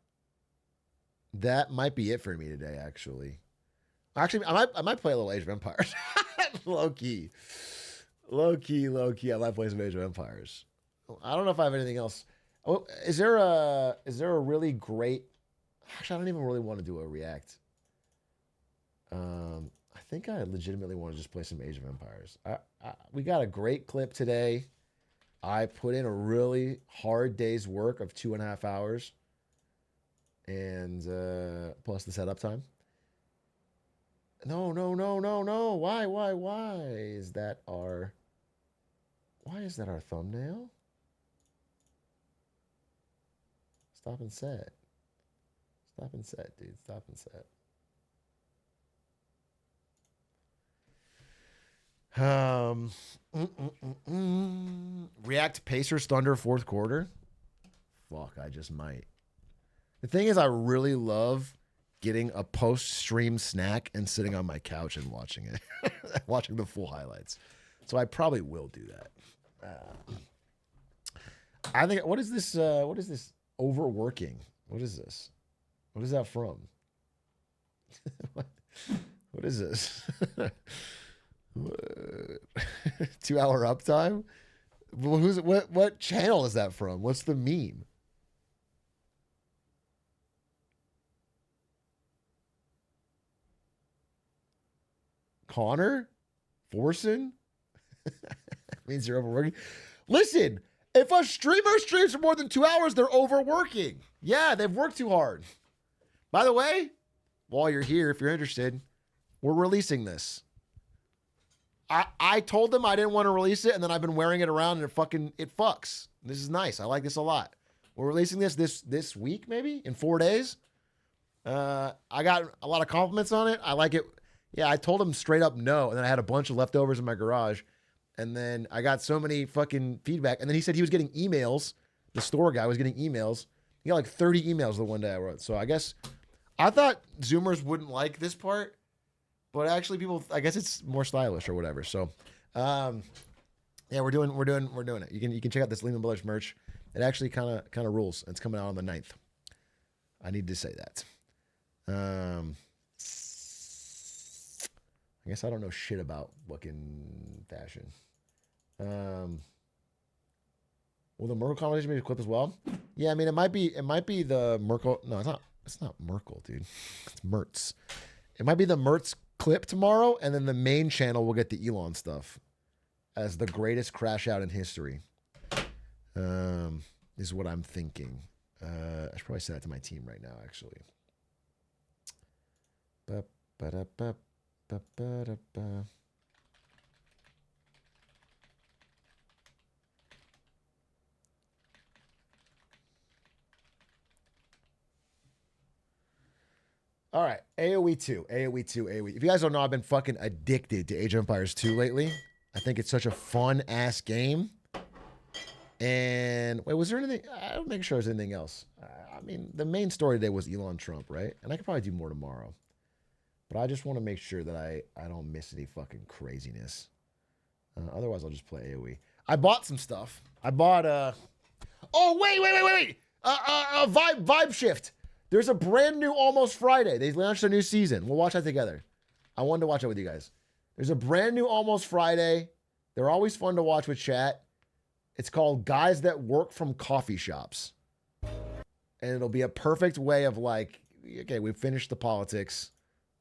that might be it for me today, actually. Actually, I might play a little Age of Empires. Low key, I might play some Age of Empires. I don't know if I have anything else. Oh, is there a really great... Actually, I don't even really want to do a react. I think I legitimately want to just play some Age of Empires. We got a great clip today. I put in a really hard day's work of 2.5 hours. And plus the setup time. No. Why is that our thumbnail? Stop and set. Stop and set, dude. Stop and set. React Pacers Thunder fourth quarter. Fuck, I just might. The thing is, I really love getting a post-stream snack and sitting on my couch and watching it. Watching the full highlights. So I probably will do that. I think, what is this overworking? What is this? What is that from? What is this? 2 hour uptime? What channel is that from? What's the meme? Connor? Forsen? Means you're overworking. Listen, if a streamer streams for more than 2 hours, they're overworking. Yeah, they've worked too hard. By the way, while you're here, if you're interested, we're releasing this. I told them I didn't want to release it, and then I've been wearing it around, and it fucks. This is nice. I like this a lot. We're releasing this week, maybe, in 4 days. I got a lot of compliments on it. I like it. Yeah, I told him straight up no, and then I had a bunch of leftovers in my garage, and then I got so many fucking feedback, and then he said he was getting emails. The store guy was getting emails. He got like 30 emails the one day I wrote. So I guess I thought Zoomers wouldn't like this part, but actually people, I guess it's more stylish or whatever. So, yeah, we're doing it. You can check out this Lehman Brothers merch. It actually kind of rules. It's coming out on the 9th. I need to say that. I guess I don't know shit about fucking fashion. Will the Merkel competition be a clip as well? Yeah, I mean it might be the Merkel. No, it's not Merkel, dude. It's Mertz. It might be the Mertz clip tomorrow, and then the main channel will get the Elon stuff as the greatest crash out in history. Is what I'm thinking. I should probably say that to my team right now, actually. All right, AoE 2. If you guys don't know, I've been fucking addicted to Age of Empires 2 lately. I think it's such a fun-ass game. And, wait, was there anything? I don't make sure there's anything else. I mean, the main story today was Elon Trump, right? And I could probably do more tomorrow. But I just want to make sure that I don't miss any fucking craziness. Otherwise, I'll just play AoE. I bought some stuff. I bought, oh, wait. Vibe Shift. There's a brand new Almost Friday. They launched a new season. We'll watch that together. I wanted to watch it with you guys. There's a brand new Almost Friday. They're always fun to watch with chat. It's called Guys That Work from Coffee Shops. And it'll be a perfect way of like, okay, we've finished the politics.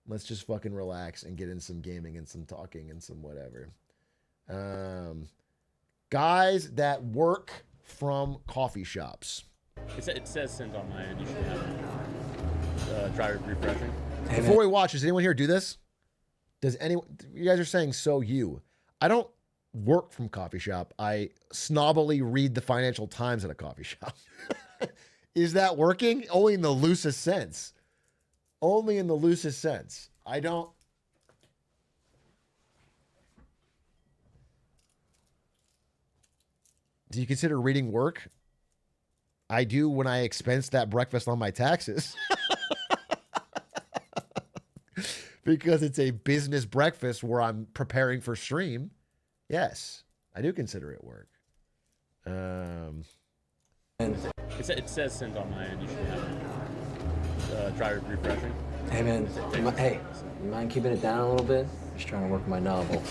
Let's just fucking relax and get in some gaming and some talking and some whatever. Guys that work from coffee shops. It says sent on my end. You should have try refreshing. Before we watch, does anyone here do this? Does anyone? You guys are saying so you. I don't work from coffee shop. I snobbily read the Financial Times at a coffee shop. Is that working? Only in the loosest sense. Only in the loosest sense. I don't. Do you consider reading work? I do when I expense that breakfast on my taxes. Because it's a business breakfast where I'm preparing for stream. Yes, I do consider it work. It says sent on my end. You should have try refreshing. Hey man, hey, you mind keeping it down a little bit? Just trying to work my novel.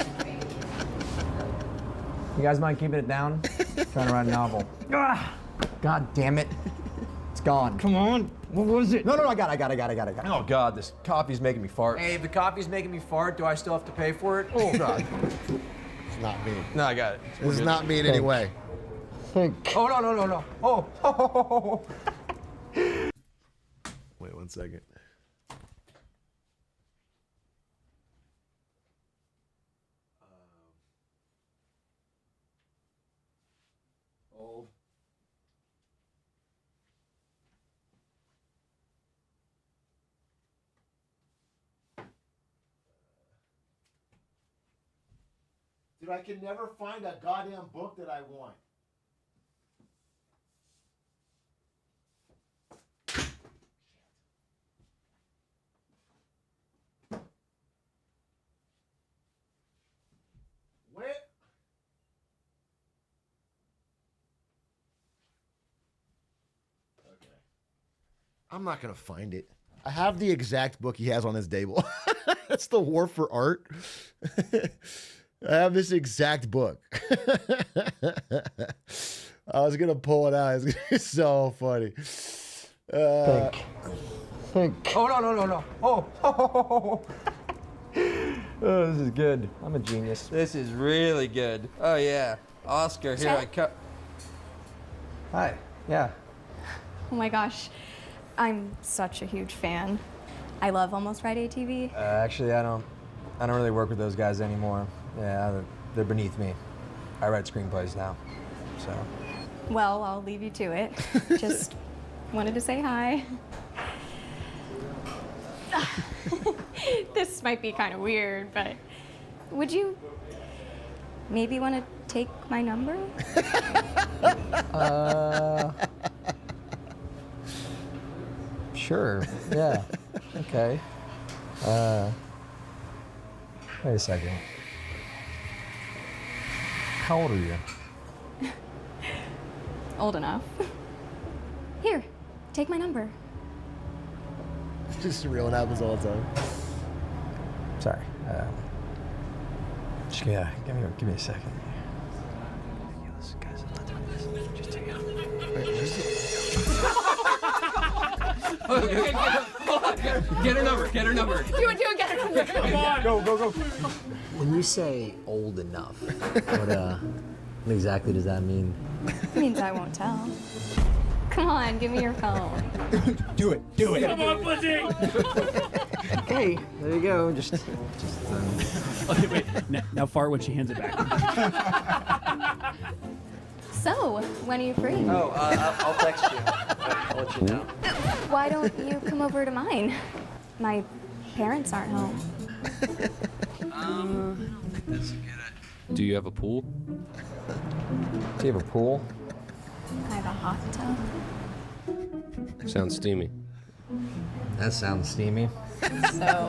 You guys mind keeping it down? Trying to write a novel. Ah, God damn it. It's gone. Come on. What was it? No, I got it. Oh God, this coffee's making me fart. Hey, if the coffee's making me fart, do I still have to pay for it? Oh God. It's not me. No, I got it. This is not me in any way. Oh, no. Oh. Wait 1 second. Dude, I can never find a goddamn book that I want. Where? Okay. I'm not going to find it. I have the exact book he has on his table. That's The War for Art. I have this exact book. I was going to pull it out. It's going to be so funny. Think. Oh, no. Oh, this is good. I'm a genius. This is really good. Oh, yeah. Oscar, here I come. Hi. Yeah. Oh my gosh, I'm such a huge fan. I love Almost Friday TV. Actually, I don't really work with those guys anymore. Yeah, they're beneath me. I write screenplays now, so. Well, I'll leave you to it. Just wanted to say hi. This might be kind of weird, but would you maybe want to take my number? Sure, yeah, okay. Wait a second. How old are you? Old enough. Here, take my number. It's just surreal. It happens all the time. Sorry. Just give me a second. Ridiculous, guys. I'm not doing this. Just take it. Get her number. Do it, get her number. Come on. Go. When you say old enough, what exactly does that mean? It means I won't tell. Come on, give me your phone. Do it. Come on, pussy. Okay, there you go. Just. Okay, wait. Now fart when she hands it back. So, when are you free? Oh, I'll text you. I'll let you know. Why don't you come over to mine? My parents aren't home. That's a good idea. Do you have a pool? Do you have a pool? I have a hot tub. Sounds steamy. That sounds steamy. So,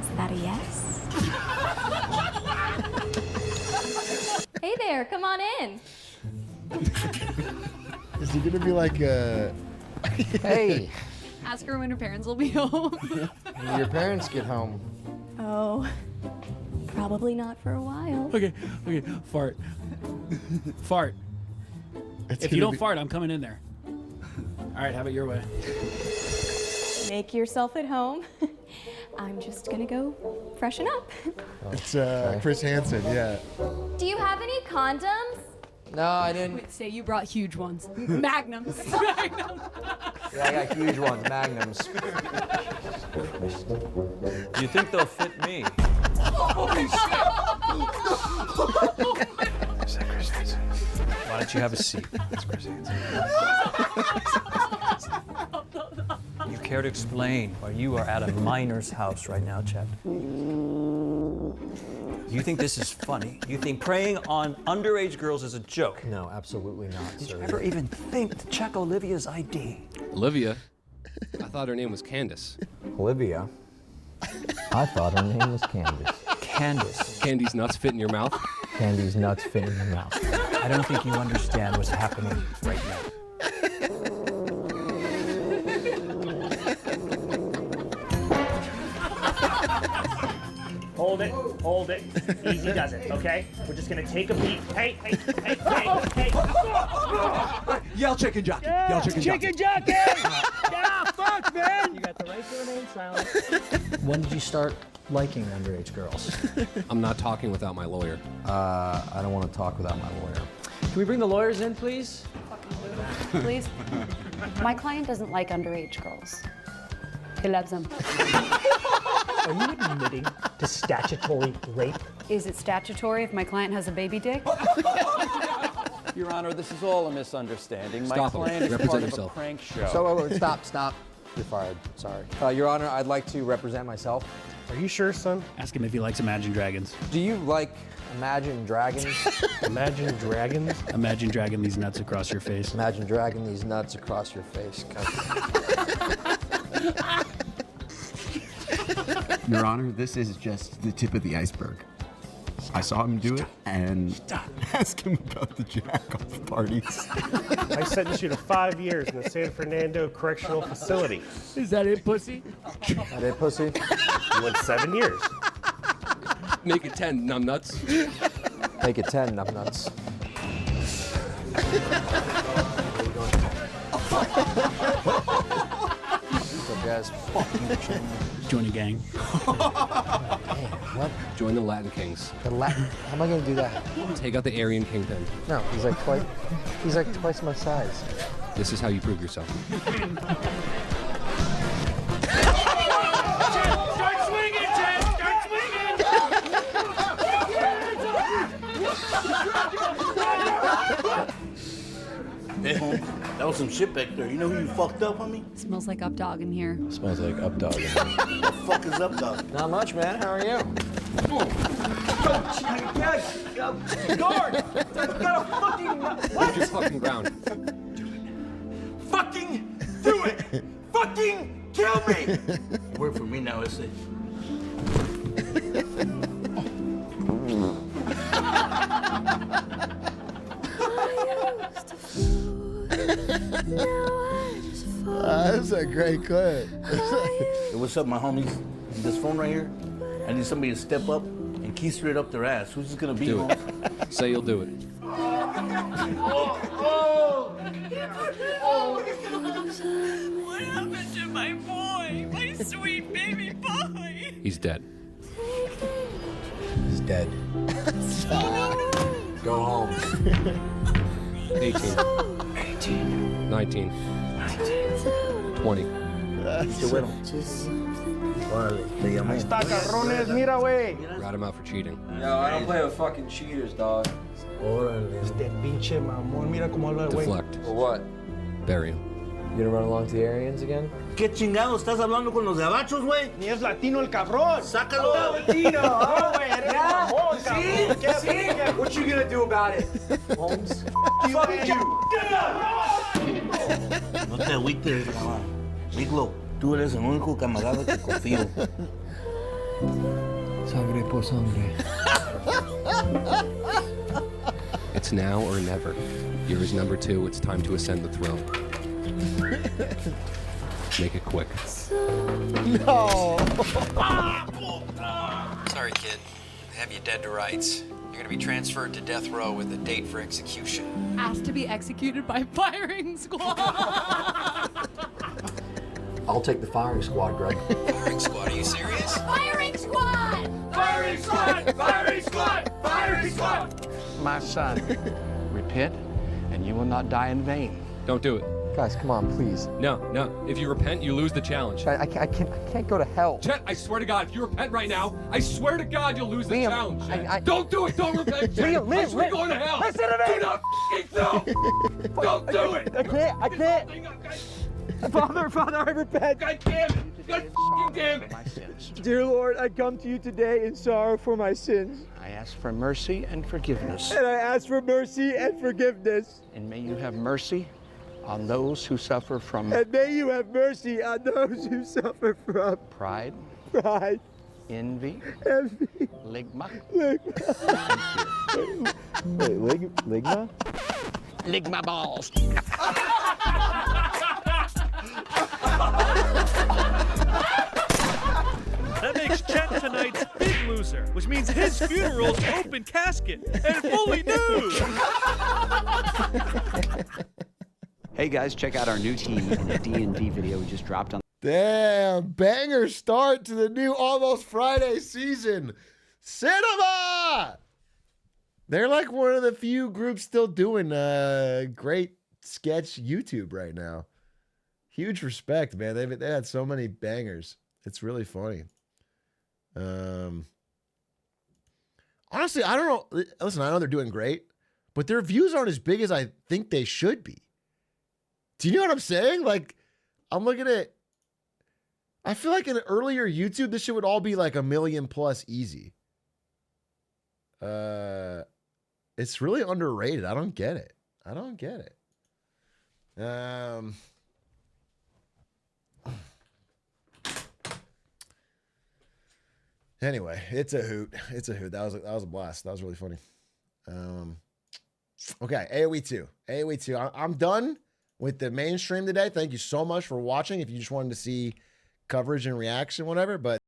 is that a yes? Hey there, come on in. Is he gonna be like Hey. Ask her when her parents will be home. When your parents get home. Oh. Probably not for a while. Okay, fart. Fart. If you don't fart, I'm coming in there. All right, have it your way. Make yourself at home. I'm just gonna go freshen up. It's Chris Hansen, yeah. Do you have any condoms? No, I didn't. Wait, say you brought huge ones. Magnums. Magnums. Yeah, I got huge ones, Magnums. You think they'll fit me? Holy Is that Chris Hansen? Why don't you have a seat? That's Chris Hansen. You care to explain why you are at a miner's house right now, Chet? You think this is funny? You think preying on underage girls is a joke? No, absolutely not, Did sir. you ever even think to check Olivia's ID? Olivia? I thought her name was Candace. Olivia? I thought her name was Candace. Candace. Candy's nuts fit in your mouth? Candy's nuts fit in your mouth. I don't think you understand what's happening right now. Hold it. Easy does it, okay? We're just gonna take a beat. Hey. Yell chicken jockey. Yeah, Yell chicken jockey. Chicken jockey! Yeah, fuck, man! You got the right to remain silent. When did you start liking underage girls? I'm not talking without my lawyer. I don't want to talk without my lawyer. Can we bring the lawyers in, please? Please. My client doesn't like underage girls. He loves them. Are you admitting to statutory rape? Is it statutory if my client has a baby dick? Your Honor, this is all a misunderstanding. My Stop him. client is Represent part of a yourself. prank show. So, stop. You're fired. Sorry. Your Honor, I'd like to represent myself. Are you sure, son? Ask him if he likes Imagine Dragons. Do you like Imagine Dragons? Imagine Dragons? Imagine dragging these nuts across your face. Imagine dragging these nuts across your face. Your Honor, this is just the tip of the iceberg. I saw him do it and ask him about the jack-off parties. I sentence you to 5 years in the San Fernando Correctional Facility. Is that it, pussy? That it, pussy? You went 7 years. Make it 10, numbnuts. Make it 10, numbnuts. What's up, guys? Join a gang. Hey, what? Join the Latin Kings. The Latin? How am I gonna do that? Take out the Aryan Kingpin. No, he's like twice my size. This is how you prove yourself. Start swinging, Ted! Start swinging! Hey, home. That was some shit back there. You know who you fucked up, homie? Smells like up dog in here. Smells like up dog. What the fuck is up, dog? Not much, man. How are you? Guard! You got a fucking... Hold your fucking ground. Fucking do it! Fucking kill me! Work for me now, is it? That's a great clip. Hey, what's up, my homies? This phone right here, I need somebody to step up and key straight up their ass. Who's this gonna be, Do home? it. Say you'll do it. What happened to my boy? My sweet baby boy? He's dead. He's dead. Go home. 18. 19. 20. Qué bueno. Órale, te llamé. Está, cabrones, mira, güey. Rat him out for cheating. Yo, I don't play with fucking cheaters, dog. Órale. Este pinche mamón, mira cómo habla el güey. Deflect. For what? Bury him. You gonna run along to the Aryans again? ¿Qué chingados estás hablando con los gabachos, güey? Ni es latino el cabrón. ¡Sácalo! Latino, güey, eres mamón, cabrón. See? What you gonna do about it, Holmes? Fuck you! No te agüites, mamá. Miglo, tú eres el único camarada que confío. Sangre por sangre. It's now or never. Here is number 2. It's time to ascend the throne. Make it quick. No. Sorry, kid. have you dead to rights. You're gonna be transferred to death row with a date for execution. Asked to be executed by firing squad. I'll take the firing squad, Greg. Firing squad? Are you serious? Firing squad! Firing squad! Firing squad! Firing squad! My son, repent, and you will not die in vain. Don't do it. Guys, come on, please. No. If you repent, you lose the challenge. I can't go to hell. Chet, I swear to God, if you repent right now, I swear to God you'll lose the Liam, challenge. Chet. Don't do it. Don't repent. Chet. Liam, I swear you're going to hell. Listen to me. Do not f***ing no. Don't do it. I can't. Father, I repent. God damn it. God f***ing damn it. My sins. Dear Lord, I come to you today in sorrow for my sins. I ask for mercy and forgiveness. And I ask for mercy and forgiveness. And may you have mercy on those who suffer from And may you have mercy on those who suffer from pride, envy, ligma. Wait, ligma? Ligma balls. That makes Chet tonight's big loser, which means his funeral's open casket and fully nude. Hey guys, check out our new team in the D&D video we just dropped on. Damn, banger start to the new Almost Friday season. Cinema! They're like one of the few groups still doing great sketch YouTube right now. Huge respect, man. They had so many bangers. It's really funny. Honestly, I don't know. Listen, I know they're doing great, but their views aren't as big as I think they should be. Do you know what I'm saying? Like, I'm looking at, I feel like in an earlier YouTube, this shit would all be like 1 million plus easy. It's really underrated. I don't get it. Anyway, it's a hoot. That was a blast. That was really funny. Okay, AoE 2. I'm done with the mainstream today. Thank you so much for watching. If you just wanted to see coverage and reaction, whatever, but